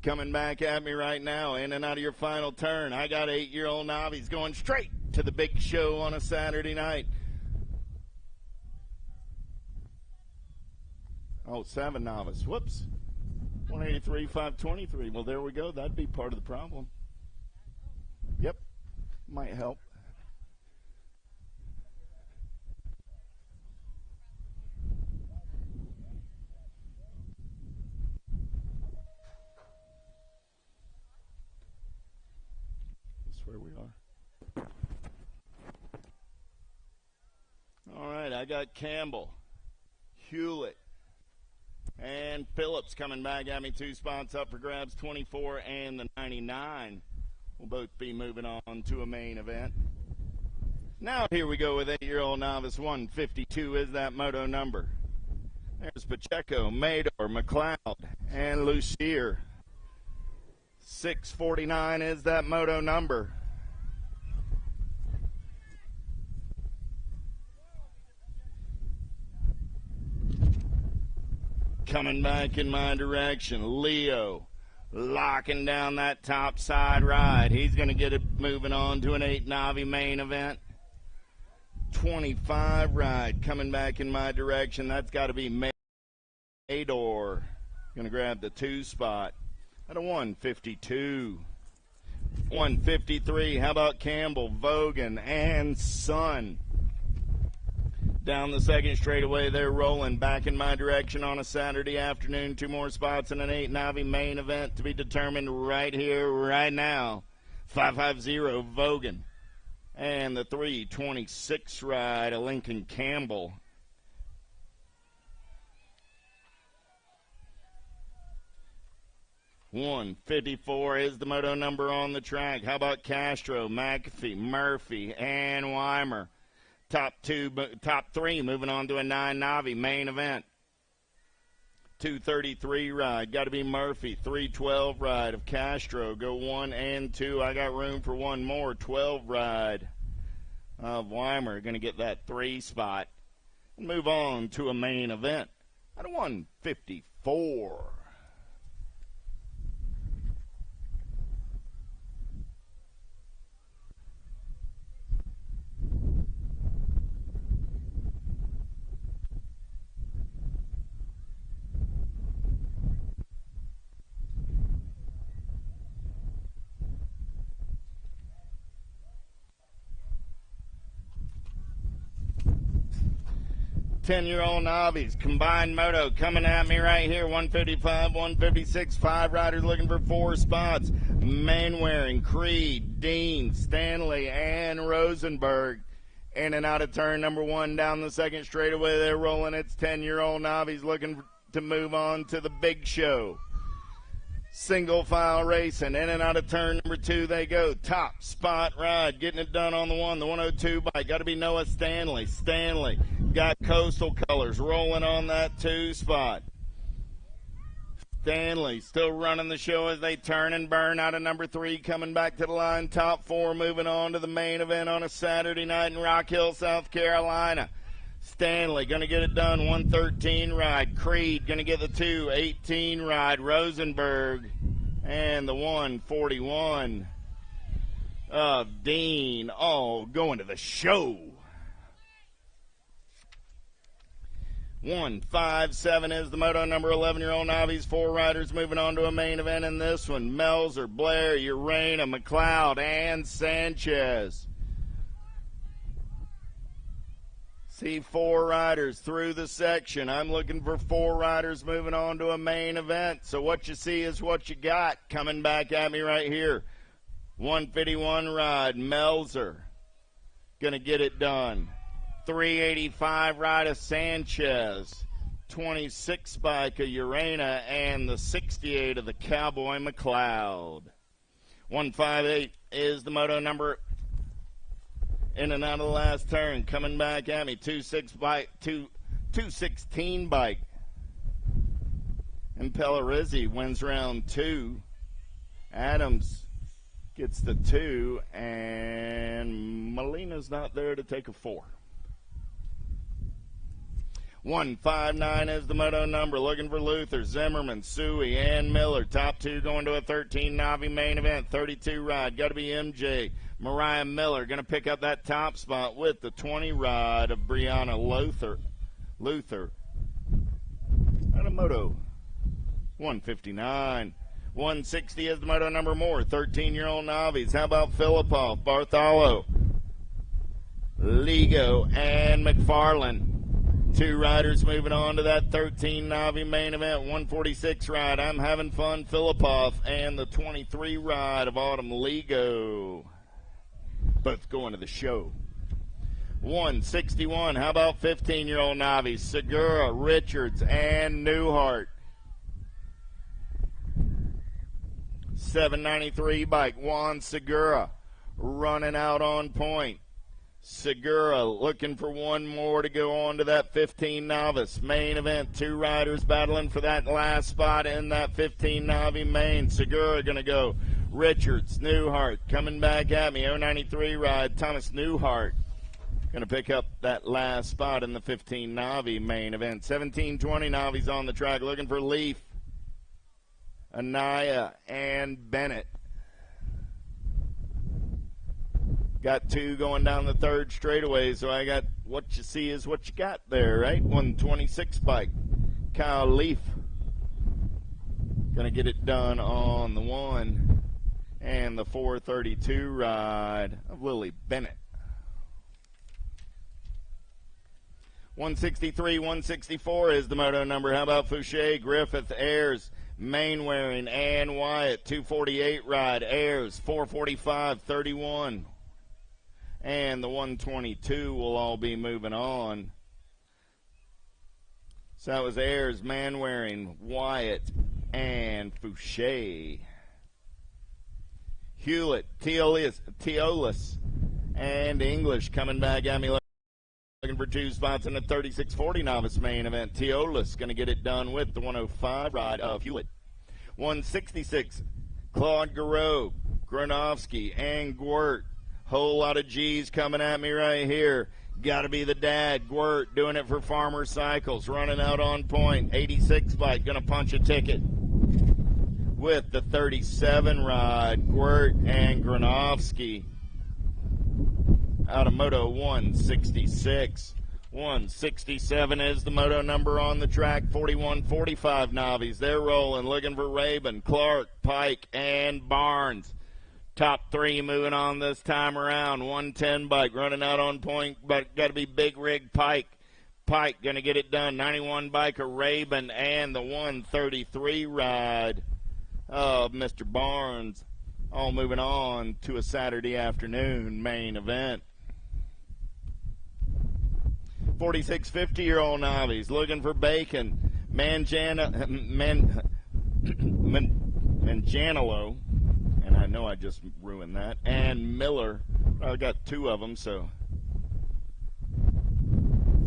Coming back at me right now, in and out of your final turn. I got 8-year-old Navi's going straight to the big show on a Saturday night. Oh, 7 novice. Whoops. 183, 523. Well, there we go. That'd be part of the problem. Yep. Might help. Where we are. All right, I got Campbell, Hewlett, and Phillips coming back at me. 2 spots up for grabs, 24 and the 99. Will both be moving on to a main event. Now here we go with 8-year-old novice. 152 is that moto number. There's Pacheco, Mador, McLeod, and Lucier. 649 is that moto number. Coming back in my direction, Leo locking down that top side ride. He's going to get it moving on to an 8 Navi main event. 25 ride coming back in my direction. That's got to be Mador. Going to grab the 2 spot at a 152. 153. How about Campbell, Vogan, and Son? Down the second straightaway, they're rolling back in my direction on a Saturday afternoon. 2 more spots in an 8 Navi main event to be determined right here, right now. 550 Vogan. And the 326 ride, a Lincoln Campbell. $154 is the moto number on the track. How about Castro, McAfee, Murphy, and Weimer? Top 3 moving on to a 9 Navi main event. 233 ride. Got to be Murphy. 312 ride of Castro. Go 1 and 2. I got room for one more. 12 ride of Weimer. Going to get that 3 spot. And move on to a main event at a 154. 10-year-old novice, combined moto coming at me right here. 155, 156, 5 riders looking for 4 spots. Mainwaring, Creed, Dean, Stanley, and Rosenberg. In and out of turn number 1 down the second straightaway. They're rolling. It's 10-year-old novice looking to move on to the big show. Single file racing. In and out of turn number 2 they go. Top spot ride. Getting it done on the 102 bike. Got to be Noah Stanley. Stanley got Coastal Colors rolling on that 2 spot. Stanley still running the show as they turn and burn out of number 3, coming back to the line. Top 4 moving on to the main event on a Saturday night in Rock Hill, South Carolina. Stanley going to get it done, 113 ride. Creed going to get the 218 ride. Rosenberg and the 141 of Dean all going to the show. 157 is the moto number 11-year-old novice. 4 riders moving on to a main event in this one. Melzer, Blair, Urena, McLeod, and Sanchez. See 4 riders through the section. I'm looking for 4 riders moving on to a main event. So what you see is what you got. Coming back at me right here. 151 ride, Melzer. Gonna get it done. 385 ride of Sanchez. 26 bike of Urena, and the 68 of the Cowboy McLeod. 158 is the moto number in and out of the last turn. Coming back at me, 216 bike. And Pellerizzi wins round 2. Adams gets the 2, and Molina's not there to take a 4. 159 is the moto number. Looking for Luther, Zimmerman, Suey, and Miller. Top 2 going to a 13 Navi main event. 32 ride. Got to be MJ. Mariah Miller going to pick up that top spot with the 20 ride of Brianna Luther. And a moto. 159. 160 is the moto number more. 13-year-old novice. How about Filipov, Bartholo, Ligo, and McFarland? 2 riders moving on to that 13 Navi main event. 146 ride, I'm having fun, Filipov, and the 23 ride of Autumn Ligo. Both going to the show. 161, how about 15-year-old Navi? Segura, Richards, and Newhart. 793 bike, Juan Segura running out on point. Segura looking for one more to go on to that 15 novice main event. 2 riders battling for that last spot in that 15 Navi main. Segura going to go. Richards, Newhart coming back at me. 093 ride, Thomas Newhart going to pick up that last spot in the 15 Navi main event. 1720 Navi's on the track looking for Leaf, Anaya, and Bennett. Got 2 going down the 3rd straightaway, so I got what you see is what you got there, right? 126 bike. Kyle Leaf going to get it done on the 1 and the 432 ride of Lily Bennett. 163, 164 is the moto number. How about Fouché, Griffith, Ayers, Mainwaring, and Wyatt? 248 ride, Ayers, 445, 31. And the 122 will all be moving on. So that was Ayers, Mainwaring, Wyatt, and Fouché. Hewlett, Teolis, and English coming back at me looking for 2 spots in the 3640 novice main event. Teolis going to get it done with the 105 ride of Hewlett. 166, Claude Garreau, Granovsky, and Gwert. Whole lot of G's coming at me right here. Got to be the dad, Gwert, doing it for Farmer Cycles, running out on point. 86 bike, going to punch a ticket with the 37 ride, Gwert and Granovsky out of Moto 166. 167 is the moto number on the track. 41-45 Navis. They're rolling, looking for Rabin, Clark, Pike, and Barnes. Top 3 moving on this time around. 110 bike running out on point, but got to be Big Rig Pike. Pike going to get it done. 91 biker Rabin and the 133 ride of Mr. Barnes. All moving on to a Saturday afternoon main event. 46 50-year-old novice looking for Bacon. Manganiello, and I know I just ruined that, and Miller. I got two of them, so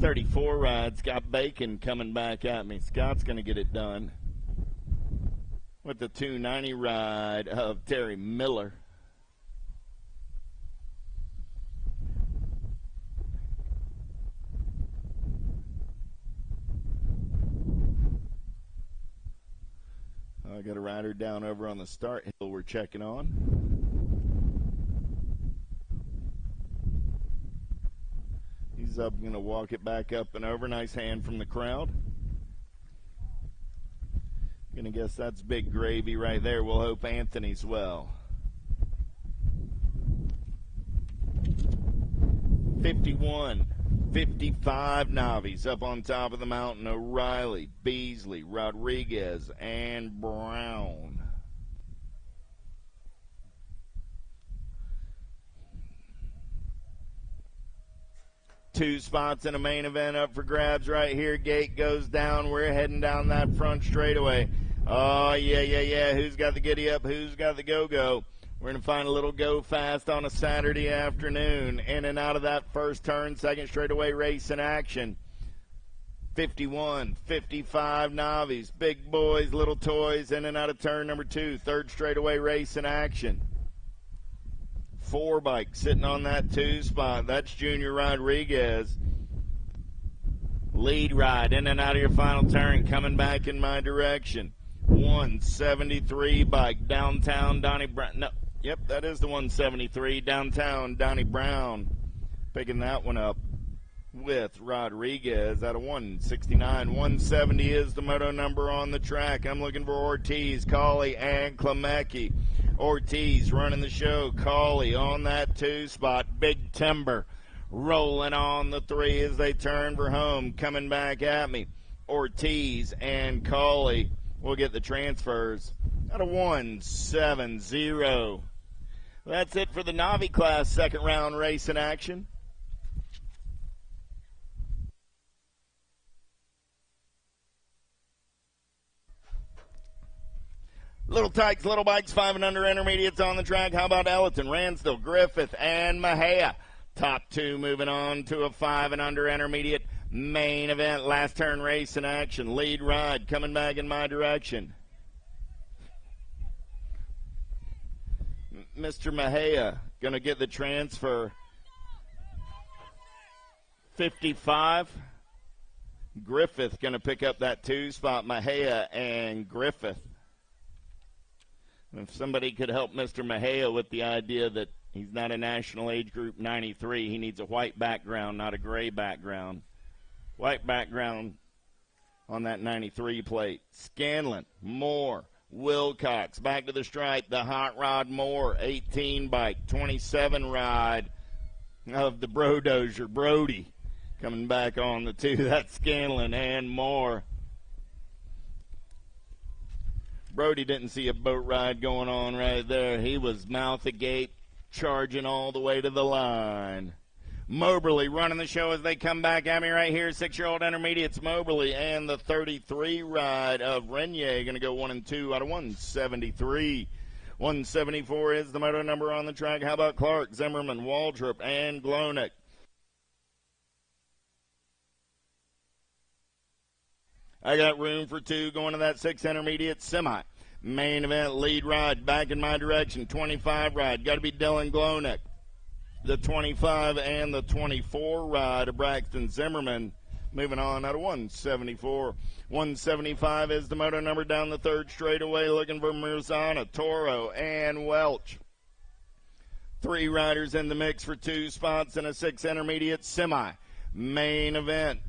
34 rides. Got Bacon coming back at me. Scott's going to get it done with the 290 ride of Terry Miller. I got a rider down over on the start hill we're checking on. He's up, going to walk it back up and over. Nice hand from the crowd. Going to guess that's big gravy right there. We'll hope Anthony's well. 51. 55 novice up on top of the mountain. O'Reilly, Beasley, Rodriguez, and Brown. Two spots in a main event up for grabs right here. Gate goes down. We're heading down that front straightaway. Oh, yeah. Who's got the giddy up? Who's got the go-go? We're going to find a little go fast on a Saturday afternoon. In and out of that first turn, second straightaway race in action. 51, 55 novice, big boys, little toys, in and out of turn number 2. Third straightaway race in action. 4 bike sitting on that 2 spot. That's Junior Rodriguez. Lead ride in and out of your final turn, coming back in my direction. 173 bike, downtown Donnie Brown. No, yep, that is the 173, downtown Donnie Brown. Picking that one up with Rodriguez out of 169. 170 is the moto number on the track. I'm looking for Ortiz, Cauley, and Klemecki. Ortiz running the show. Cauley on that 2 spot. Big Timber rolling on the 3 as they turn for home. Coming back at me. Ortiz and Cauley will get the transfers out of 170. That's it for the Navi class second round race in action. Little tykes, little bikes, 5 and under intermediates on the track. How about Ellerton, Ransdell, Griffith, and Mejia? Top 2 moving on to a 5 and under intermediate main event. Last turn race in action. Lead ride coming back in my direction. Mr. Mejia going to get the transfer. 55. Griffith going to pick up that 2 spot. Mejia and Griffith. If somebody could help Mr. Mejia with the idea that he's not a national age group 93, he needs a white background, not a gray background. White background on that 93 plate. Scanlon, Moore, Wilcox, back to the stripe, the hot rod Moore, 18 bike, 27 ride of the Brodozier, Brody, coming back on the 2. That's Scanlon and Moore. Brody didn't see a boat ride going on right there. He was mouth of gate, charging all the way to the line. Moberly running the show as they come back at me right here. 6-year-old intermediates, Moberly, and the 33 ride of Renier going to go 1 and 2 out of 173. 174 is the moto number on the track. How about Clark, Zimmerman, Waldrop, and Glonick? I got room for 2 going to that 6 intermediate semi. Main event lead ride back in my direction. 25 ride. Got to be Dylan Glonick. The 25 and the 24 ride of Braxton Zimmerman. Moving on out of 174. 175 is the moto number down the 3rd straightaway. Looking for Mirzana, Toro, and Welch. 3 riders in the mix for 2 spots in a 6 intermediate semi. Main event.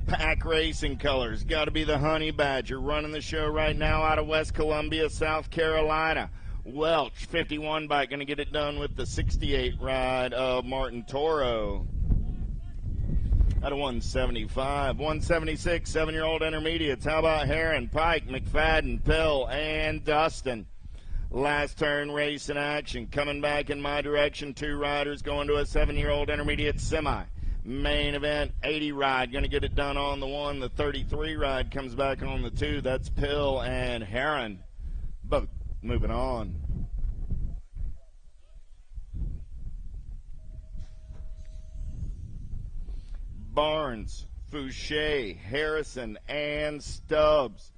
Pack Racing colors. Got to be the Honey Badger running the show right now out of West Columbia, South Carolina. Welch, 51 bike, going to get it done with the 68 ride of Martin Toro. out of 175. 176, 7-year-old intermediates. How about Heron, Pike, McFadden, Pill, and Dustin? Last turn race in action. Coming back in my direction, 2 riders going to a 7-year-old intermediate semi. Main event, 80 ride. Going to get it done on the 1. The 33 ride comes back on the 2. That's Pill and Heron. Both moving on. Barnes, Fouché, Harrison, and Stubbs.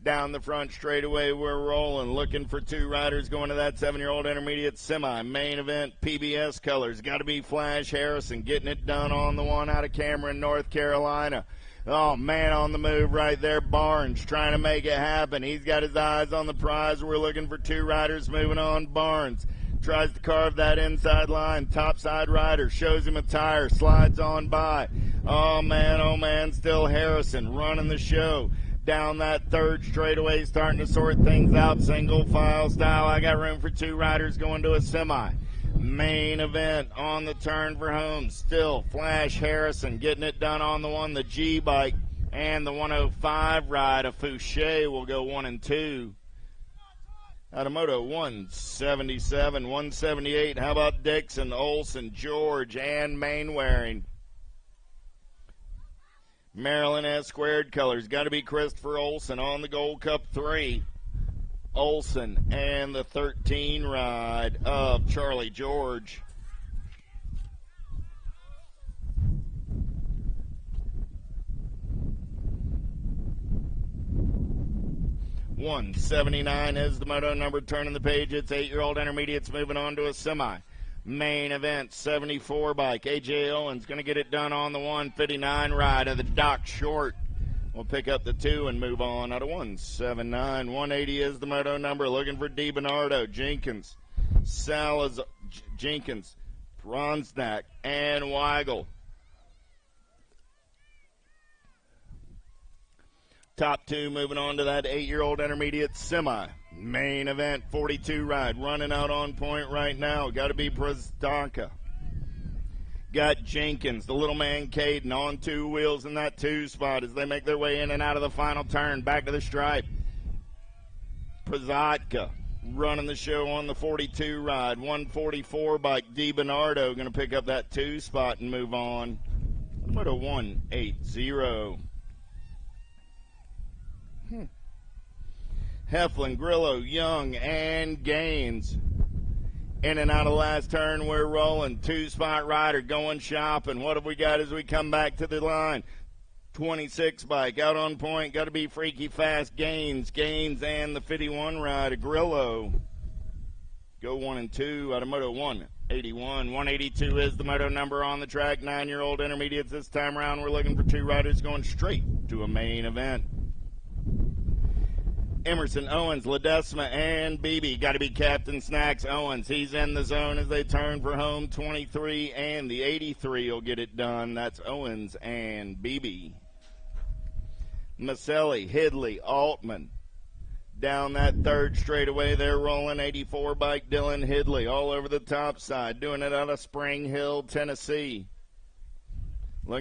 Down the front straightaway, we're rolling, looking for 2 riders going to that 7-year-old intermediate semi. Main event, PBS colors. Got to be Flash Harrison, getting it done on the 1 out of Cameron, North Carolina. Oh, man, on the move right there. Barnes trying to make it happen. He's got his eyes on the prize. We're looking for 2 riders moving on. Barnes tries to carve that inside line. Topside rider shows him a tire, slides on by. Oh, man, still Harrison running the show. Down that 3rd straightaway, starting to sort things out, single file style. I got room for 2 riders going to a semi. Main event on the turn for home. Still Flash Harrison getting it done on the 1, the G bike, and the 105 ride of Fouché will go 1 and 2. Out of Moto 177, 178. How about Dixon, Olson, George, and Mainwaring? Maryland S squared colors. Got to be Christopher Olson on the Gold Cup 3. Olson and the 13 ride of Charlie George. $179 is the moto number. Turning the page, it's 8-year-old intermediates moving on to a semi. Main event, 74 bike. A.J. Owens going to get it done on the 159 ride of the Doc Short. We'll pick up the 2 and move on out of 179. 180 is the moto number. Looking for DiBernardo, Jenkins, Jenkins, Bronsnack, and Weigel. Top 2 moving on to that 8-year-old intermediate semi. Main event, 42 ride. Running out on point right now. Got to be Brzdonka. Got Jenkins, the little man Caden, on 2 wheels in that 2 spot as they make their way in and out of the final turn. Back to the stripe. Przatka running the show on the 42 ride. 144 bike. DiBernardo going to pick up that 2 spot and move on. Moto 180. Heflin, Grillo, Young, and Gaines. In and out of last turn, we're rolling. 2-spot rider going shopping. What have we got as we come back to the line? 26 bike out on point. Got to be Freaky Fast. Gaines, and the 51 rider, Grillo. Go 1 and 2 out of Moto 181. 182 is the moto number on the track. 9-year-old intermediates this time around. We're looking for 2 riders going straight to a main event. Emerson, Owens, Ledesma, and Beebe. Got to be Captain Snacks Owens. He's in the zone as they turn for home. 23 and the 83 will get it done. That's Owens and Beebe. Maselli, Hidley, Altman. Down that 3rd straightaway, they're rolling. 84 bike Dylan Hidley all over the top side. Doing it out of Spring Hill, Tennessee.